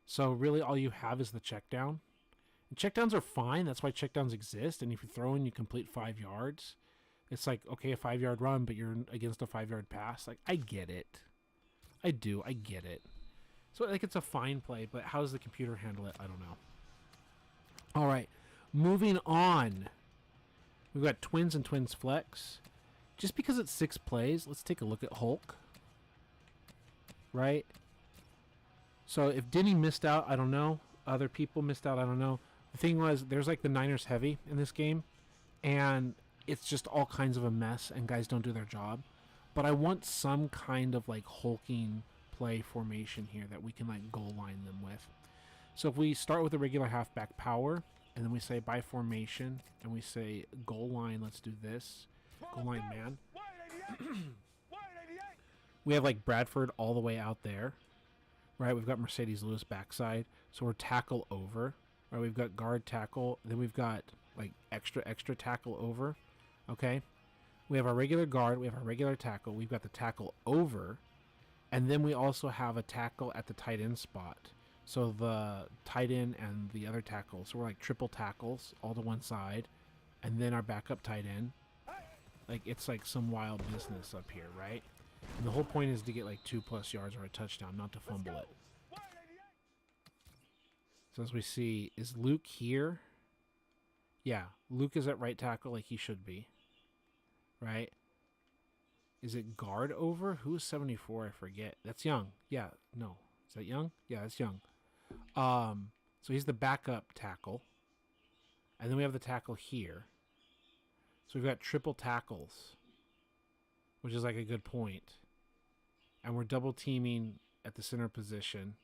[SPEAKER 1] So really all you have is the check down. And checkdowns are fine. That's why checkdowns exist. And if you're throwing, you complete 5 yards. It's like, okay, a 5-yard run, but you're against a 5-yard pass. Like, I get it. I do. I get it. So, like, it's a fine play, but how does the computer handle it? I don't know. All right. Moving on. We've got Twins and Twins Flex. Just because it's 6 plays, let's take a look at Hulk. Right? So, if Denny missed out, I don't know. Other people missed out, I don't know. The thing was, there's like the Niners heavy in this game. And it's just all kinds of a mess, and guys don't do their job. But I want some kind of like hulking play formation here that we can like goal line them with. So if we start with a regular halfback power, and then we say by formation, and we say goal line, let's do this. Goal line man. We have like Bradford all the way out there. Right, we've got Mercedes Lewis backside. So we're tackle over. Right, we've got guard tackle. Then we've got like extra tackle over. Okay, we have our regular guard, we have our regular tackle, we've got the tackle over, and then we also have a tackle at the tight end spot. So the tight end and the other tackle, so we're like triple tackles all to one side, and then our backup tight end. Like, it's like some wild business up here, right? And the whole point is to get like 2+ yards or a touchdown, not to fumble it. So as we see, is Luke here? Yeah, Luke is at right tackle like he should be. Right? Is it guard over? Who's 74? I forget. That's Young. Yeah, no. Is that Young? Yeah, that's Young. So he's the backup tackle. And then we have the tackle here. So we've got triple tackles, which is like a good point. And we're double teaming at the center position.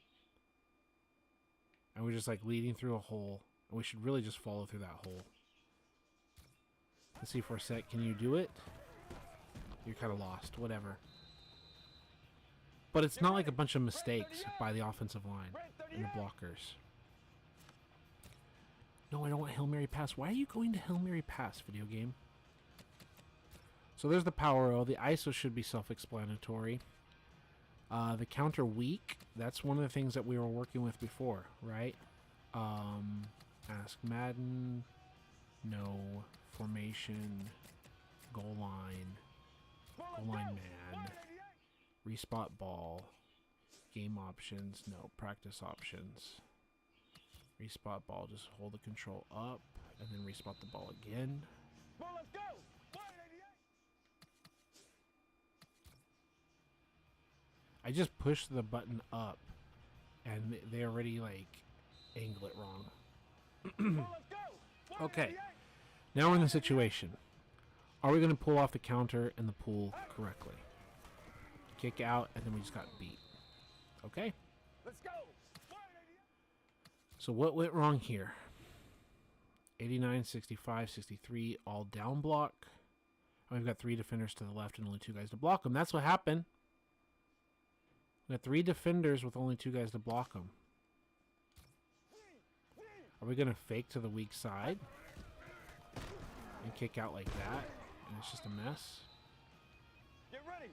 [SPEAKER 1] And we're just like leading through a hole. And we should really just follow through that hole. Let's see for a sec. Can you do it? You're kind of lost. Whatever. But it's not like a bunch of mistakes by the offensive line and the blockers. No, I don't want Hail Mary pass. Why are you going to Hail Mary pass, video game? So there's the power roll. The ISO should be self-explanatory. The counter weak. That's one of the things that we were working with before, right? Ask Madden. No. Formation, goal line man, respot ball, game options, no, practice options, respot ball, just hold the control up, and then respot the ball again. I just pushed the button up, and they already, like, angle it wrong. Okay. Now we're in the situation. Are we going to pull off the counter and the pull correctly? Kick out, and then we just got beat. Okay.
[SPEAKER 5] Let's go.
[SPEAKER 1] So what went wrong here? 89, 65, 63, all down block. And we've got 3 defenders to the left and only 2 guys to block them. That's what happened. We got 3 defenders with only 2 guys to block them. Are we going to fake to the weak side? And kick out like that, and it's just a mess.
[SPEAKER 5] Get ready.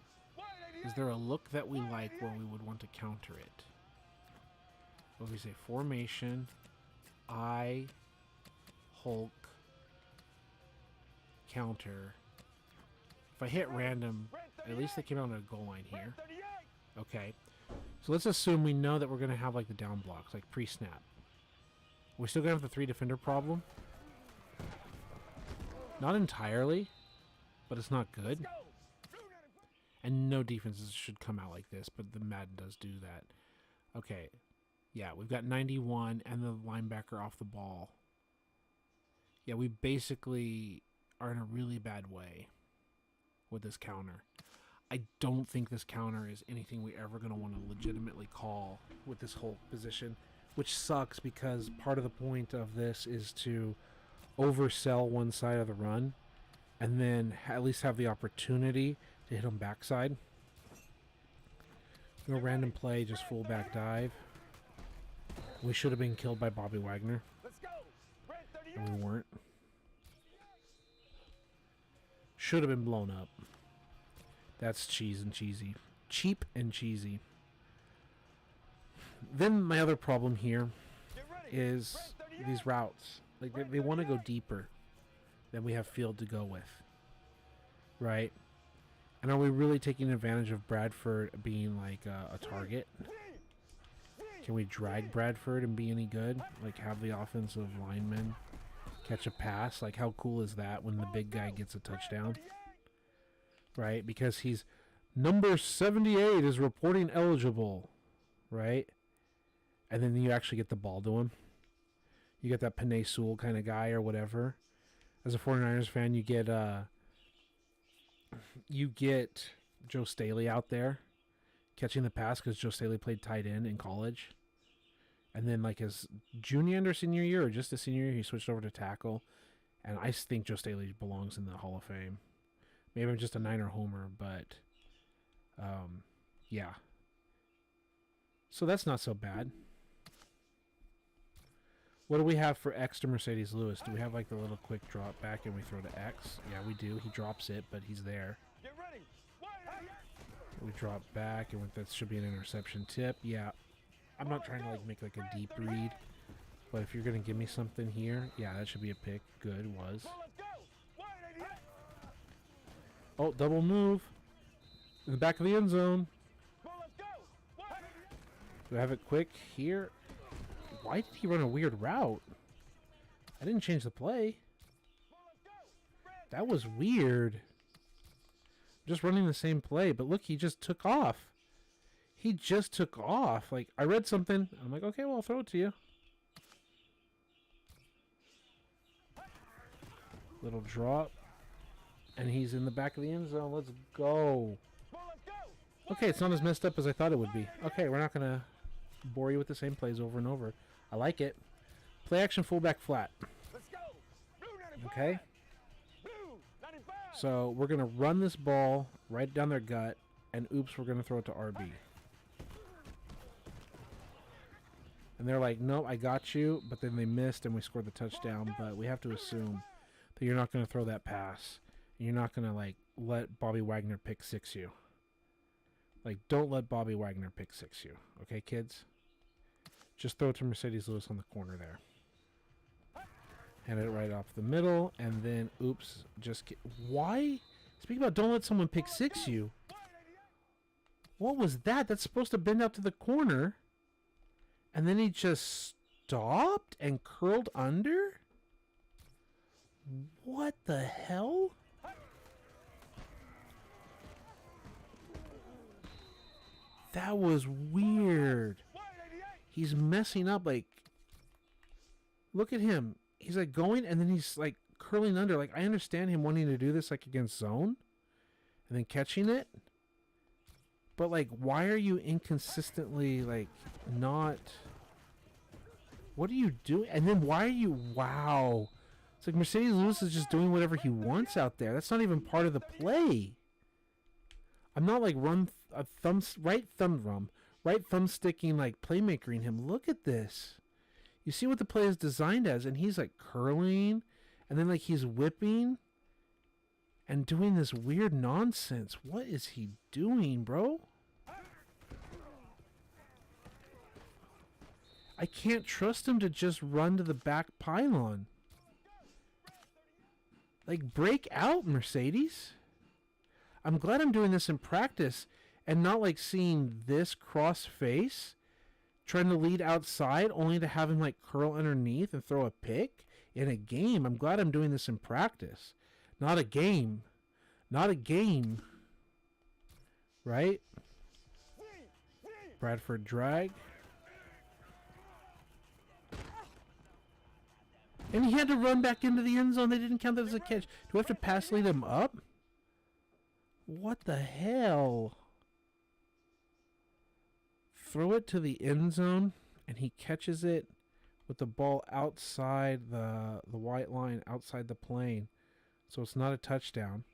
[SPEAKER 1] Is there a look that we like where we would want to counter it? What do we say? Formation, I, Hulk, counter. If I hit random, at least they came out on a goal line here. Okay. So let's assume we know that we're going to have like the down blocks, like pre-snap. We're still going to have the 3 defender problem. Not entirely, but it's not good. And no defenses should come out like this, but the Madden does do that. Okay. Yeah, we've got 91 and the linebacker off the ball. Yeah, we basically are in a really bad way with this counter. I don't think this counter is anything we're ever going to want to legitimately call with this whole position, which sucks because part of the point of this is to oversell one side of the run and then at least have the opportunity to hit them backside. No random play, just fullback dive. We should have been killed by Bobby Wagner. And we weren't. Should have been blown up. That's cheese and cheesy. Cheap and cheesy. Then my other problem here is these routes. Like they want to go deeper than we have field to go with. right? And are we really taking advantage of Bradford being like a target? Can we drag Bradford and be any good? Like have the offensive lineman catch a pass? Like how cool is that when the big guy gets a touchdown? Right? Because he's number 78 is reporting eligible, right? And then you actually get the ball to him. You get that Penei Sewell kind of guy or whatever. As a 49ers fan, you get Joe Staley out there catching the pass because Joe Staley played tight end in college. And then like his junior and or senior year or just a senior year, he switched over to tackle. And I think Joe Staley belongs in the Hall of Fame. Maybe I'm just a Niner homer, but yeah. So that's not so bad. What do we have for X to Mercedes Lewis? Do we have like the little quick drop back and we throw to X? Yeah, we do. He drops it, but he's there.
[SPEAKER 5] Get ready.
[SPEAKER 1] We drop back, and that should be an interception tip. Yeah, I'm not trying to make like a deep read, but if you're gonna give me something here, yeah, that should be a pick. Good, was. Oh, double move in the back of the end zone. Do I have it quick here? Why did he run a weird route? I didn't change the play. That was weird. Just running the same play, but look, he just took off. He just took off. Like, I read something. I'm like, okay, well, I'll throw it to you. Little drop. And he's in the back of the end zone. Let's go. Okay, it's not as messed up as I thought it would be. Okay, we're not going to bore you with the same plays over and over. I like it. Play action fullback flat. Okay. So we're going to run this ball right down their gut, and oops, we're going to throw it to RB. And they're like, nope, I got you, but then they missed and we scored the touchdown, but we have to assume that you're not going to throw that pass. And you're not going to, let Bobby Wagner pick six you. Don't let Bobby Wagner pick six you. Okay, kids? Just throw it to Mercedes Lewis on the corner there. Hand it right off the middle, and then, oops, why? Speak about don't let someone pick six you. What was that? That's supposed to bend out to the corner. And then he just stopped and curled under? What the hell? That was weird. He's messing up, look at him. He's going and then he's curling under. I understand him wanting to do this against zone and then catching it. But why are you inconsistently not? What are you doing? And then why are you? Wow. It's Mercedes Lewis is just doing whatever he wants out there. That's not even part of the play. I'm not right thumb sticking playmakering him. Look at this. You see what the play is designed as, and he's curling, and then he's whipping and doing this weird nonsense. What is he doing, bro? I can't trust him to just run to the back pylon. Break out, Mercedes. I'm glad I'm doing this in practice and not seeing this cross face, trying to lead outside only to have him curl underneath and throw a pick in a game. I'm glad I'm doing this in practice, not a game. Not a game. Right? Bradford drag. And he had to run back into the end zone. They didn't count that as a catch. Do I have to pass lead him up? What the hell? Throw it to the end zone, and he catches it with the ball outside the white line, outside the plane. So it's not a touchdown.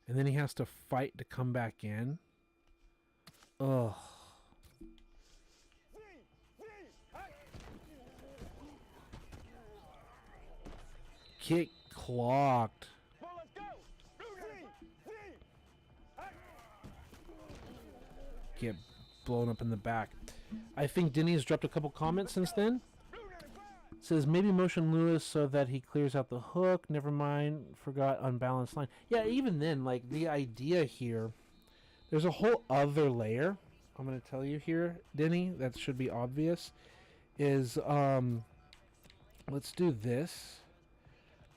[SPEAKER 1] And then he has to fight to come back in. Ugh. Kick clocked. Get blown up in the back. I think Denny has dropped a couple comments since then. says maybe motion Lewis so that he clears out the hook. Never mind, forgot unbalanced line. Yeah, even then, like the idea here, there's a whole other layer. I'm gonna tell you here, Denny. That should be obvious. Is let's do this.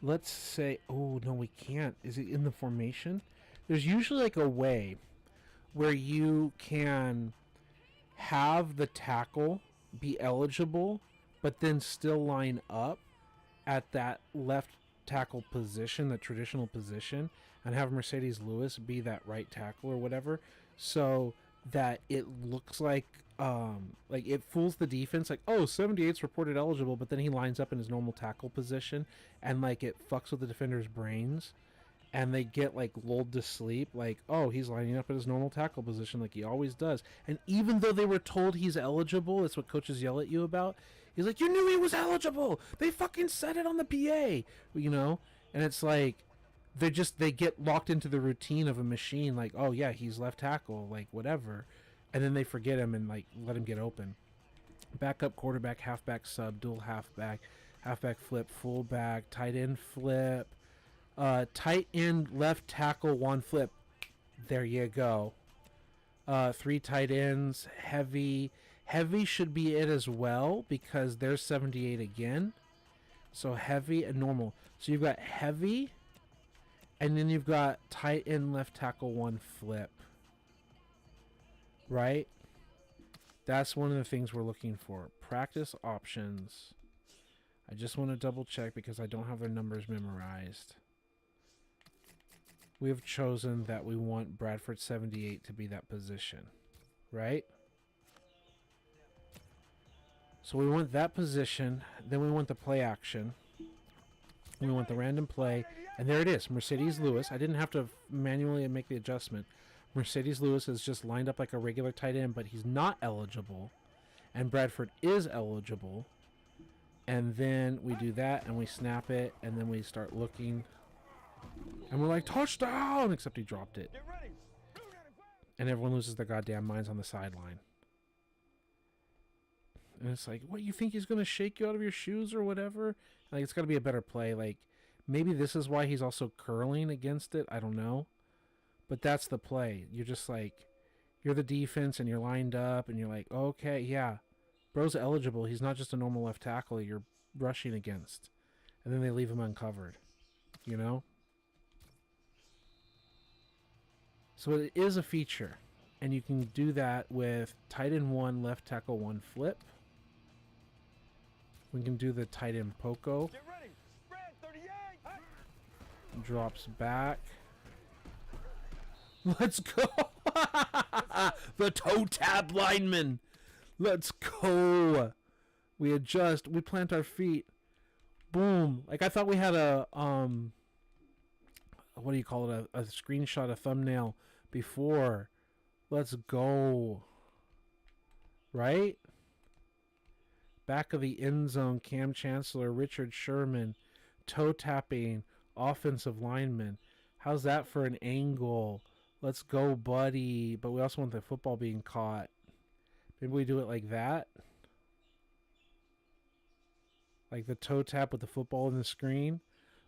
[SPEAKER 1] Let's say, oh no, we can't. Is it in the formation? There's usually like a way where you can have the tackle be eligible, but then still line up at that left tackle position, the traditional position, and have Mercedes Lewis be that right tackle or whatever, so that it looks like it fools the defense, like, oh, 78's reported eligible, but then he lines up in his normal tackle position, and like it fucks with the defender's brains, and they get like lulled to sleep, like, oh, he's lining up in his normal tackle position like he always does. And even though they were told he's eligible, that's what coaches yell at you about. He's like, you knew he was eligible. They fucking said it on the PA, you know? And it's like, they get locked into the routine of a machine, like, oh yeah, he's left tackle, like whatever. And then they forget him and like let him get open. Backup quarterback, halfback sub, dual halfback flip, fullback, tight end flip, tight end left tackle, one flip. There you go. 3 tight ends, heavy. Heavy should be it as well because there's 78 again. So heavy and normal. So you've got heavy, and then you've got tight end left tackle, one flip. Right? That's one of the things we're looking for. Practice options. I just want to double check because I don't have their numbers memorized. We have chosen that we want Bradford 78 to be that position. Right? So we want that position. Then we want the play action. We want the random play. And there it is. Mercedes Lewis. I didn't have to manually make the adjustment. Mercedes Lewis is just lined up like a regular tight end, but he's not eligible. And Bradford is eligible. And then we do that, and we snap it, and then we start looking. And we're like, touchdown! Except he dropped it. And everyone loses their goddamn minds on the sideline. And it's like, what, you think he's going to shake you out of your shoes or whatever? Like, it's got to be a better play. Like, maybe this is why he's also curling against it. I don't know. But that's the play. You're just like, you're the defense and you're lined up and you're like, okay, yeah, bro's eligible. He's not just a normal left tackle you're rushing against. And then they leave him uncovered, you know? So it is a feature. And you can do that with tight end 1, left tackle 1 flip. We can do the tight end poco.
[SPEAKER 5] Get ready. Spread 38.
[SPEAKER 1] Drops back. Let's go. The toe tap lineman. Let's go. We adjust. We plant our feet. Boom. Like I thought we had a what do you call it? A screenshot, a thumbnail before. Let's go. Right? Back of the end zone, Cam Chancellor, Richard Sherman, toe tapping, offensive lineman. How's that for an angle? Let's go, buddy. But we also want the football being caught. Maybe we do it like that. Like the toe tap with the football in the screen.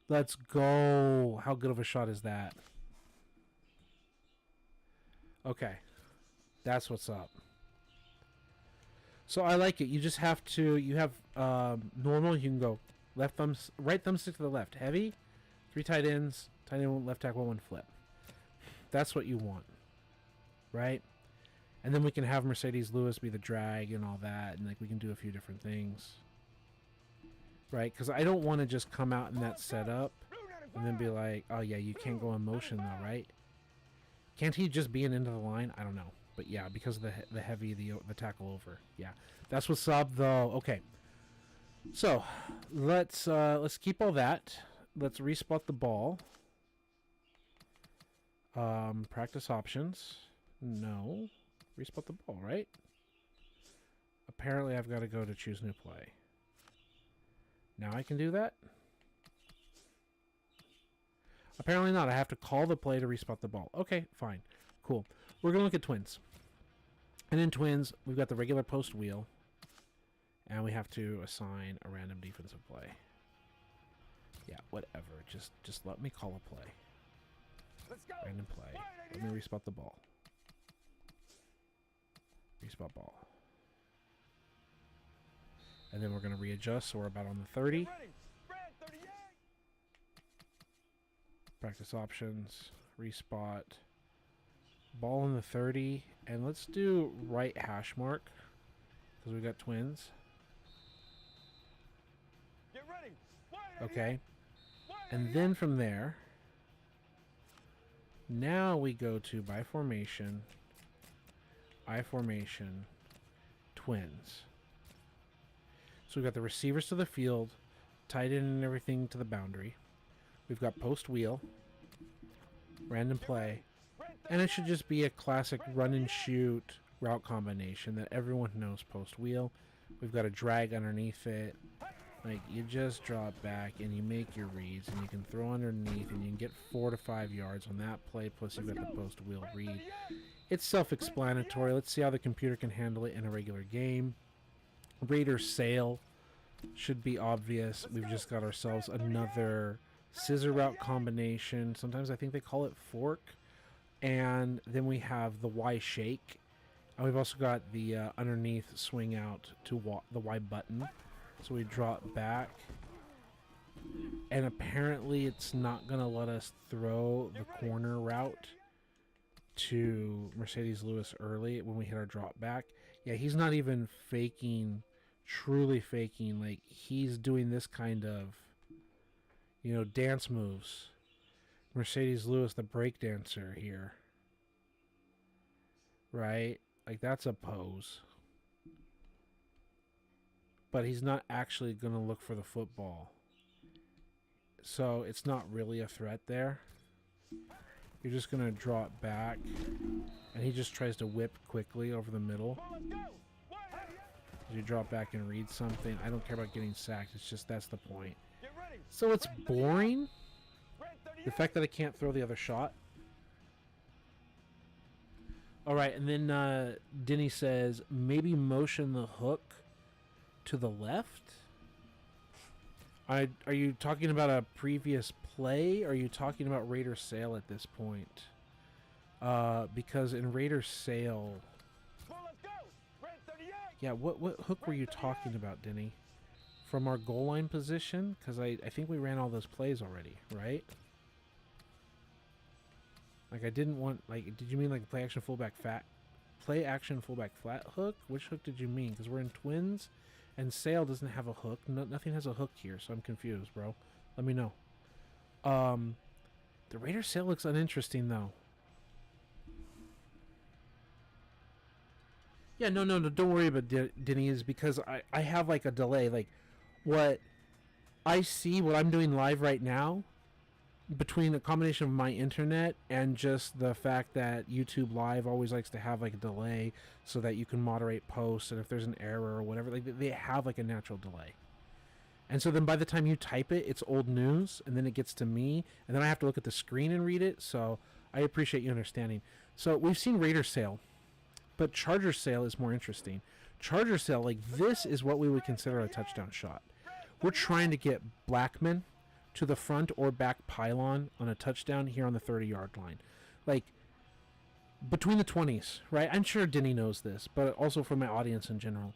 [SPEAKER 1] Let's go. How good of a shot is that? Okay. That's what's up. So I like it. You just have to, you have normal. You can go left thumb, right thumbstick to the left. Heavy. 3 tight ends. Tight end, left tackle, 1 flip. That's what you want. Right? And then we can have Mercedes Lewis be the drag and all that. And like we can do a few different things. Right? Because I don't want to just come out in that setup and then be like, oh yeah, you can't go in motion though, right? Can't he just be an end of the line? I don't know. But yeah, because of the heavy, the tackle over. Yeah. That's what's up though. Okay. So let's keep all that. Let's respot the ball. Practice options. No. Respot the ball, right? Apparently I've got to go to choose new play. Now I can do that? Apparently not. I have to call the play to respot the ball. Okay, fine. Cool. We're going to look at twins. And in twins, we've got the regular post wheel. And we have to assign a random defensive play. Yeah, whatever. Just let me call a play.
[SPEAKER 5] Let's go.
[SPEAKER 1] Random play. Let me respot the ball. Respot ball. And then we're going to readjust, so we're about on the 30.
[SPEAKER 5] Get ready. Spread 38.
[SPEAKER 1] Practice options. Respot. Ball in the 30. And let's do right hash mark, because we got twins.
[SPEAKER 5] Get ready.
[SPEAKER 1] Okay. And then from there, now we go to by formation, I formation, twins. So we've got the receivers to the field, tight end and everything to the boundary. We've got post wheel, random play, and it should just be a classic run and shoot route combination that everyone knows post wheel. We've got a drag underneath it. Like, you just drop back and you make your reads and you can throw underneath and you can get 4 to 5 yards on that play, plus you've got the post wheel read. It's self-explanatory. Let's see how the computer can handle it in a regular game. Raider sail should be obvious. We've just got ourselves another scissor route combination. Sometimes I think they call it fork. And then we have the Y shake. And we've also got the underneath swing out to the Y button. So we drop back. And apparently it's not going to let us throw the corner route to Mercedes Lewis early when we hit our drop back. Yeah, he's not even faking, truly faking. Like, he's doing this kind of, you know, dance moves. Mercedes Lewis, the break dancer here. Right? Like, that's a pose. But he's not actually going to look for the football. So it's not really a threat there. You're just going to drop back. And he just tries to whip quickly over the middle. As you drop back and read something. I don't care about getting sacked. It's just that's the point. So it's boring. The fact that I can't throw the other shot. Alright, and then Denny says, maybe motion the hook to the left? Are you talking about a previous play? Or are you talking about Raider sail at this point? Because in Raider sail... Yeah, what hook were you talking about, Denny? From our goal line position? Because I think we ran all those plays already, right? Like, I didn't want... Like, did you mean like play action fullback flat hook? Which hook did you mean? Because we're in twins, and sail doesn't have a hook. Nothing has a hook here, so I'm confused, bro. Let me know. The Raider sail looks uninteresting, though. Yeah, no, don't worry about Denny, is because I have, like, a delay. Like, what I see, what I'm doing live right now, between the combination of my internet and just the fact that YouTube Live always likes to have, like, a delay so that you can moderate posts, and if there's an error or whatever, like, they have, like, a natural delay. And so then by the time you type it, it's old news, and then it gets to me, and then I have to look at the screen and read it, so I appreciate you understanding. So we've seen Raider sail, but Charger sail is more interesting. Charger sail, like, this is what we would consider a touchdown shot. We're trying to get Blackman to the front or back pylon on a touchdown here on the 30-yard line. Like, between the 20s, right? I'm sure Denny knows this, but also for my audience in general.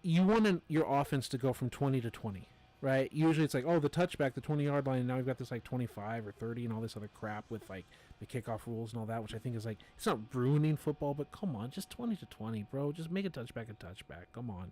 [SPEAKER 1] You want your offense to go from 20 to 20, right? Usually it's like, oh, the touchback, the 20-yard line, and now we've got this, like, 25 or 30 and all this other crap with, like, the kickoff rules and all that, which I think is, like, it's not ruining football, but come on, just 20 to 20, bro. Just make a touchback. Come on.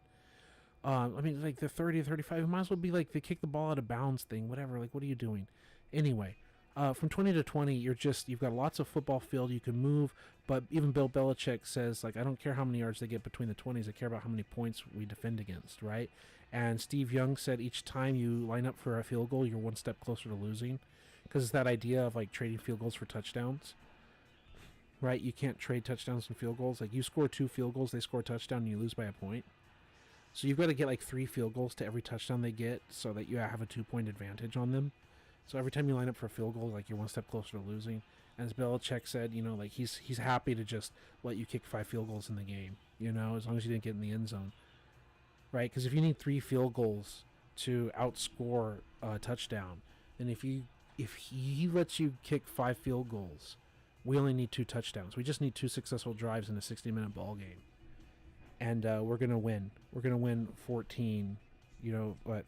[SPEAKER 1] I mean, like, the 30 or 35, it might as well be, like, the kick the ball out of bounds thing, whatever. Like, what are you doing? Anyway, from 20 to 20, you've got lots of football field. You can move, but even Bill Belichick says, like, I don't care how many yards they get between the 20s. I care about how many points we defend against, right? And Steve Young said each time you line up for a field goal, you're one step closer to losing. Because it's that idea of, like, trading field goals for touchdowns, right? You can't trade touchdowns and field goals. Like, you score 2 field goals, they score a touchdown, and you lose by a point. So you've got to get, like, 3 field goals to every touchdown they get so that you have a 2-point advantage on them. So every time you line up for a field goal, like, you're one step closer to losing. And as Belichick said, you know, like, he's happy to just let you kick 5 field goals in the game, you know, as long as you didn't get in the end zone. right? Because if you need 3 field goals to outscore a touchdown, then if he lets you kick 5 field goals, we only need 2 touchdowns. We just need 2 successful drives in a 60-minute ball game, and we're gonna win. We're gonna win 14.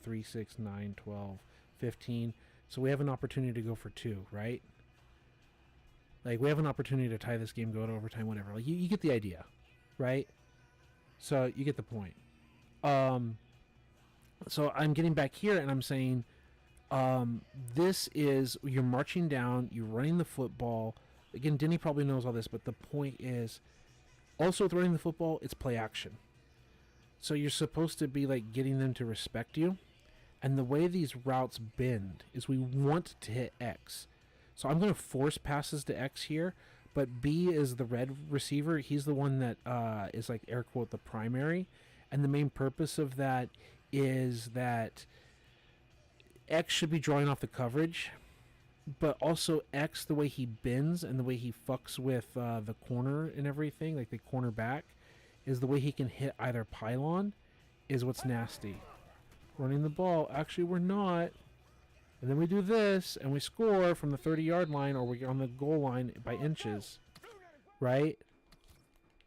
[SPEAKER 1] 3, 6, 9, 12, 15. So we have an opportunity to go for 2, right? Like, we have an opportunity to tie this game, go to overtime, whatever. Like, you get the idea, right? So you get the point. So I'm getting back here and I'm saying, this is, you're marching down, you're running the football. Again, Denny probably knows all this, but the point is, also with running the football, it's play action. So you're supposed to be like getting them to respect you. And the way these routes bend is we want to hit X. So I'm going to force passes to X here, but B is the red receiver. He's the one that is like air quote the primary. And the main purpose of that is that X should be drawing off the coverage, but also X, the way he bends and the way he fucks with the corner and everything, like the cornerback, is the way he can hit either pylon, is what's nasty. Running the ball, actually we're not. And then we do this, and we score from the 30-yard line, or we're on the goal line by inches, right?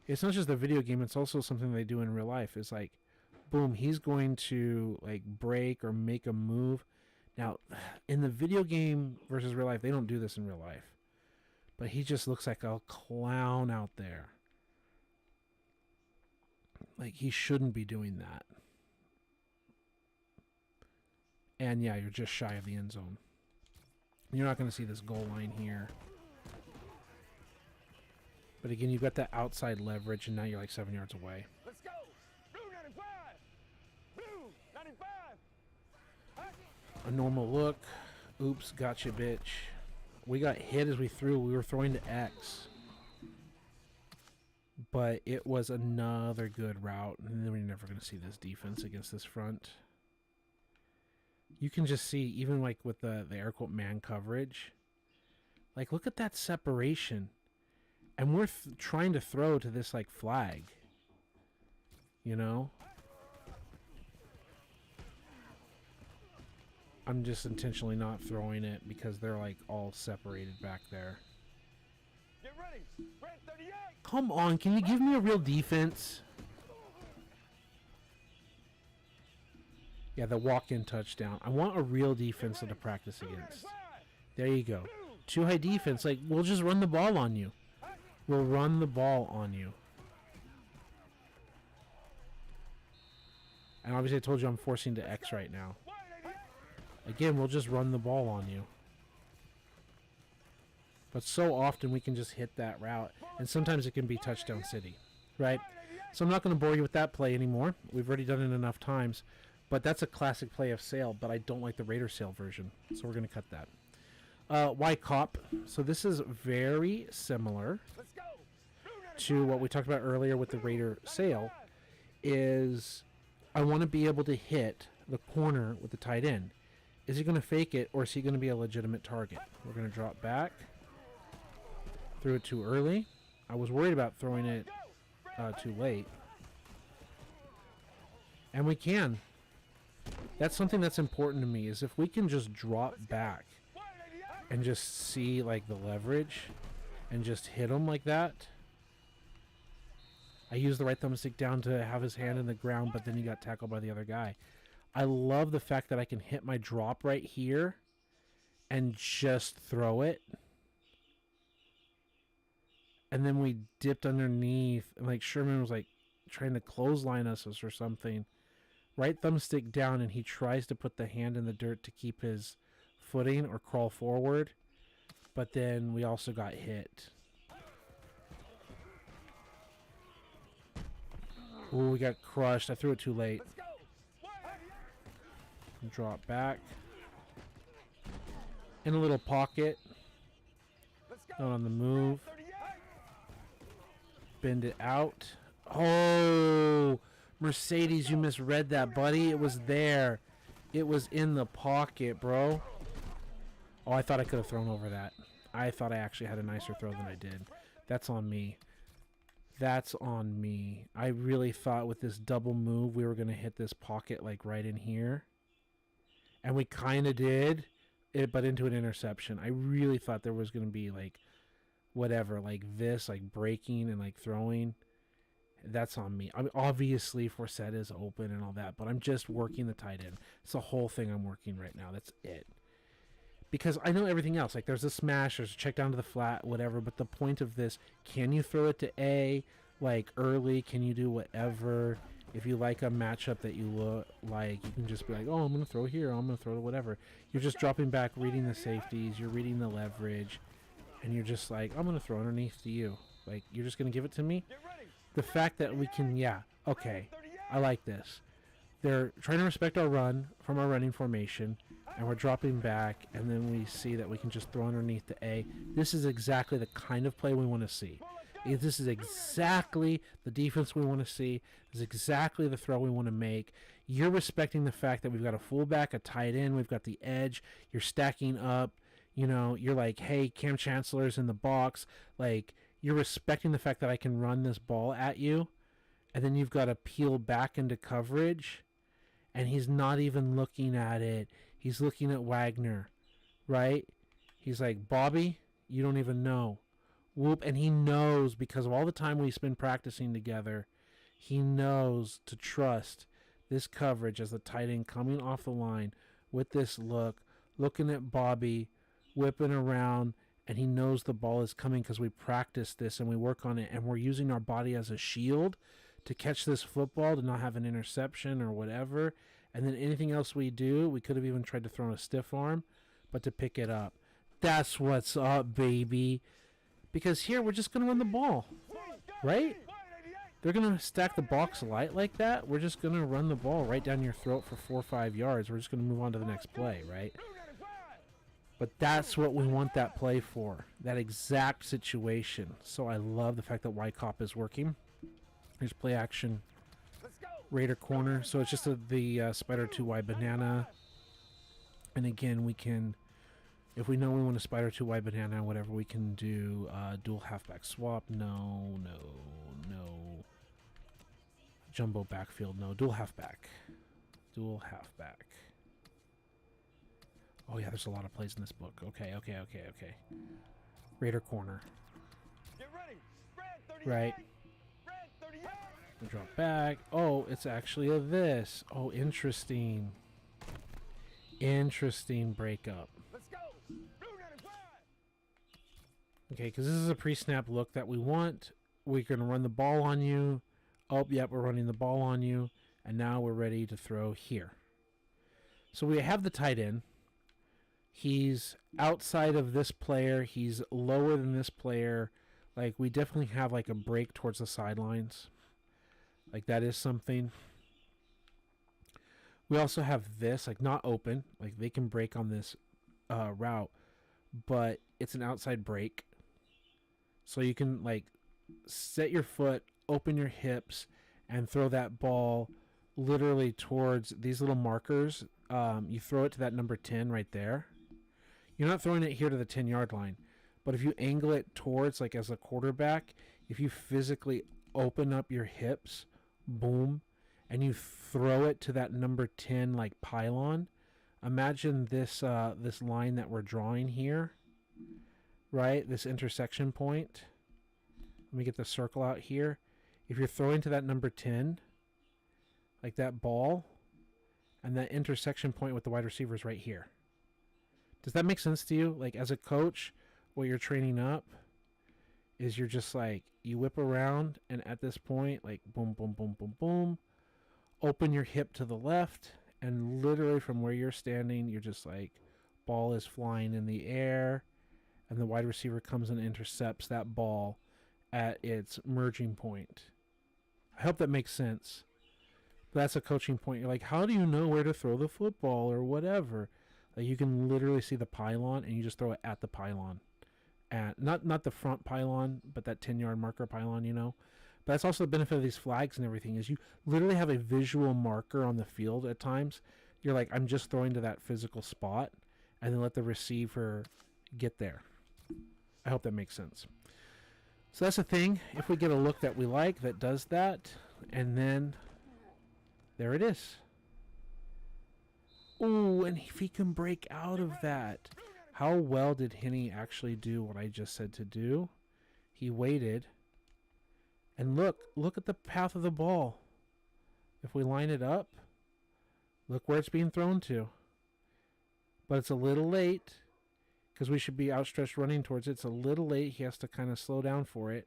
[SPEAKER 1] It's not just a video game, it's also something they do in real life. It's like, boom, he's going to like break or make a move. Now, in the video game versus real life, they don't do this in real life. But he just looks like a clown out there. Like, he shouldn't be doing that. And yeah, you're just shy of the end zone. You're not going to see this goal line here. But again, you've got that outside leverage, and now you're like 7 yards away.
[SPEAKER 5] Let's go. Blue 95. Blue 95.
[SPEAKER 1] A normal look. Oops, gotcha, bitch. We got hit as we threw. We were throwing to X. But it was another good route. And then we're never going to see this defense against this front. You can just see, even like with the air quote man coverage, like look at that separation. And we're trying to throw to this like flag. You know? I'm just intentionally not throwing it because they're like all separated back there.
[SPEAKER 5] Get ready. Red 38.
[SPEAKER 1] Come on, can you give me a real defense? Yeah, the walk-in touchdown. I want a real defense to practice against. There you go. Too high defense. Like, we'll just run the ball on you. We'll run the ball on you. And obviously I told you I'm forcing to X right now. Again, we'll just run the ball on you. But so often we can just hit that route. And sometimes it can be touchdown city. Right? So I'm not going to bore you with that play anymore. We've already done it enough times. But that's a classic play of Sale. But I don't like the Raider Sale version. So we're going to cut that. Y Cop. So this is very similar to what we talked about earlier with the Raider Sale. Is I want to be able to hit the corner with the tight end. Is he going to fake it, or is he going to be a legitimate target? We're going to drop back. Threw it too early. I was worried about throwing it too late. And we can. That's something that's important to me, is if we can just drop back and just see like the leverage and just hit him like that. I used the right thumbstick down to have his hand in the ground, but then he got tackled by the other guy. I love the fact that I can hit my drop right here and just throw it. And then we dipped underneath, and like Sherman was like trying to clothesline us or something. Right thumbstick down, and he tries to put the hand in the dirt to keep his footing or crawl forward. But then we also got hit. Ooh, we got crushed. I threw it too late. Drop back. In a little pocket. Not on the move. Bend it out. Oh, Mercedes, you misread that, buddy. It was there. It was in the pocket, bro. Oh, I thought I could have thrown over that. I thought I actually had a nicer throw than I did. That's on me. That's on me. I really thought with this double move we were going to hit this pocket like right in here. And we kind of did, but into an interception. I really thought there was going to be like whatever, like this, like breaking and like throwing. That's on me. I mean, obviously Forsett is open and all that, but I'm just working the tight end. It's the whole thing I'm working right now. That's it. Because I know everything else. Like there's a smash, there's a check down to the flat, whatever. But the point of this, can you throw it to A like early? Can you do whatever? If you like a matchup that you look like, you can just be like, oh, I'm going to throw here. I'm going to throw to whatever. You're just dropping back, reading the safeties. You're reading the leverage. And you're just like, I'm going to throw underneath to you. Like, you're just going to give it to me? The fact that we can, yeah, okay, I like this. They're trying to respect our run from our running formation, and we're dropping back, and then we see that we can just throw underneath the A. This is exactly the kind of play we want to see. This is exactly the defense we want to see. This is exactly the throw we want to make. You're respecting the fact that we've got a fullback, a tight end, we've got the edge. You're stacking up. You know, you're like, hey, Cam Chancellor's in the box. Like, you're respecting the fact that I can run this ball at you. And then you've got to peel back into coverage. And he's not even looking at it. He's looking at Wagner, right? He's like, Bobby, you don't even know. Whoop. And he knows, because of all the time we've been practicing together, he knows to trust this coverage as the tight end coming off the line with this look, looking at Bobby, whipping around, and he knows the ball is coming because we practice this and we work on it, and we're using our body as a shield to catch this football, to not have an interception or whatever. And then anything else we do, we could have even tried to throw in a stiff arm, but to pick it up. That's what's up, baby. Because here we're just going to run the ball, right? They're going to stack the box light like that. We're just going to run the ball right down your throat for 4 or 5 yards. We're just going to move on to the next play, right? But that's what we want that play for, that exact situation. So I love the fact that Wycop is working. Here's play action, Raider corner. So it's just the spider 2Y banana. And again, we can, if we know we want a spider 2Y banana, whatever, we can do dual halfback swap. No. Jumbo backfield. No. Dual halfback. Oh, yeah, there's a lot of plays in this book. Okay. Raider corner.
[SPEAKER 5] Get ready.
[SPEAKER 1] Right. We drop back. Oh, it's actually a this. Oh, interesting. Interesting breakup.
[SPEAKER 5] Let's go. Blue 95.
[SPEAKER 1] Okay, because this is a pre-snap look that we want. We're going to run the ball on you. Oh, yep, we're running the ball on you. And now we're ready to throw here. So we have the tight end. He's outside of this player. He's lower than this player. Like, we definitely have, like, a break towards the sidelines. Like, that is something. We also have this, like, not open. Like, they can break on this route. But it's an outside break. So you can, like, set your foot, open your hips, and throw that ball literally towards these little markers. You throw it to that number 10 right there. You're not throwing it here to the 10-yard line. But if you angle it towards, like, as a quarterback, if you physically open up your hips, boom, and you throw it to that number 10, like, pylon, imagine this this line that we're drawing here, right? This intersection point. Let me get the circle out here. If you're throwing to that number 10, like that ball, and that intersection point with the wide receiver is right here. Does that make sense to you? Like, as a coach, what you're training up is you're just like, you whip around, and at this point, like, boom, boom, boom, boom, boom, open your hip to the left, and literally from where you're standing, you're just like, ball is flying in the air, and the wide receiver comes and intercepts that ball at its merging point. I hope that makes sense. That's a coaching point. You're like, how do you know where to throw the football or whatever? Like, you can literally see the pylon, and you just throw it at the pylon. At not the front pylon, but that 10-yard marker pylon, you know. But that's also the benefit of these flags and everything, is you literally have a visual marker on the field at times. You're like, I'm just throwing to that physical spot, and then let the receiver get there. I hope that makes sense. So that's the thing. If we get a look that we like that does that, and then there it is. Ooh, and if he can break out of that. How well did Henny actually do what I just said to do? He waited. And look at the path of the ball. If we line it up, look where it's being thrown to. But it's a little late, because we should be outstretched running towards it. It's a little late. He has to kind of slow down for it.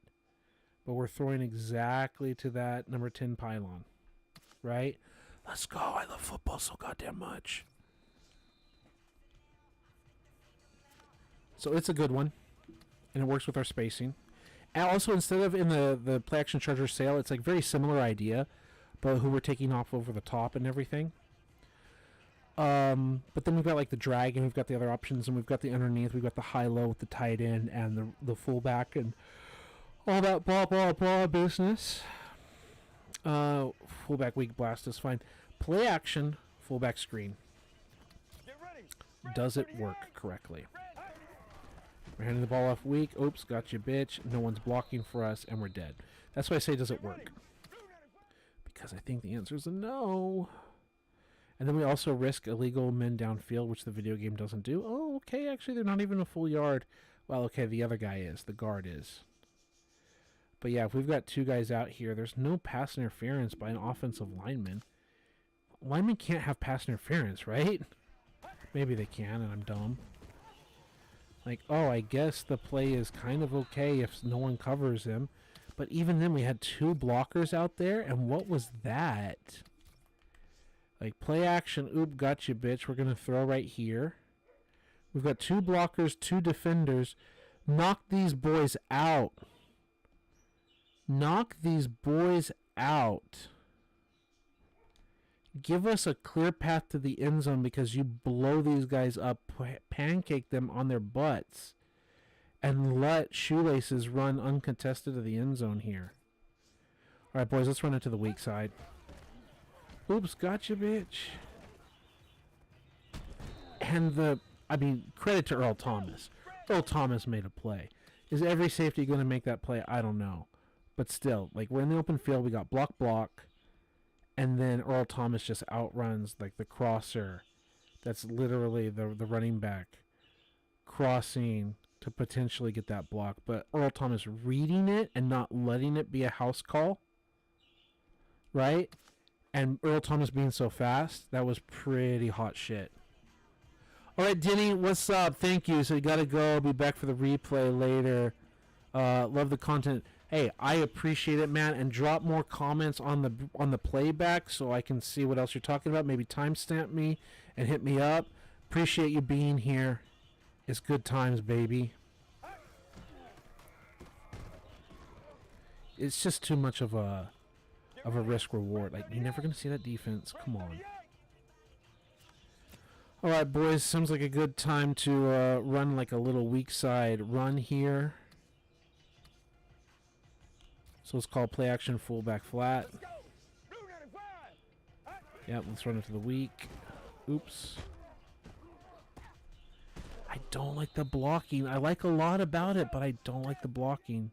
[SPEAKER 1] But we're throwing exactly to that number 10 pylon. Right? Let's go. I love football so goddamn much. So it's a good one. And it works with our spacing. And also, instead of in the play action charger sail, it's like very similar idea, but who we're taking off over the top and everything. But then we've got like the drag, and we've got the other options, and we've got the underneath, we've got the high-low with the tight end and the fullback and all that blah blah blah business. Fullback weak blast is fine. Play action, fullback screen. Does it work correctly? We're handing the ball off weak. Oops, got you, bitch. No one's blocking for us, and we're dead. That's why I say, does it work? Because I think the answer is a no. And then we also risk illegal men downfield, which the video game doesn't do. Oh, okay, actually, they're not even a full yard. Well, okay, the other guy is. The guard is. But yeah, if we've got two guys out here, there's no pass interference by an offensive lineman. Linemen can't have pass interference, right? Maybe they can, and I'm dumb. Like, oh, I guess the play is kind of okay if no one covers him. But even then, we had two blockers out there, and what was that? Like, play action, oop, got you, bitch. We're going to throw right here. We've got two blockers, two defenders. Knock these boys out. Knock these boys out. Give us a clear path to the end zone because you blow these guys up, pancake them on their butts, and let shoelaces run uncontested to the end zone here. All right, boys, let's run it to the weak side. Oops, gotcha, bitch. And credit to Earl Thomas. Earl Thomas made a play. Is every safety going to make that play? I don't know. But still, like, we're in the open field. We got block. And then Earl Thomas just outruns, like, the crosser. That's literally the running back crossing to potentially get that block. But Earl Thomas reading it and not letting it be a house call. Right? And Earl Thomas being so fast, that was pretty hot shit. All right, Denny, what's up? Thank you. So you got to go. I'll be back for the replay later. Love the content. Hey, I appreciate it, man. And drop more comments on the playback so I can see what else you're talking about. Maybe timestamp me and hit me up. Appreciate you being here. It's good times, baby. It's just too much of a risk reward. Like, you're never gonna see that defense. Come on. All right, boys. Seems like a good time to run like a little weak side run here. So it's called play action fullback flat. Yeah, let's run it to the weak. Oops. I don't like the blocking. I like a lot about it, but I don't like the blocking.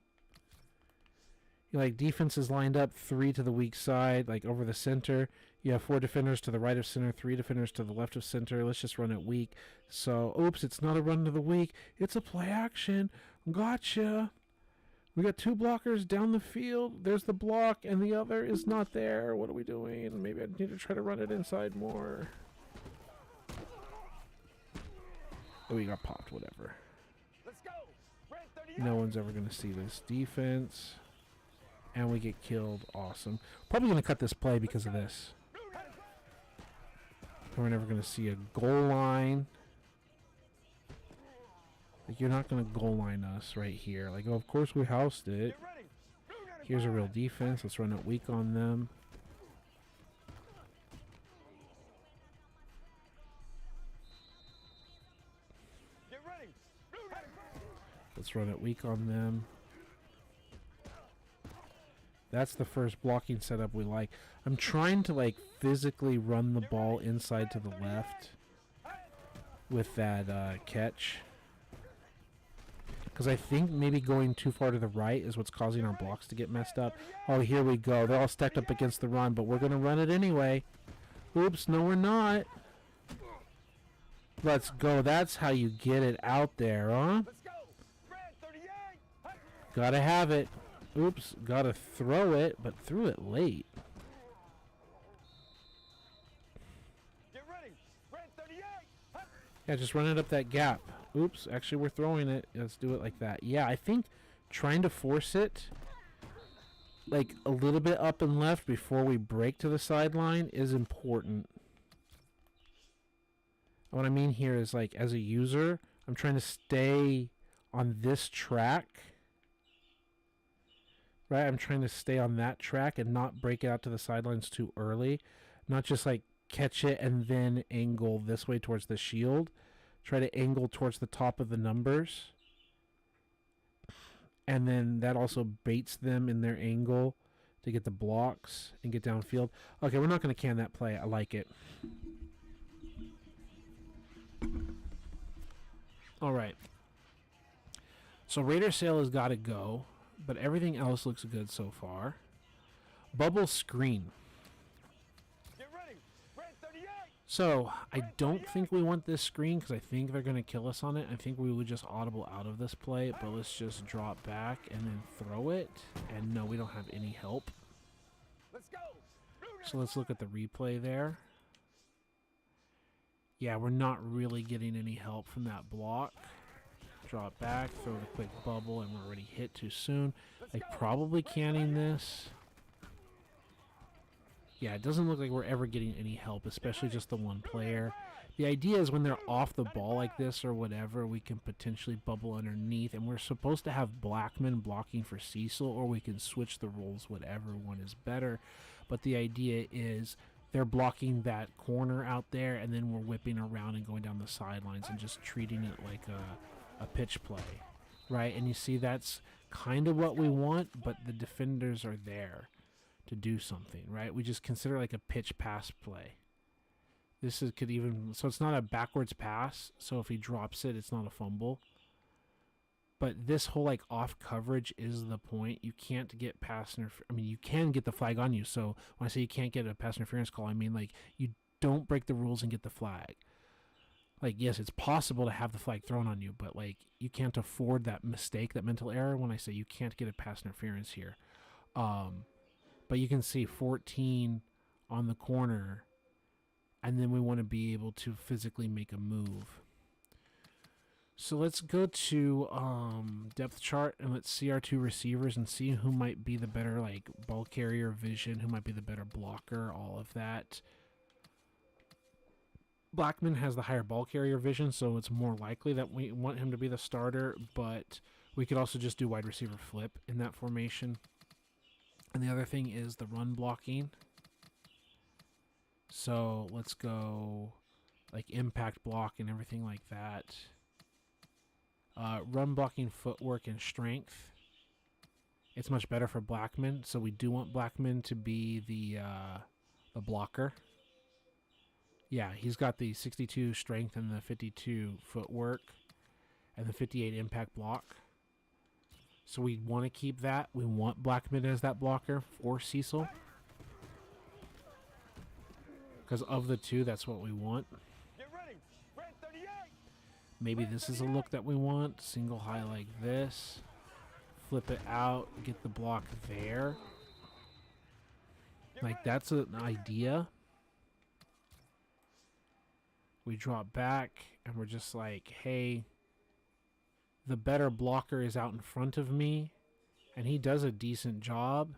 [SPEAKER 1] You know, like, defense is lined up 3 to the weak side, like over the center. You have 4 defenders to the right of center, 3 defenders to the left of center. Let's just run it weak. So, oops, it's not a run to the weak. It's a play action. Gotcha. We got 2 blockers down the field. There's the block, and the other is not there. What are we doing? Maybe I need to try to run it inside more. Oh, we got popped. Whatever. No one's ever going to see this defense. And we get killed. Awesome. Probably going to cut this play because of this. And we're never going to see a goal line. Like, you're not going to goal line us right here. Like, oh, of course we housed it. Here's a real defense. Let's run it weak on them. Let's run it weak on them. That's the first blocking setup we like. I'm trying to, like, physically run the ball inside to the left with that catch. Because I think maybe going too far to the right is what's causing our blocks to get messed up. Oh, here we go. They're all stacked up against the run, but we're going to run it anyway. Oops, no we're not. Let's go. That's how you get it out there, huh?
[SPEAKER 5] Let's go. Red 38. Hey.
[SPEAKER 1] Gotta have it. Oops, gotta throw it, but threw it late.
[SPEAKER 5] Get ready. Red 38. Hey.
[SPEAKER 1] Yeah, just run it up that gap. Oops, actually we're throwing it. Let's do it like that. Yeah, I think trying to force it like a little bit up and left before we break to the sideline is important. What I mean here is, like, as a user, I'm trying to stay on this track. Right? I'm trying to stay on that track and not break it out to the sidelines too early. Not just, like, catch it and then angle this way towards the shield. Try to angle towards the top of the numbers. And then that also baits them in their angle to get the blocks and get downfield. Okay, we're not going to can that play. I like it. All right. So Raider Sail has got to go, but everything else looks good so far. Bubble screen.
[SPEAKER 5] Get ready. Red 38.
[SPEAKER 1] So I don't think we want this screen because I think they're going to kill us on it. I think we would just audible out of this play, but let's just drop back and then throw it. And no, we don't have any help.
[SPEAKER 5] Let's go.
[SPEAKER 1] So let's look at the replay there. Yeah, we're not really getting any help from that block. Drop back, throw the quick bubble, and we're already hit too soon. Like, probably canning this. Yeah, it doesn't look like we're ever getting any help, especially just the one player. The idea is when they're off the ball like this or whatever, we can potentially bubble underneath, and we're supposed to have Blackman blocking for Cecil, or we can switch the roles, whatever one is better. But the idea is they're blocking that corner out there, and then we're whipping around and going down the sidelines and just treating it like a pitch play, right? And you see that's kind of what we want, but the defenders are there to do something, right? We just consider it like a pitch pass play. This is could even, so it's not a backwards pass, so if he drops it, it's not a fumble. But this whole like off coverage is the point. You can't get pass interference. I mean, you can get the flag on you. So when I say you can't get a pass interference call, I mean like you don't break the rules and get the flag. Like, yes, it's possible to have the flag thrown on you, but like you can't afford that mistake, that mental error when I say you can't get a pass interference here. But you can see 14 on the corner, and then we want to be able to physically make a move. So let's go to depth chart and let's see our two receivers and see who might be the better like ball carrier vision, who might be the better blocker, all of that. Blackman has the higher ball carrier vision, so it's more likely that we want him to be the starter, but we could also just do wide receiver flip in that formation. And the other thing is the run blocking. So let's go like impact block and everything like that. Run blocking, footwork, and strength. It's much better for Blackman, so we do want Blackman to be the blocker. Yeah, he's got the 62 strength and the 52 footwork and the 58 impact block. So we want to keep that. We want Blackman as that blocker for Cecil. Because of the two, that's what we want.
[SPEAKER 5] Get ready. Red 38.
[SPEAKER 1] Maybe this is a look that we want. Single high like this. Flip it out. Get the block there. Like, that's an idea. We drop back, and we're just like, hey, the better blocker is out in front of me, and he does a decent job,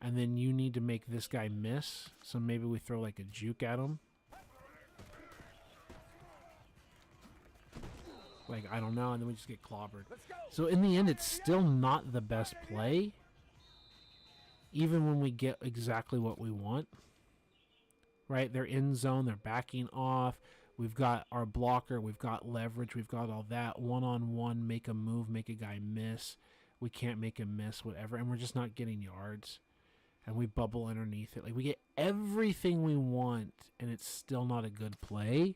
[SPEAKER 1] and then you need to make this guy miss, so maybe we throw like a juke at him. Like, I don't know, and then we just get clobbered. So in the end, it's still not the best play, even when we get exactly what we want. Right? They're in zone, they're backing off. We've got our blocker, we've got leverage, we've got all that. One-on-one, make a move, make a guy miss. We can't make him miss, whatever. And we're just not getting yards. And we bubble underneath it. Like, we get everything we want, and it's still not a good play.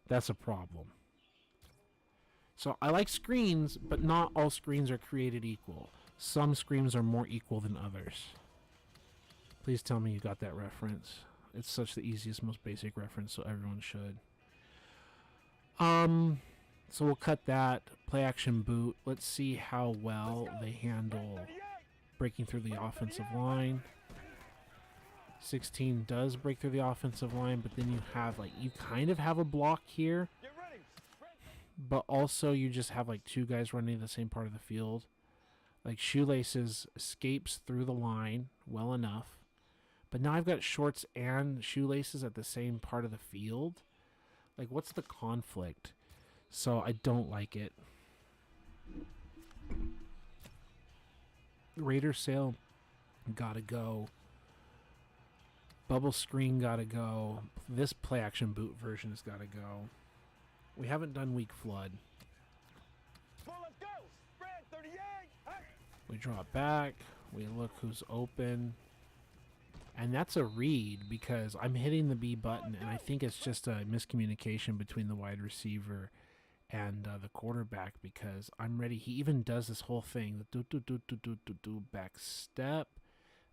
[SPEAKER 1] That's a problem. So I like screens, but not all screens are created equal. Some screens are more equal than others. Please tell me you got that reference. It's such the easiest, most basic reference, so everyone should. So we'll cut that. Play action boot. Let's see how well they handle breaking through the offensive line. 16 does break through the offensive line, but then you have, like, you kind of have a block here, but also you just have, like, two guys running the same part of the field. Like, Shoelaces escapes through the line well enough, but now I've got Shorts and Shoelaces at the same part of the field. Like, what's the conflict? So I don't like it. Raider Sail gotta go. Bubble Screen gotta go. This play action boot version has gotta go. We haven't done Weak Flood.
[SPEAKER 5] Well, let's go. Red 38. Hey.
[SPEAKER 1] We draw it back. We look who's open. And that's a read because I'm hitting the B button, and I think it's just a miscommunication between the wide receiver and the quarterback because I'm ready. He even does this whole thing, the do back step,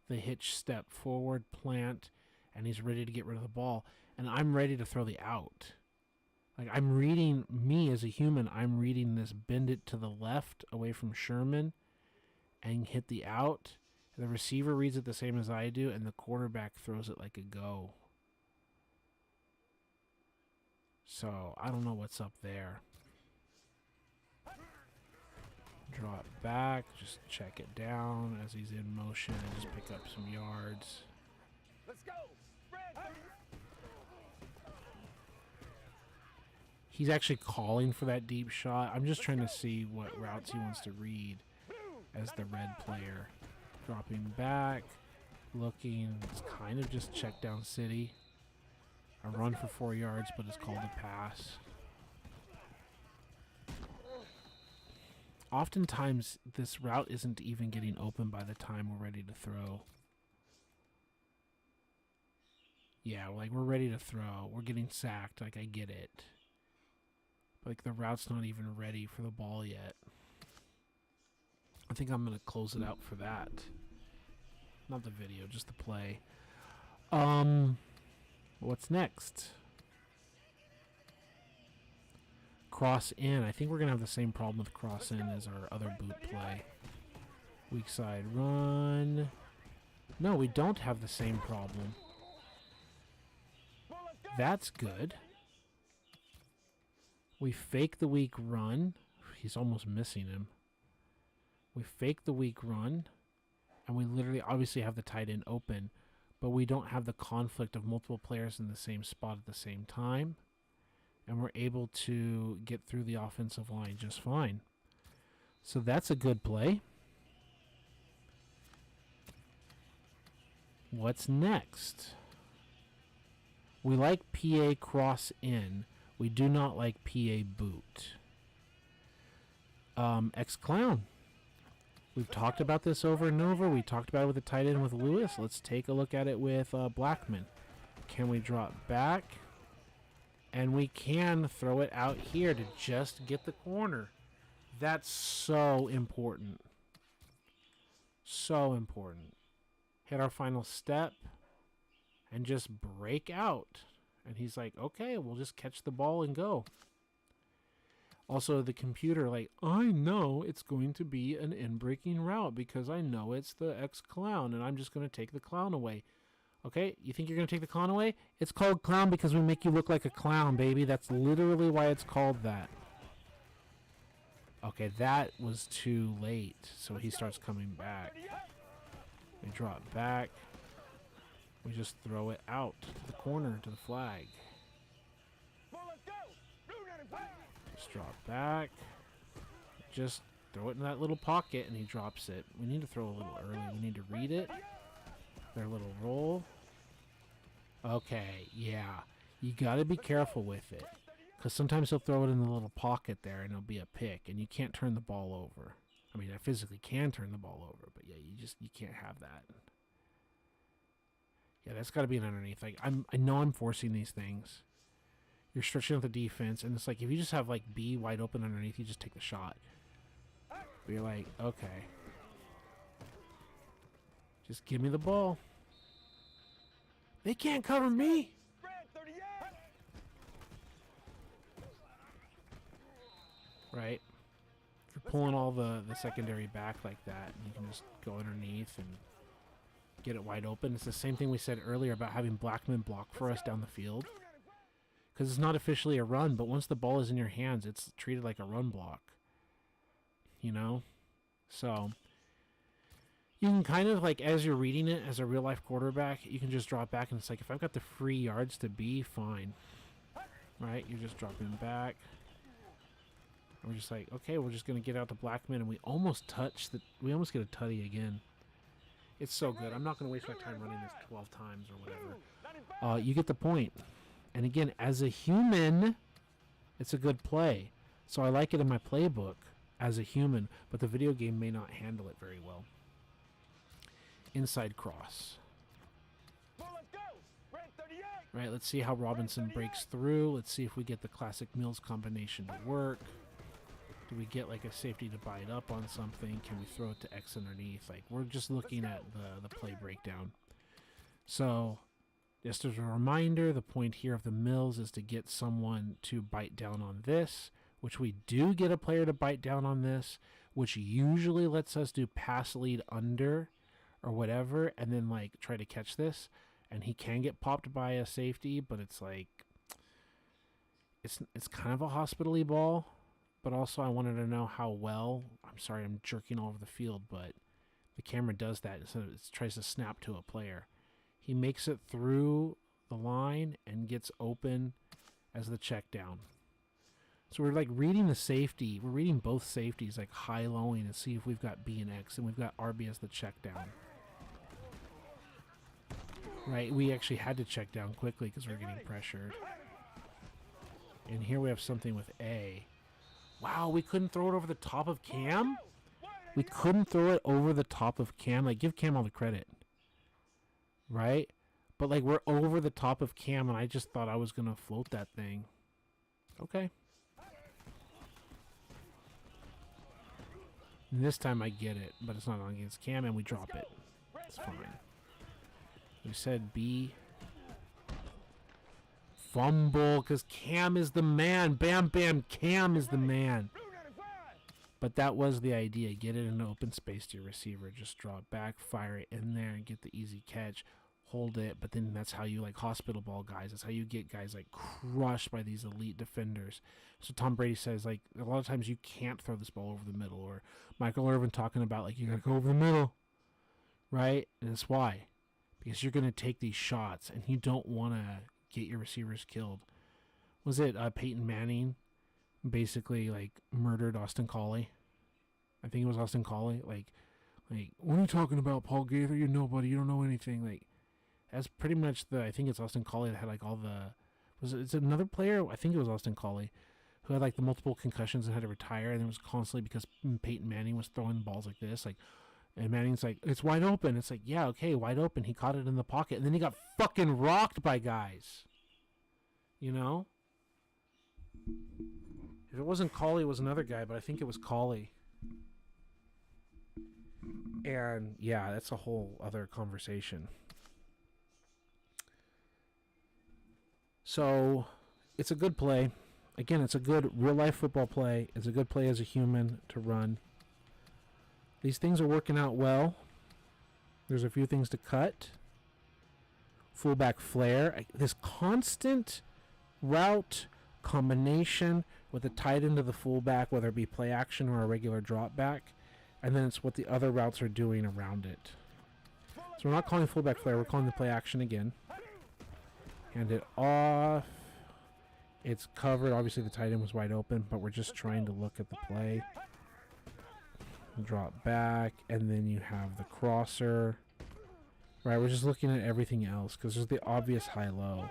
[SPEAKER 1] the hitch step forward plant, and he's ready to get rid of the ball. And I'm ready to throw the out. Like, I'm reading, me as a human, I'm reading this bend it to the left away from Sherman and hit the out. The receiver reads it the same as I do, and the quarterback throws it like a go. So, I don't know what's up there. Draw it back, just check it down as he's in motion and just pick up some yards.
[SPEAKER 5] Let's go. Red 30.
[SPEAKER 1] He's actually calling for that deep shot. I'm just trying to see what routes he wants to read as the red player. Dropping back, looking, it's kind of just check down city. A run for 4 yards, but it's called a pass. Oftentimes, this route isn't even getting open by the time we're ready to throw. Yeah, like, we're ready to throw. We're getting sacked. Like, I get it. Like, the route's not even ready for the ball yet. I think I'm going to close it out for that. Not the video, just the play. What's next? Cross in. I think we're going to have the same problem with cross in as our other boot play. Weak side run. No, we don't have the same problem. That's good. We fake the weak run. He's almost missing him. We fake the weak run, and we literally obviously have the tight end open, but we don't have the conflict of multiple players in the same spot at the same time, and we're able to get through the offensive line just fine. So that's a good play. What's next? We like PA cross in. We do not like PA boot. X-Clown. We've talked about this over and over. We talked about it with the tight end with Lewis. Let's take a look at it with Blackman. Can we drop back? And we can throw it out here to just get the corner. That's so important. So important. Hit our final step and just break out. And he's like, okay, we'll just catch the ball and go. Also, the computer, like, I know it's going to be an in-breaking route because I know it's the X-Clown, and I'm just going to take the clown away. Okay, you think you're going to take the clown away? It's called clown because we make you look like a clown, baby. That's literally why it's called that. Okay, that was too late, so he starts coming back. We drop back. We just throw it out to the corner, to the flag. Just drop back. Just throw it in that little pocket, and he drops it. We need to throw a little early. We need to read it. Their little roll. Okay, yeah. You got to be careful with it. Because sometimes he'll throw it in the little pocket there, and it'll be a pick, and you can't turn the ball over. I mean, I physically can turn the ball over, but yeah, you can't have that. Yeah, that's got to be an underneath. Like, I know I'm forcing these things. You're stretching out the defense, and it's like if you just have like B wide open underneath, you just take the shot. But you're like, okay, just give me the ball. They can't cover me.
[SPEAKER 5] Spread 38.
[SPEAKER 1] Right? If you're pulling all the secondary back like that, you can just go underneath and get it wide open. It's the same thing we said earlier about having Blackman block for us down the field. Because it's not officially a run, but once the ball is in your hands, it's treated like a run block. You know? So, you can kind of, like, as you're reading it as a real-life quarterback, you can just drop back, and it's like, if I've got the free yards to be, fine. Right? You're just dropping back. And we're just like, okay, we're just going to get out the Blackman, and we almost get a tutty again. It's so good. I'm not going to waste my time running this 12 times or whatever. You get the point. And again, as a human, it's a good play. So I like it in my playbook as a human, but the video game may not handle it very well. Inside cross. Right, let's see how Robinson breaks through. Let's see if we get the classic Mills combination to work. Do we get like a safety to buy it up on something? Can we throw it to X underneath? Like, we're just looking at the play breakdown. So, just as a reminder, the point here of the Mills is to get someone to bite down on this, which we do get a player to bite down on this, which usually lets us do pass lead under or whatever, and then like try to catch this. And he can get popped by a safety, but it's like, it's kind of a hospital-y ball. But also I wanted to know how well, I'm sorry, I'm jerking all over the field, but the camera does that. So it tries to snap to a player. He makes it through the line and gets open as the check down. So we're like reading the safety. We're reading both safeties, like high-lowing, and see if we've got B and X, and we've got RB as the check down. Right, we actually had to check down quickly because we're getting pressured. And here we have something with A. Wow, we couldn't throw it over the top of Cam? We couldn't throw it over the top of Cam. Like, give Cam all the credit. Right? But, like, we're over the top of Cam, and I just thought I was going to float that thing. Okay. And this time I get it, but it's not on against Cam, and we drop it. It's fine. We said B. Fumble, because Cam is the man. Bam, bam, Cam is the man. But that was the idea. Get it in open space to your receiver. Just draw it back, fire it in there, and get the easy catch. Hold it. But then that's how you, like, hospital ball guys. That's how you get guys, like, crushed by these elite defenders. So Tom Brady says, like, a lot of times you can't throw this ball over the middle. Or Michael Irvin talking about, like, you got to go over the middle. Right? And that's why. Because you're going to take these shots, and you don't want to get your receivers killed. Was it Peyton Manning basically like murdered Austin Collie? I think it was Austin Collie. Like, what are you talking about, Paul Gaither? You're nobody. You don't know anything. Like, that's pretty much I think it's Austin Collie that had like all the. It's another player? I think it was Austin Collie who had like the multiple concussions and had to retire, and it was constantly because Peyton Manning was throwing balls like this, like. And Manning's like, it's wide open. It's like, yeah, okay, wide open. He caught it in the pocket. And then he got fucking rocked by guys. You know? If it wasn't Collie, it was another guy, but I think it was Collie. And, yeah, that's a whole other conversation. So, it's a good play. Again, it's a good real-life football play. It's a good play as a human to run. These things are working out well. There's a few things to cut. Fullback flare. This constant route combination with the tight end of the fullback, whether it be play action or a regular drop back. And then it's what the other routes are doing around it. So we're not calling fullback flare. We're calling the play action again. Hand it off. It's covered. Obviously the tight end was wide open, but we're just trying to look at the play. Drop back, and then you have the crosser. Right, we're just looking at everything else because there's the obvious high-low.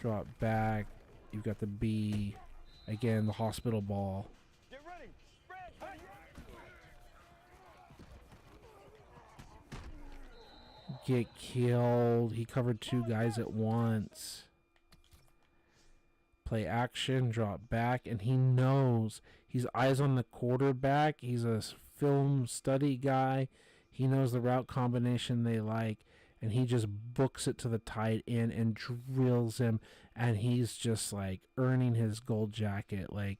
[SPEAKER 1] Drop back. You've got the B. Again, the hospital ball. Get killed. He covered two guys at once. play action, drop back, and he knows. He's eyes on the quarterback. He's a film study guy. He knows the route combination they like, and he just books it to the tight end and drills him, and he's just like earning his gold jacket. Like,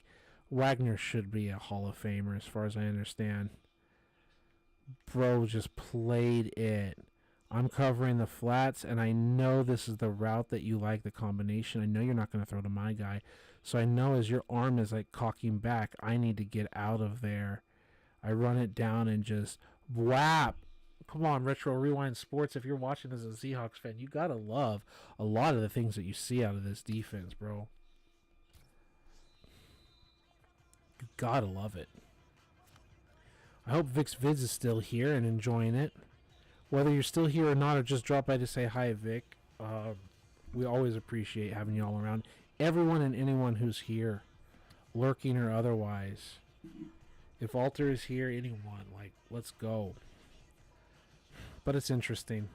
[SPEAKER 1] Wagner should be a Hall of Famer as far as I understand. Bro just played it. I'm covering the flats, and I know this is the route that you like, the combination. I know you're not going to throw to my guy. So I know as your arm is like cocking back, I need to get out of there. I run it down and just whap. Come on, Retro Rewind Sports. If you're watching as a Seahawks fan, you got to love a lot of the things that you see out of this defense, bro. You got to love it. I hope Vic's Vids is still here and enjoying it. Whether you're still here or not, or just drop by to say hi, Vic. We always appreciate having you all around. Everyone and anyone who's here, lurking or otherwise. If Alter is here, anyone, like, let's go. But it's interesting.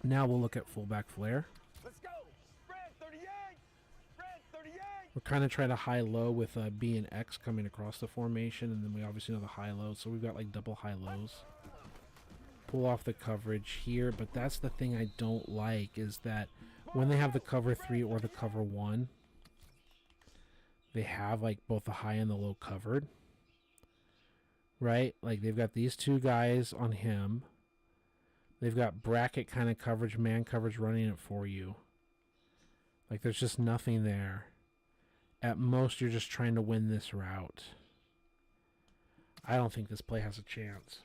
[SPEAKER 1] Now we'll look at fullback flare.
[SPEAKER 5] Let's go. Spread 38. Spread 38.
[SPEAKER 1] We're kind of trying to high-low with B and X coming across the formation, and then we obviously know the high-low, so we've got like double high-lows. Pull off the coverage here, but that's the thing I don't like, is that when they have the cover 3 or the cover 1, they have like both the high and the low covered, right? Like they've got these two guys on him. They've got bracket kind of coverage, man coverage running it for you. Like there's just nothing there. At most, you're just trying to win this route. I don't think this play has a chance.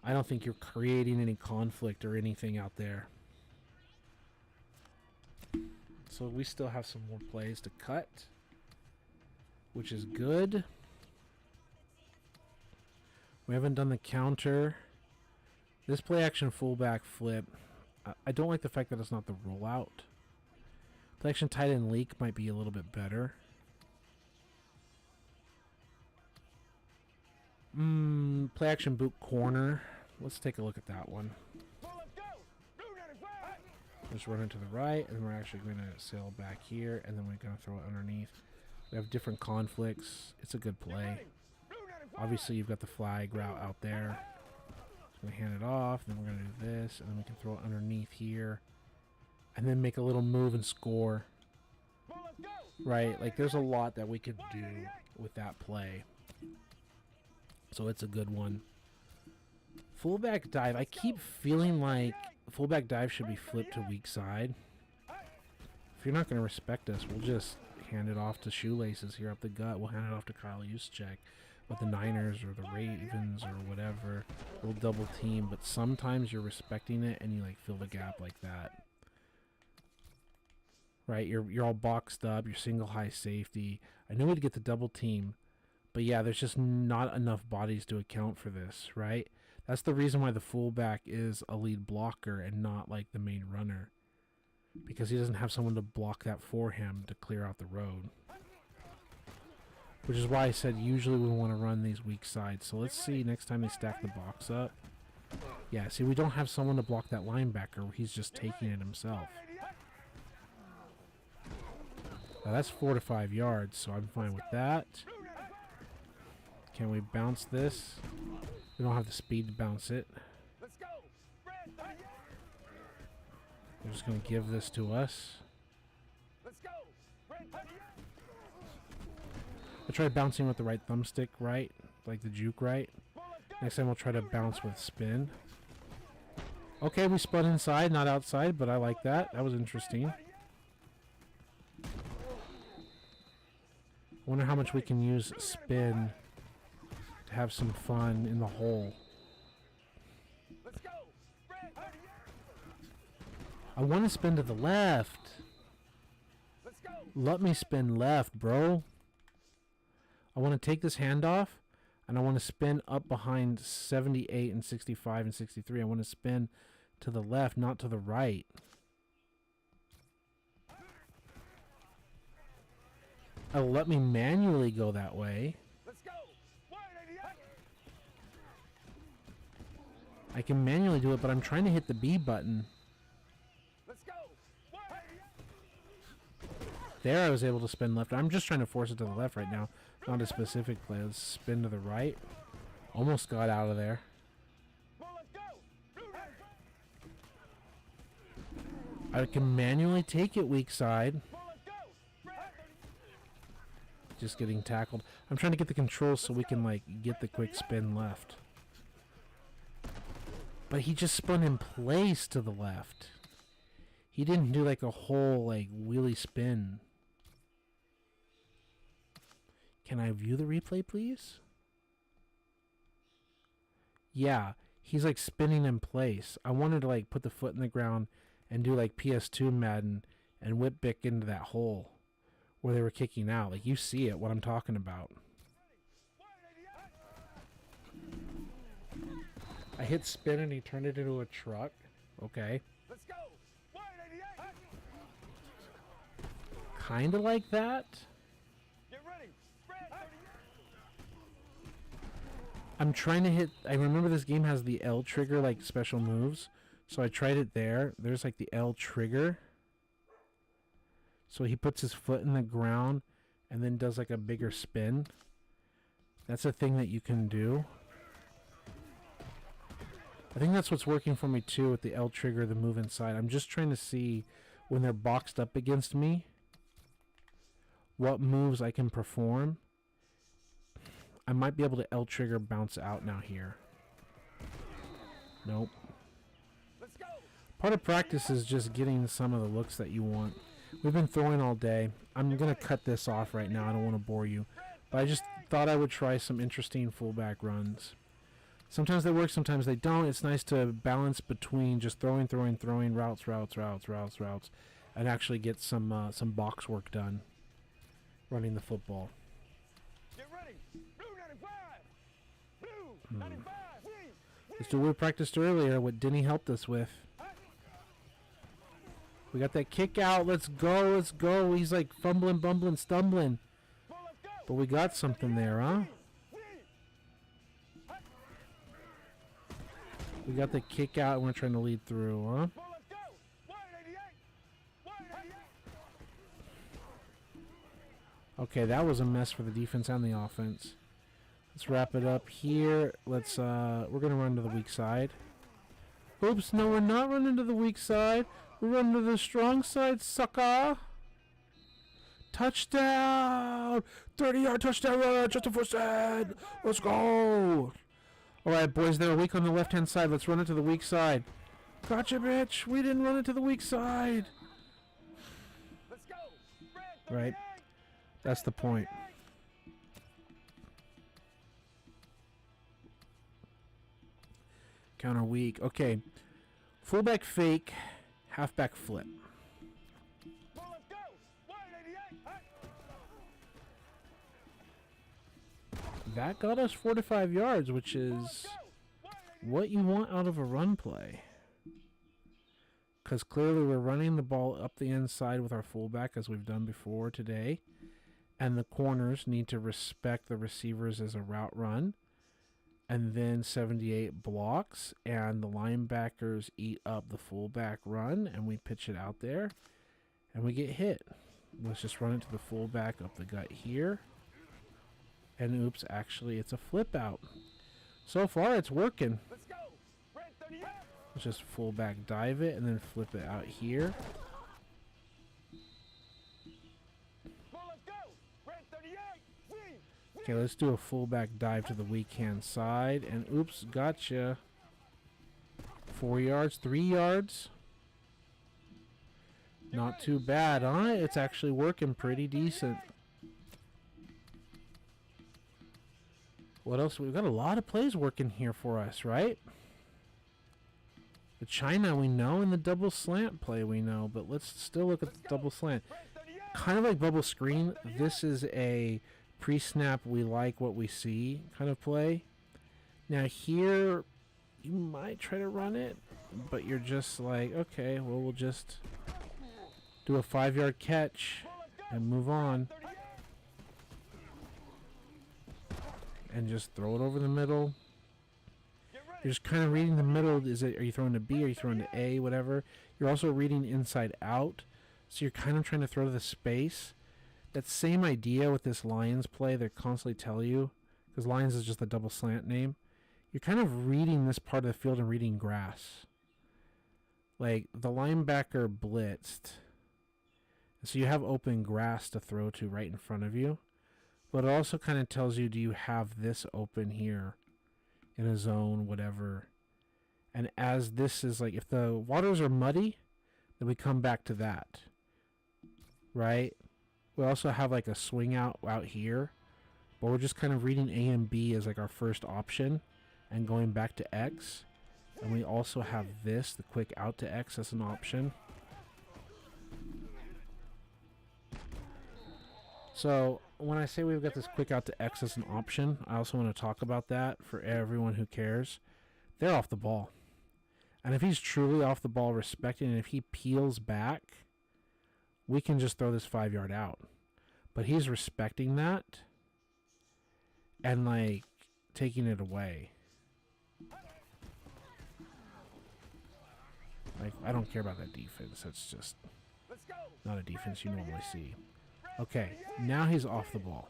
[SPEAKER 1] I don't think you're creating any conflict or anything out there. So we still have some more plays to cut, which is good. We haven't done the counter. This play action fullback flip, I don't like the fact that it's not the rollout. Play action tight end leak might be a little bit better. Play action boot corner. Let's take a look at that one. Just run it to the right, and then we're actually going to sail back here, and then we're going to throw it underneath. We have different conflicts. It's a good play. Obviously, you've got the flag route out there. Just going to hand it off, then we're going to do this, and then we can throw it underneath here, and then make a little move and score. Right? Like, there's a lot that we could do with that play. So it's a good one. Fullback dive. I keep feeling like fullback dive should be flipped to weak side. If you're not going to respect us, we'll just hand it off to Shoelaces here up the gut. We'll hand it off to Kyle Juszczyk with the Niners or the Ravens or whatever. We'll double team, but sometimes you're respecting it and you like fill the gap like that. Right? You're all boxed up. You're single high safety. I knew we'd get the double team, but yeah, there's just not enough bodies to account for this, right? That's the reason why the fullback is a lead blocker and not like the main runner. Because he doesn't have someone to block that for him to clear out the road. Which is why I said usually we want to run these weak sides. So let's see next time they stack the box up. Yeah, see, we don't have someone to block that linebacker. He's just taking it himself. Now that's 4 to 5 yards, so I'm fine with that. Can we bounce this? We don't have the speed to bounce it. They're just going to give this to us. I tried bouncing with the right thumbstick right, like the juke right. Next time we'll try to bounce with spin. Okay, we spun inside, not outside, but I like that. That was interesting. I wonder how much we can use spin to have some fun in the hole. I want to spin to the left. Let me spin left, bro. I want to take this handoff, and I want to spin up behind 78 and 65 and 63. I want to spin to the left, not to the right. Oh, let me manually go that way. I can manually do it, but I'm trying to hit the B button. There I was able to spin left. I'm just trying to force it to the left right now. Not a specific play. Let's spin to the right. Almost got out of there. I can manually take it weak side. Just getting tackled. I'm trying to get the controls so we can like get the quick spin left. But he just spun in place to the left. He didn't do like a whole like wheelie spin. Can I view the replay, please? Yeah, he's like spinning in place. I wanted to like put the foot in the ground and do like PS2 Madden and whip back into that hole where they were kicking out. Like, you see it, what I'm talking about. I hit spin and he turned it into a truck. Okay.
[SPEAKER 5] Let's go.
[SPEAKER 1] Kind of like that.
[SPEAKER 5] Get ready.
[SPEAKER 1] I'm trying to hit... I remember this game has the L trigger, like, special moves. So I tried it there. There's, like, the L trigger. So he puts his foot in the ground and then does, like, a bigger spin. That's a thing that you can do. I think that's what's working for me, too, with the L trigger, the move inside. I'm just trying to see, when they're boxed up against me, what moves I can perform. I might be able to L trigger bounce out now here. Nope.
[SPEAKER 5] Let's go.
[SPEAKER 1] Part of practice is just getting some of the looks that you want. We've been throwing all day. I'm going to cut this off right now. I don't want to bore you. But I just thought I would try some interesting fullback runs. Sometimes they work, sometimes they don't. It's nice to balance between just throwing, routes, and actually get some box work done running the football.
[SPEAKER 5] Get ready. Blue 95. Blue 95.
[SPEAKER 1] Let's do what we practiced earlier, what Denny helped us with. We got that kick out. Let's go, let's go. He's like fumbling, bumbling, stumbling. But we got something there, huh? We got the kick out and we're trying to lead through, huh? Okay, that was a mess for the defense and the offense. Let's wrap it up here. Let's we're gonna run to the weak side. Oops, no, we're not running to the weak side. We're running to the strong side, sucker. Touchdown! 30-yard touchdown run, Justin Forsett. Let's go. All right, boys, they're weak on the left-hand side. Let's run it to the weak side. Gotcha, bitch. We didn't run it to the weak side.
[SPEAKER 5] Let's go.
[SPEAKER 1] Right. That's the point. Counter weak. Okay. Fullback fake, halfback flip. That got us 4 to 5 yards, which is what you want out of a run play. Because clearly we're running the ball up the inside with our fullback, as we've done before today. And the corners need to respect the receivers as a route run. And then 78 blocks, and the linebackers eat up the fullback run, and we pitch it out there, and we get hit. Let's just run it to the fullback up the gut here. And oops, actually it's a flip out. So far it's working.
[SPEAKER 5] Let's go.
[SPEAKER 1] Let's just fullback dive it and then flip it out here. Okay, let's do a fullback dive to the weak hand side. And oops, gotcha. 4 yards, 3 yards. Not too bad, huh? It's actually working pretty decent. What else? We've got a lot of plays working here for us, right? The China we know and the double slant play we know, but let's still look at the double slant. Kind of like bubble screen, this is a pre-snap we like what we see kind of play. Now here, you might try to run it, but you're just like, okay, well, we'll just do a 5-yard catch and move on. And just throw it over the middle. You're just kind of reading the middle. Are you throwing to B? Are you throwing to A? Whatever. You're also reading inside out. So you're kind of trying to throw to the space. That same idea with this Lions play, they constantly tell you, because Lions is just the double slant name. You're kind of reading this part of the field and reading grass. Like, the linebacker blitzed. So you have open grass to throw to right in front of you. But it also kind of tells you, do you have this open here in a zone, whatever. And as this is like, if the waters are muddy, then we come back to that. Right? We also have like a swing out here. But we're just kind of reading A and B as like our first option and going back to X. And we also have this, the quick out to X, as an option. So when I say we've got this quick out to X as an option, I also want to talk about that for everyone who cares. They're off the ball. And if he's truly off the ball respecting, and if he peels back, we can just throw this 5-yard out. But he's respecting that and like taking it away. Like, I don't care about that defense. That's just not a defense you normally see. Okay, now he's off the ball.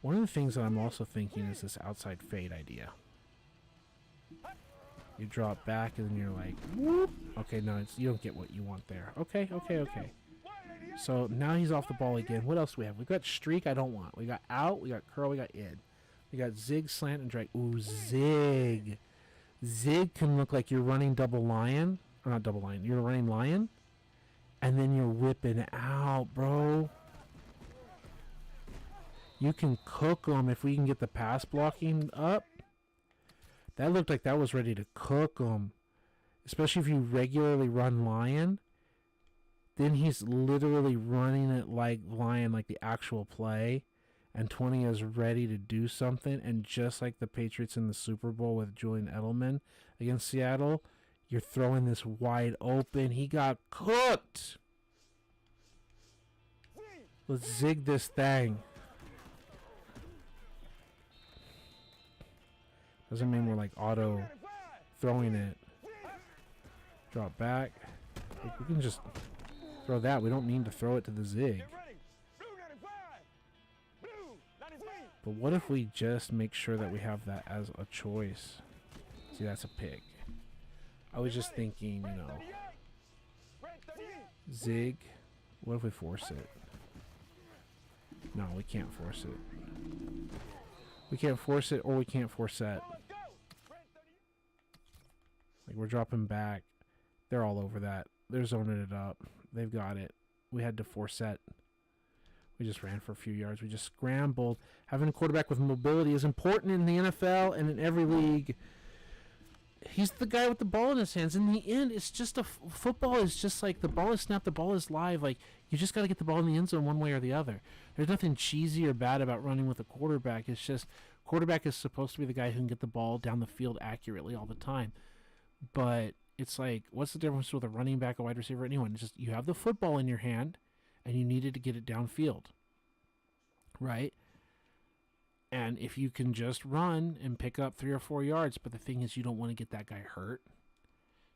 [SPEAKER 1] One of the things that I'm also thinking is this outside fade idea. You drop back and then you're like, whoop. Okay, no, you don't get what you want there. Okay. So now he's off the ball again. What else do we have? We've got streak I don't want. We got out, we got curl, we got in. We got zig, slant, and drag. Ooh, zig. Zig can look like you're running double lion. Or not double lion. You're running lion. And then you're whipping out, bro. You can cook them if we can get the pass blocking up. That looked like that was ready to cook them. Especially if you regularly run lion. Then he's literally running it like lion, like the actual play. And 20 is ready to do something. And just like the Patriots in the Super Bowl with Julian Edelman against Seattle, you're throwing this wide open. He got cooked. Let's zig this thing. Doesn't mean we're like auto throwing it. Drop back. Like, we can just throw that. We don't need to throw it to the zig. But what if we just make sure that we have that as a choice? See, that's a pick. I was just thinking, you know, zig. What if we force it? No, we can't force it. We can't force it, or we can't force that. Like, we're dropping back. They're all over that. They're zoning it up. They've got it. We had to force that. We just ran for a few yards. We just scrambled. Having a quarterback with mobility is important in the NFL and in every league. He's the guy with the ball in his hands. In the end, it's just football is just like the ball is snapped, the ball is live. Like, you just got to get the ball in the end zone one way or the other. There's nothing cheesy or bad about running with a quarterback. It's just quarterback is supposed to be the guy who can get the ball down the field accurately all the time. But it's like, what's the difference with a running back, a wide receiver, anyone? It's just you have the football in your hand, and you needed to get it downfield, right? And if you can just run and pick up 3 or 4 yards, but the thing is, you don't want to get that guy hurt.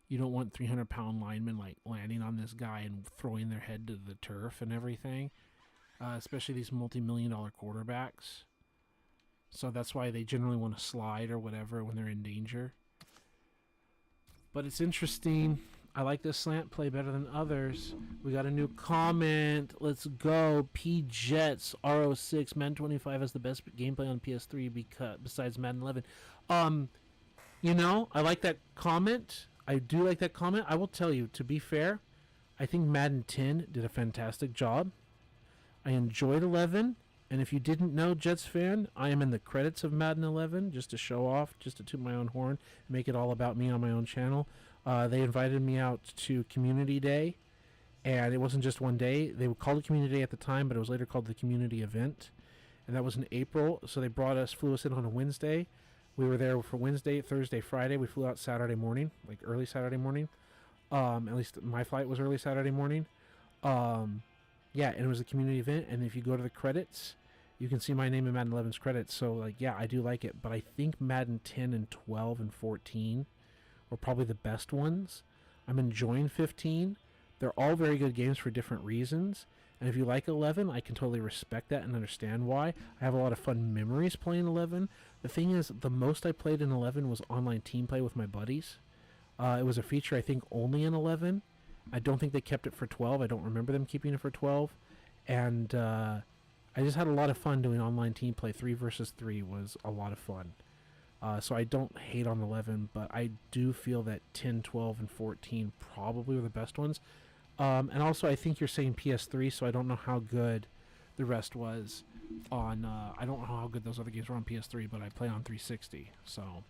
[SPEAKER 1] You don't want 300-pound linemen like landing on this guy and throwing their head to the turf and everything, especially these multi-million-dollar quarterbacks. So that's why they generally want to slide or whatever when they're in danger. But it's interesting. I like this slant play better than others. We got a new comment. Let's go. P Jets RO6 Madden 25 has the best gameplay on PS3 besides Madden 11. You know, I like that comment. I do like that comment. I will tell you, to be fair, I think Madden 10 did a fantastic job. I enjoyed 11. And if you didn't know, Jets fan, I am in the credits of Madden 11 just to show off, just to toot my own horn, make it all about me on my own channel. They invited me out to Community Day, and it wasn't just one day. They called it Community Day at the time, but it was later called the Community Event, and that was in April. So they flew us in on a Wednesday. We were there for Wednesday, Thursday, Friday. We flew out Saturday morning, like early Saturday morning. At least my flight was early Saturday morning. Yeah, and it was a community event, and if you go to the credits, you can see my name in Madden 11's credits. So, like, yeah, I do like it, but I think Madden 10 and 12 and 14 were probably the best ones. I'm enjoying 15, They're all very good games for different reasons. And if you like 11, I can totally respect that and understand why. I have a lot of fun memories playing 11. The thing is, the most I played in 11 was online team play with my buddies. It was a feature, I think, only in 11. I don't think they kept it for 12. I don't remember them keeping it for 12. And I just had a lot of fun doing online team play. 3 versus 3 was a lot of fun. So I don't hate on 11, but I do feel that 10, 12, and 14 probably were the best ones. And also, I think you're saying PS3, so I don't know how good the rest was on... I don't know how good those other games were on PS3, but I play on 360, so...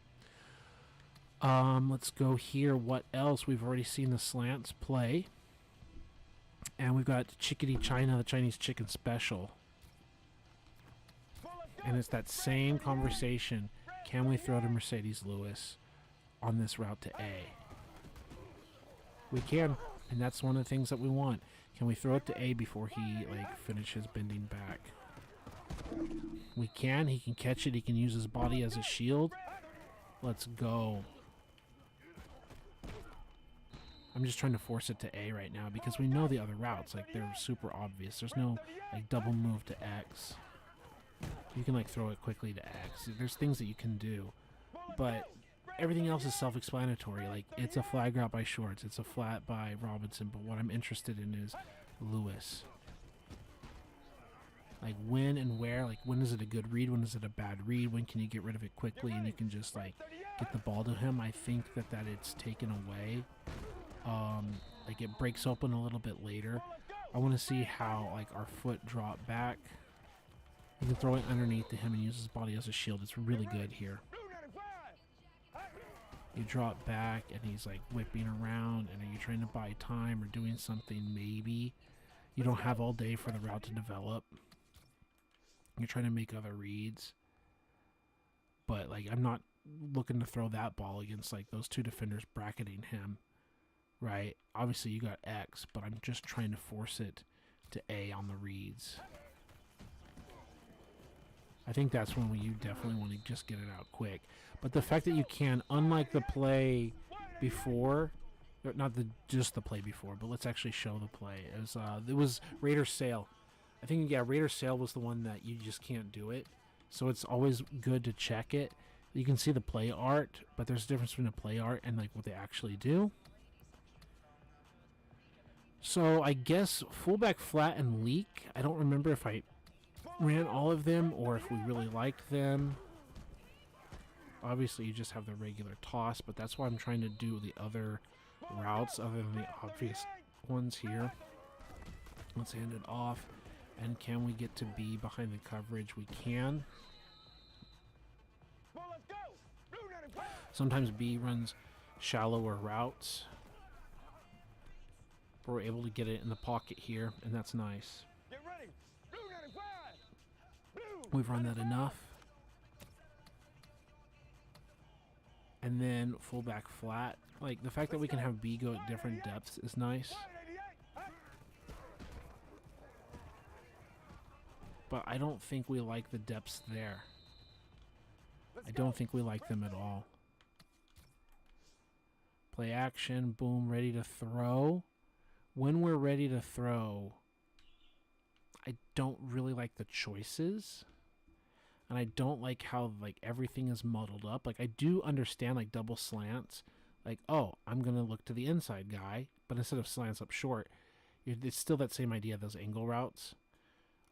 [SPEAKER 1] let's go here. What else? We've already seen the slants play. And we've got Chickadee China, the Chinese chicken special. And it's that same conversation. Can we throw to Mercedes Lewis on this route to A? We can. And that's one of the things that we want. Can we throw it to A before he finishes bending back? We can. He can catch it. He can use his body as a shield. Let's go. I'm just trying to force it to A right now because we know the other routes. They're super obvious. There's no double move to X. You can throw it quickly to X. There's things that you can do. But everything else is self-explanatory. It's a flag route by Shorts. It's a flat by Robinson. But what I'm interested in is Lewis. When and where. When is it a good read? When is it a bad read? When can you get rid of it quickly and you can just get the ball to him? I think that it's taken away. It breaks open a little bit later. I want to see how our foot drop back. You can throw it underneath to him and use his body as a shield. It's really good here. You drop back and he's whipping around, and are you trying to buy time or doing something? Maybe you don't have all day for the route to develop. You're trying to make other reads, but I'm not looking to throw that ball against those two defenders bracketing him, right? Obviously you got X, but I'm just trying to force it to A on the reads. I think that's when you definitely want to just get it out quick. But the fact that you can, unlike the play before, not just the play before, but let's actually show the play. It was Raider Sail. I think, yeah, Raider Sail was the one that you just can't do it. So it's always good to check it. You can see the play art, but there's a difference between the play art and what they actually do. So I guess fullback flat and leak. I don't remember if I ran all of them or if we really liked them. Obviously you just have the regular toss, but that's why I'm trying to do the other routes other than the obvious ones here. Let's hand it off. And can we get to B behind the coverage? We can. Sometimes B runs shallower routes. But we're able to get it in the pocket here, and that's nice. We've run that enough. And then fullback flat. The fact that we can have B go at different depths is nice. But I don't think we like the depths there. I don't think we like them at all. Play action, boom, ready to throw. When we're ready to throw, I don't really like the choices. And I don't like how everything is muddled up. I do understand double slants. Oh, I'm going to look to the inside guy. But instead of slants up short, it's still that same idea, those angle routes.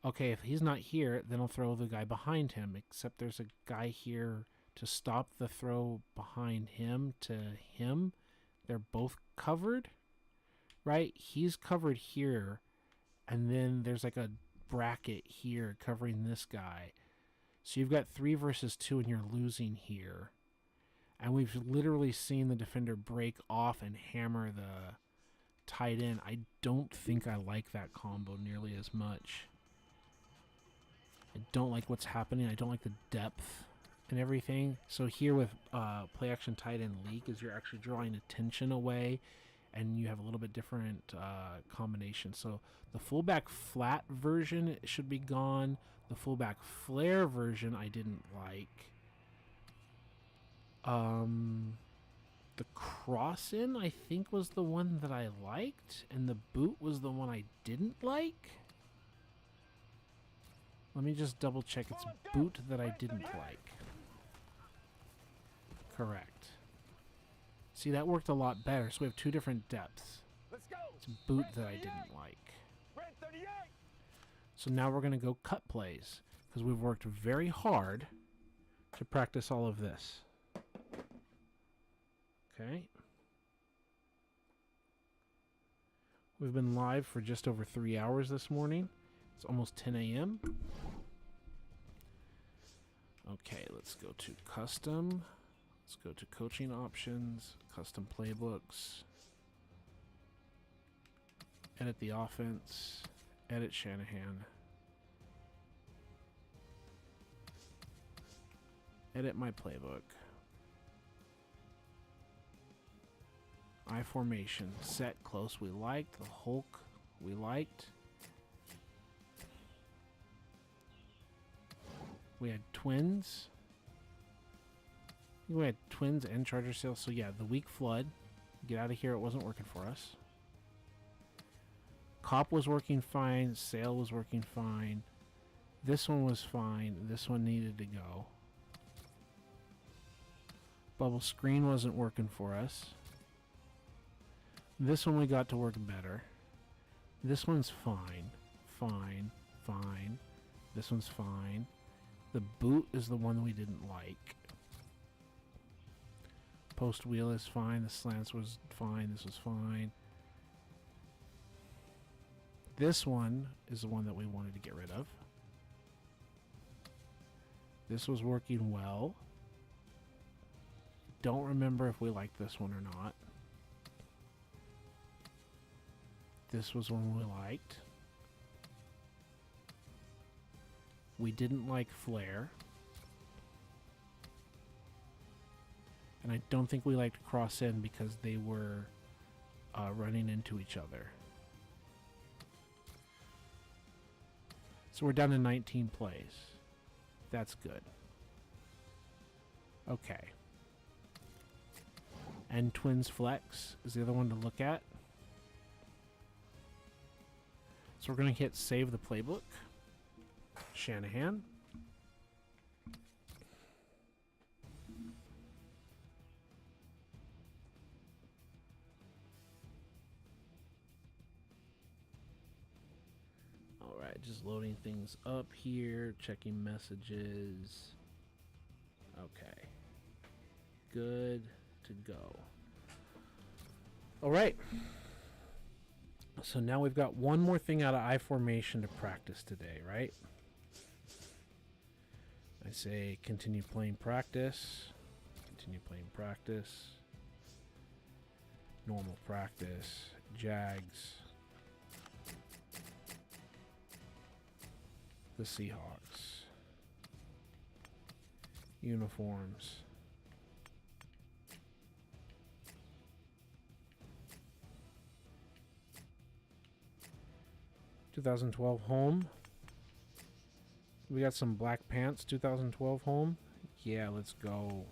[SPEAKER 1] Okay, if he's not here, then I'll throw the guy behind him. Except there's a guy here to stop the throw behind him to him. They're both covered, right? He's covered here. And then there's a bracket here covering this guy. So you've got 3 versus 2 and you're losing here. And we've literally seen the defender break off and hammer the tight end. I don't think I like that combo nearly as much. I don't like what's happening. I don't like the depth and everything. So here with play action tight end leak is you're actually drawing attention away and you have a little bit different combination. So the fullback flat version should be gone. The fullback flare version I didn't like. The cross-in, I think, was the one that I liked, and the boot was the one I didn't like. Let me just double check. It's boot that I didn't like. Correct. See, that worked a lot better, so we have two different depths.
[SPEAKER 5] Let's go.
[SPEAKER 1] It's boot that I didn't like.
[SPEAKER 5] Red 38.
[SPEAKER 1] So now we're going to go cut plays, because we've worked very hard to practice all of this. Okay. We've been live for just over 3 hours this morning. It's almost 10 a.m. Okay, let's go to custom. Let's go to coaching options, custom playbooks. Edit the offense. Edit Shanahan. Edit my playbook. I formation. Set close we liked. The Hulk we liked. We had twins. I think we had twins and Charger sales. So yeah, the weak flood. Get out of here. It wasn't working for us. Cop was working fine. Sale was working fine. This one was fine. This one needed to go. Bubble screen wasn't working for us. This one we got to work better. This one's fine. Fine. Fine. This one's fine. The boot is the one we didn't like. Post wheel is fine. The slants was fine. This was fine. This one is the one that we wanted to get rid of. This was working well. Don't remember if we liked this one or not. This was one we liked. We didn't like flare. And I don't think we liked cross in because they were running into each other. So we're down to 19 plays. That's good. Okay. And twins flex is the other one to look at. So we're going to hit save the playbook. Shanahan. All right, just loading things up here, checking messages. Okay. Good to go. All right. So now we've got one more thing out of I formation to practice today, right? I say continue playing practice. Continue playing practice. Normal practice. Jags. The Seahawks. Uniforms. (2012) home. We got some black pants. 2012 home. Yeah, let's go.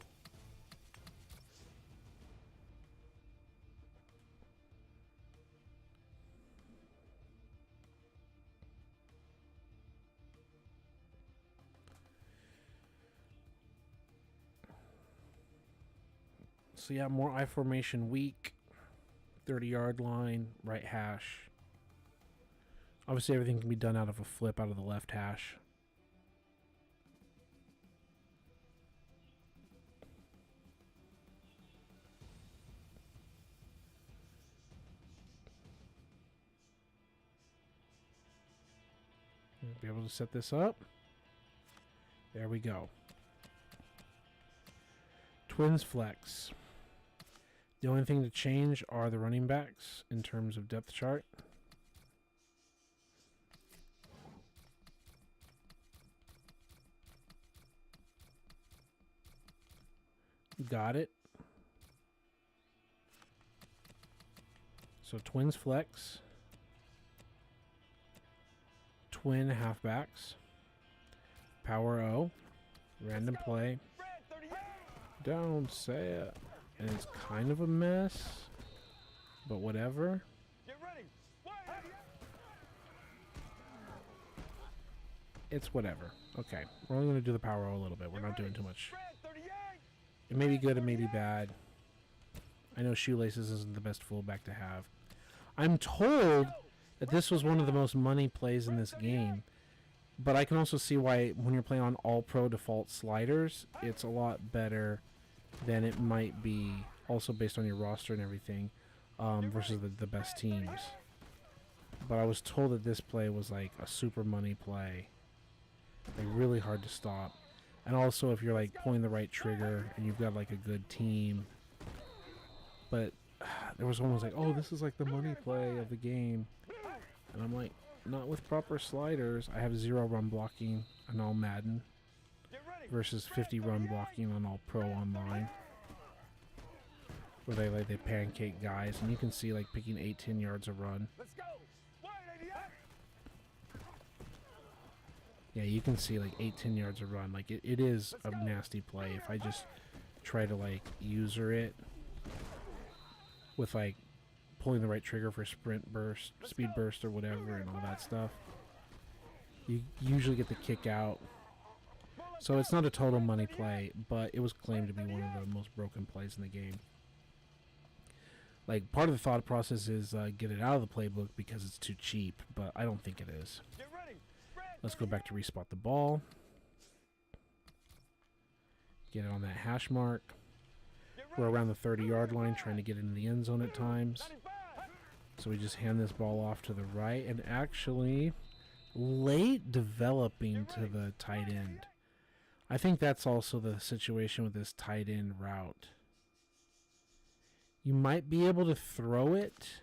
[SPEAKER 1] So yeah, more I formation weak. 30-yard line, right hash. Obviously, everything can be done out of a flip out of the left hash. Be able to set this up. There we go. Twins flex. The only thing to change are the running backs in terms of depth chart. Got it. So twins flex. Twin halfbacks. Power O. Random play. Don't say it. and it's kind of a mess, but whatever.
[SPEAKER 5] Get ready. Wide.
[SPEAKER 1] It's whatever. Okay, we're only going to do the power roll a little bit. We're not doing too much.
[SPEAKER 5] Spread 38.
[SPEAKER 1] It may be good, it may be bad. I know Shoelaces isn't the best fullback to have. I'm told that this was one of the most money plays in this game, but I can also see why when you're playing on all-pro default sliders, it's a lot better than it might be, also based on your roster and everything, versus the best teams. But I was told that this play was like a super money play, like really hard to stop. And also if you're like pulling the right trigger and you've got like a good team. But there was one was like, oh, this is like the money play of the game. And I'm like, not with proper sliders. I have 0 run blocking on all Madden versus 50 run blocking on all pro online. Where they pancake guys. And you can see like picking 8-10 yards a run.
[SPEAKER 5] Let's go. Wide 88.
[SPEAKER 1] Yeah, you can see like 8-10 yards a run. Like it is a nasty play. If I just try to like user it with like pulling the right trigger for sprint burst, speed burst or whatever and all that stuff, you usually get the kick out. So it's not a total money play, but it was claimed to be one of the most broken plays in the game. Like part of the thought process is get it out of the playbook because it's too cheap, but I don't think it is.
[SPEAKER 5] Get ready. Spread.
[SPEAKER 1] Let's go back to respot the ball. Get it on that hash mark. We're around the 30-yard line trying to get into the end zone at times.
[SPEAKER 5] 95.
[SPEAKER 1] So we just hand this ball off to the right and actually late developing to the tight end. I think that's also the situation with this tight end route. You might be able to throw it.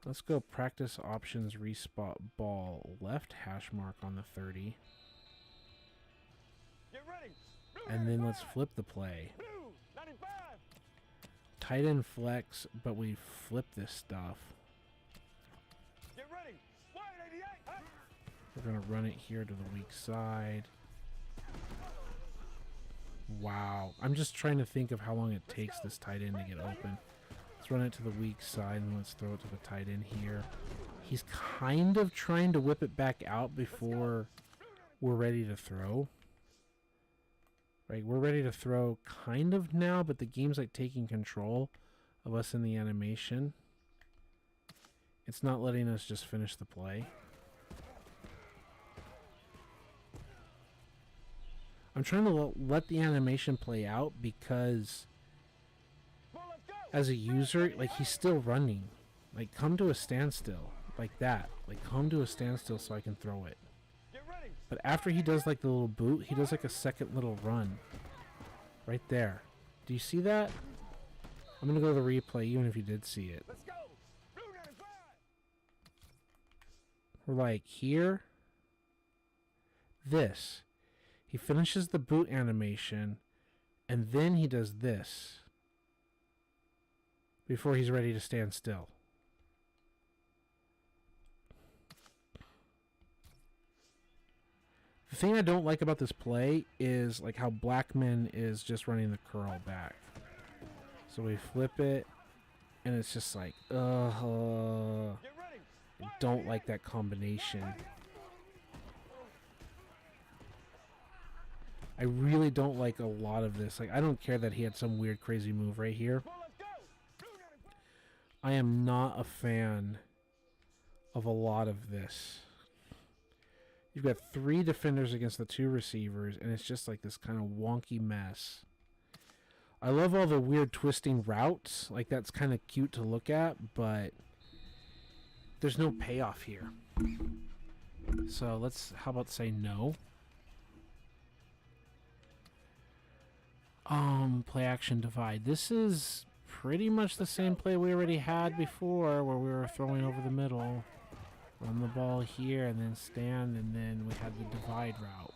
[SPEAKER 1] Let's go practice options, respot ball, left hash mark on the 30.
[SPEAKER 5] Get ready.
[SPEAKER 1] And then let's flip the play.
[SPEAKER 5] Blue 95.
[SPEAKER 1] Tight end flex, but we flip this stuff.
[SPEAKER 5] Get ready. Wide 88.
[SPEAKER 1] We're going to run it here to the weak side. Wow. I'm just trying to think of how long it takes this tight end to get open. Let's run it to the weak side and let's throw it to the tight end here. He's kind of trying to whip it back out before we're ready to throw. Right, we're ready to throw kind of now, but the game's like taking control of us in the animation. It's not letting us just finish the play. I'm trying to let the animation play out because as a user, like he's still running. Like come to a standstill like that. Like come to a standstill so I can throw it. But after he does like the little boot, he does like a second little run. Right there. Do you see that? I'm going to go to the replay even if you did see it.
[SPEAKER 5] Let's go. Blue 95.
[SPEAKER 1] We're like here. This. He finishes the boot animation and then he does this before he's ready to stand still. The thing I don't like about this play is like how Blackman is just running the curl back. So we flip it and it's just like, I don't like that combination. I really don't like a lot of this. Like I don't care that he had some weird crazy move right here. I am not a fan of a lot of this. You've got 3 defenders against the 2 receivers, and it's just like this kind of wonky mess. I love all the weird twisting routes. Like, that's kind of cute to look at, but there's no payoff here. So how about say no? Play action divide. This is pretty much the same play we already had before, where we were throwing over the middle. Run the ball here and then stand, and then we had the divide route.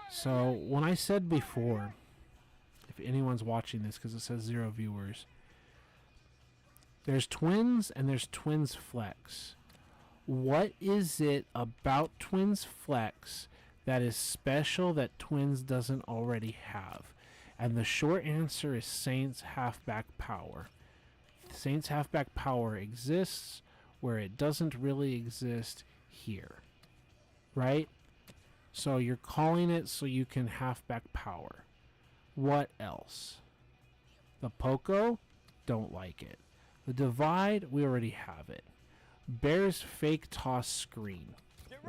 [SPEAKER 1] So when I said before, if anyone's watching this, because it says 0 viewers, there's twins and there's twins flex. What is it about twins flex that is special that twins doesn't already have? And the short answer is Saints halfback power. Saints halfback power exists where it doesn't really exist here. Right? So you're calling it so you can halfback power. What else? The Poco? Don't like it. The Divide? We already have it. Bears fake toss screen.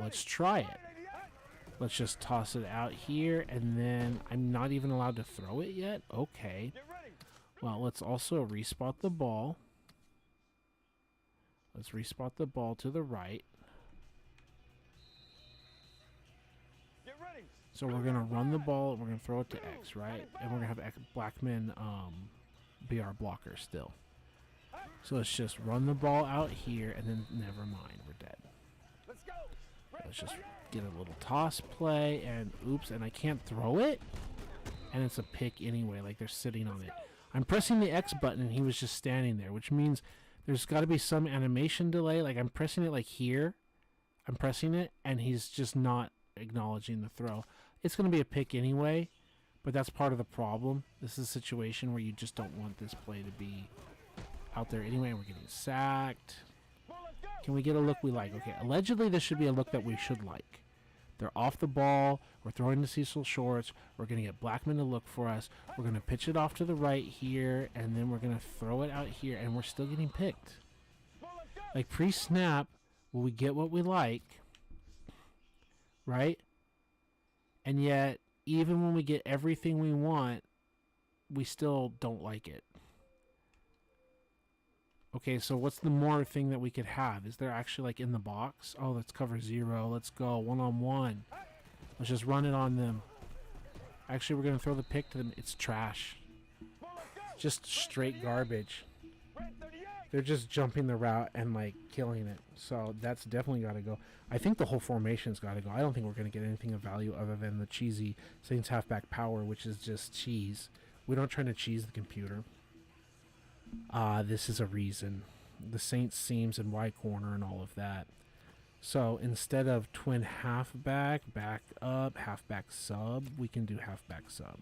[SPEAKER 1] Let's try it. Let's just toss it out here, and then I'm not even allowed to throw it yet? Okay. Well, let's also respot the ball. Let's respot the ball to the right. So we're going to run the ball, and we're going to throw it to X, right? And we're going to have Blackman be our blocker still. So let's just run the ball out here, and then never mind, we're dead. Let's just get a little toss play, and oops, and I can't throw it? And it's a pick anyway, like they're sitting on it. I'm pressing the X button, and he was just standing there, which means there's got to be some animation delay. Like I'm pressing it like here. I'm pressing it, and he's just not acknowledging the throw. It's going to be a pick anyway, but that's part of the problem. This is a situation where you just don't want this play to be out there anyway, and we're getting sacked. Can we get a look we like? Okay, allegedly this should be a look that we should like. They're off the ball. We're throwing to Cecil Shorts. We're going to get Blackman to look for us. We're going to pitch it off to the right here, and then we're going to throw it out here, and we're still getting picked. Like pre-snap, will we get what we like? Right? And yet, even when we get everything we want, we still don't like it. Okay, so what's the more thing that we could have? Is there actually like in the box? Oh, let's cover 0. Let's go one-on-one. Let's just run it on them. Actually, we're going to throw the pick to them. It's trash. Just straight garbage. They're just jumping the route and like killing it. So that's definitely got to go. I think the whole formation's got to go. I don't think we're going to get anything of value other than the cheesy Saints halfback power, which is just cheese. We don't try to cheese the computer. This is a reason. The Saints seams and Y corner and all of that. So instead of twin halfback, back up, halfback sub, we can do halfback sub.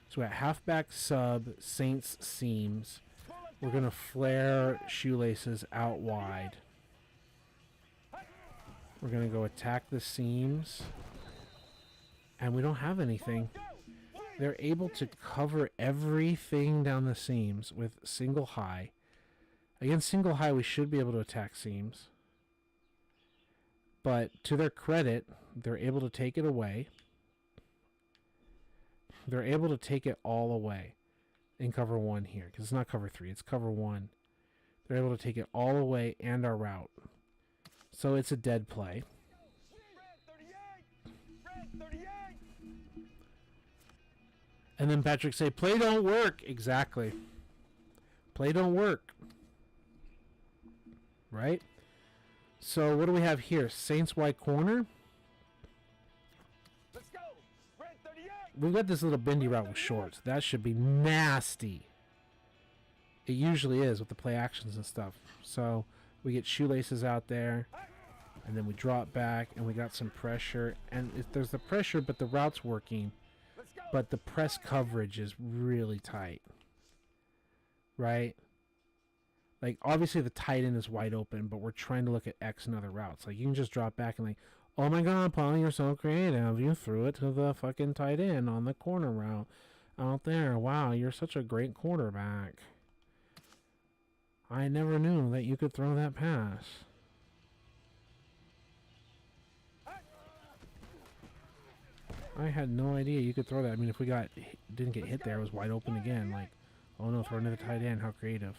[SPEAKER 1] So at halfback sub, Saints seams, we're going to flare shoelaces out wide. We're going to go attack the seams. And we don't have anything. They're able to cover everything down the seams with single high. Against single high, we should be able to attack seams. But to their credit, they're able to take it away. They're able to take it all away in cover 1 here. Because it's not cover 3, it's cover 1. They're able to take it all away and our route. So it's a dead play. And then Patrick say, play don't work. Exactly. Play don't work. Right? So what do we have here? Saints Y corner.
[SPEAKER 5] Let's go. Red 38.
[SPEAKER 1] We've got this little bendy route with shorts. That should be nasty. It usually is with the play actions and stuff. So we get shoelaces out there. And then we drop back. And we got some pressure. And there's the pressure, but the route's working. But the press coverage is really tight. Right? Like, obviously the tight end is wide open, but we're trying to look at X and other routes. Like, you can just drop back and like, oh my god, Paul, you're so creative. You threw it to the fucking tight end on the corner route out there. Wow, you're such a great quarterback. I never knew that you could throw that pass. I had no idea you could throw that. I mean, if we didn't get hit there, it was wide open again. Like, oh no, throw into the tight end. How creative.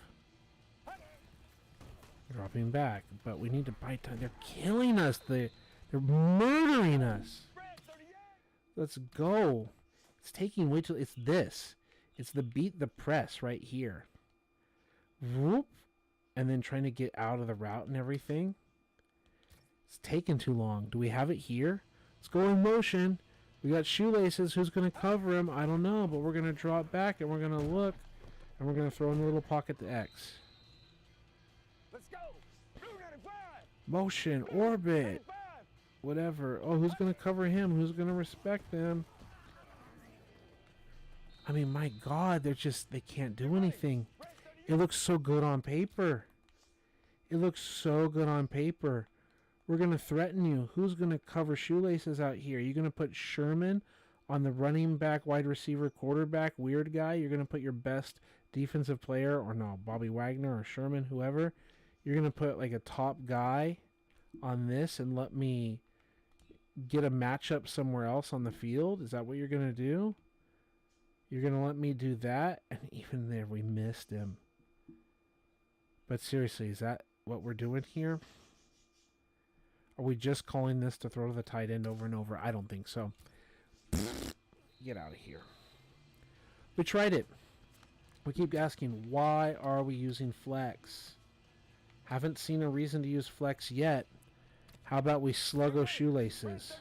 [SPEAKER 1] Dropping back. But we need to bite time. They're killing us. They're murdering us. Let's go. It's taking way too... It's this. It's the beat the press right here. Whoop. And then trying to get out of the route and everything. It's taking too long. Do we have it here? Let's go in motion. We got shoelaces. Who's going to cover him? I don't know, but we're going to drop back and we're going to look. And we're going to throw in the little pocket to X.
[SPEAKER 5] Let's go. 295.
[SPEAKER 1] Motion, orbit, whatever. Oh, who's going to cover him? Who's going to respect them? I mean, my God, they can't do anything. It looks so good on paper. It looks so good on paper. We're going to threaten you. Who's going to cover shoelaces out here? You're going to put Sherman on the running back, wide receiver, quarterback, weird guy. You're going to put your best defensive player, or no, Bobby Wagner or Sherman, whoever. You're going to put like a top guy on this and let me get a matchup somewhere else on the field? Is that what you're going to do? You're going to let me do that? And even there, we missed him. But seriously, is that what we're doing here? Are we just calling this to throw to the tight end over and over? I don't think so. Get out of here. We tried it. We keep asking, why are we using flex? Haven't seen a reason to use flex yet. How about we sluggo shoelaces?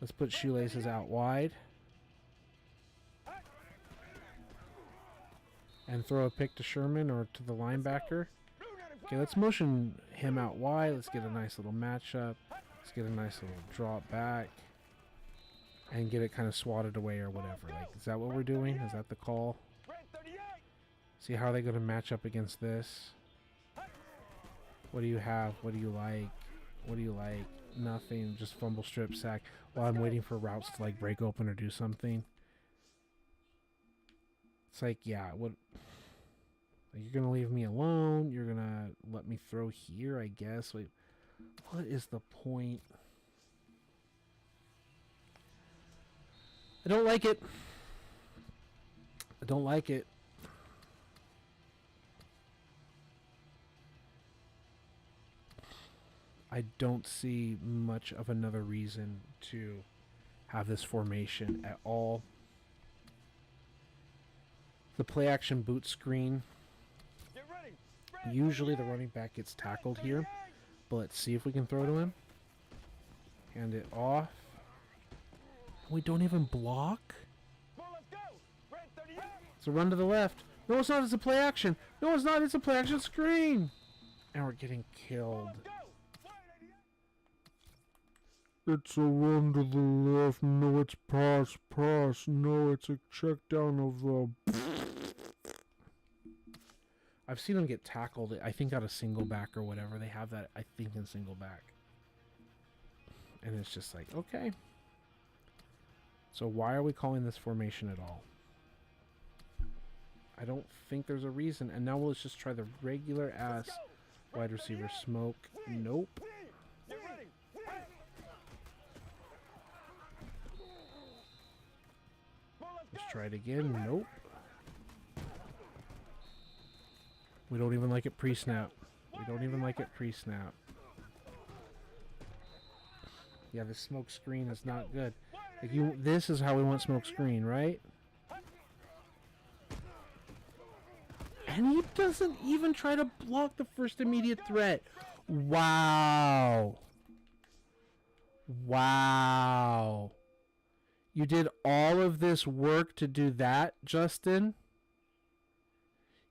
[SPEAKER 1] Let's put shoelaces out wide. And throw a pick to Sherman or to the linebacker. Okay, let's motion him out wide. Let's get a nice little matchup. Let's get a nice little drop back. And get it kind of swatted away or whatever. Like, is that what we're doing? Is that the call? See, how are they going to match up against this? What do you have? What do you like? What do you like? Nothing. Just fumble, strip, sack. While I'm waiting for routes to like break open or do something. It's like, yeah, what? Like, you're gonna leave me alone. You're gonna let me throw here, I guess. Wait, what is the point? I don't like it. I don't like it. I don't see much of another reason to have this formation at all. The play action boot screen. Usually the running back gets tackled here. But let's see if we can throw to him. Hand it off. We don't even block? It's a run to the left. No, it's not. It's a play action. No, it's not. It's a play action screen. And we're getting killed. It's a run to the left. No, it's pass. No, it's a check down of the... I've seen them get tackled, I think, out of single back or whatever. They have that, I think, in single back. And it's just like, okay. So why are we calling this formation at all? I don't think there's a reason. And now let's just try the regular ass wide receiver smoke. Nope. Let's try it again. Nope. We don't even like it pre-snap. We don't even like it pre-snap. Yeah, the smoke screen is not good. Like this is how we want smoke screen, right? And he doesn't even try to block the first immediate threat. Wow. Wow. You did all of this work to do that, Justin?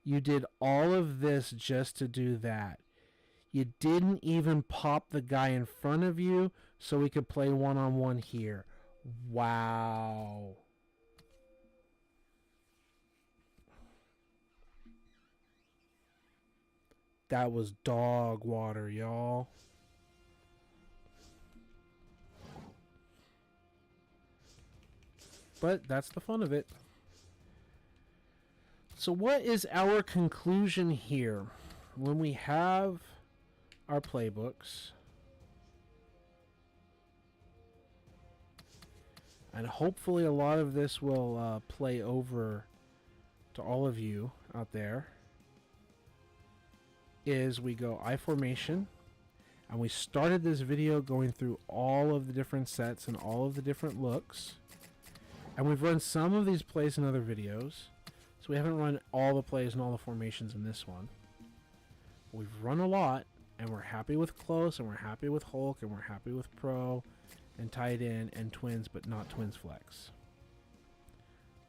[SPEAKER 1] You did all of this just to do that. You didn't even pop the guy in front of you so we could play one-on-one here. Wow. That was dog water, y'all. But that's the fun of it. So what is our conclusion here? When we have our playbooks, and hopefully a lot of this will play over to all of you out there, is we go I formation, and we started this video going through all of the different sets and all of the different looks, and we've run some of these plays in other videos. So we haven't run all the plays and all the formations in this one. We've run a lot, and we're happy with close, and we're happy with Hulk, and we're happy with pro, and tight end, and twins, but not twins flex.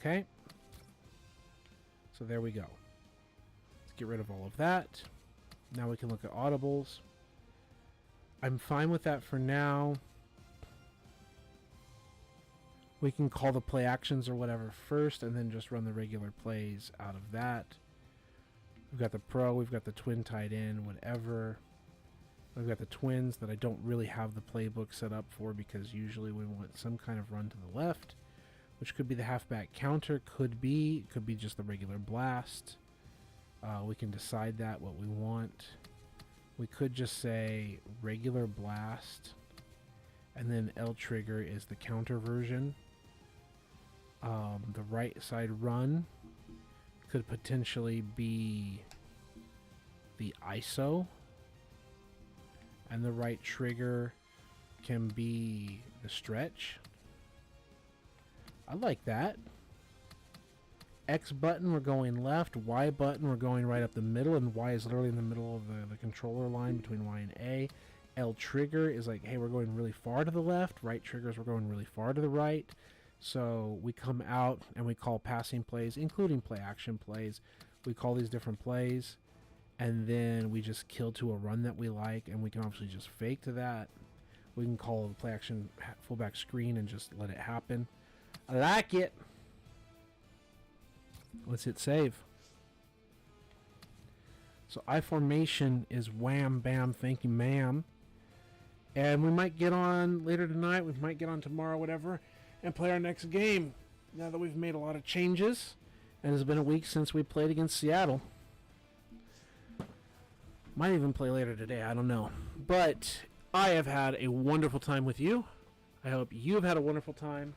[SPEAKER 1] Okay? So there we go. Let's get rid of all of that. Now we can look at audibles. I'm fine with that for now. We can call the play actions or whatever first and then just run the regular plays out of that. We've got the pro, we've got the twin tight end, whatever. We've got the twins that I don't really have the playbook set up for because usually we want some kind of run to the left, which could be the halfback counter, could be just the regular blast. We can decide that what we want. We could just say regular blast, and then L trigger is the counter version. The right side run could potentially be the ISO, and the right trigger can be the stretch. I like that. X button, we're going left. Y button, we're going right up the middle, and Y is literally in the middle of the controller line between Y and A. L trigger is like, hey, we're going really far to the left. Right triggers, we're going really far to the right. So we come out and we call passing plays, including play action plays. We call these different plays, and then we just kill to a run that we like, and we can obviously just fake to that. We can call the play action fullback screen and just let it happen. I like it. Let's hit save. So I formation is wham, bam, thank you, ma'am. And we might get on later tonight. We might get on tomorrow, whatever, and play our next game. Now that we've made a lot of changes, and it's been a week since we played against Seattle. Might even play later today. I don't know. But I have had a wonderful time with you. I hope you've had a wonderful time.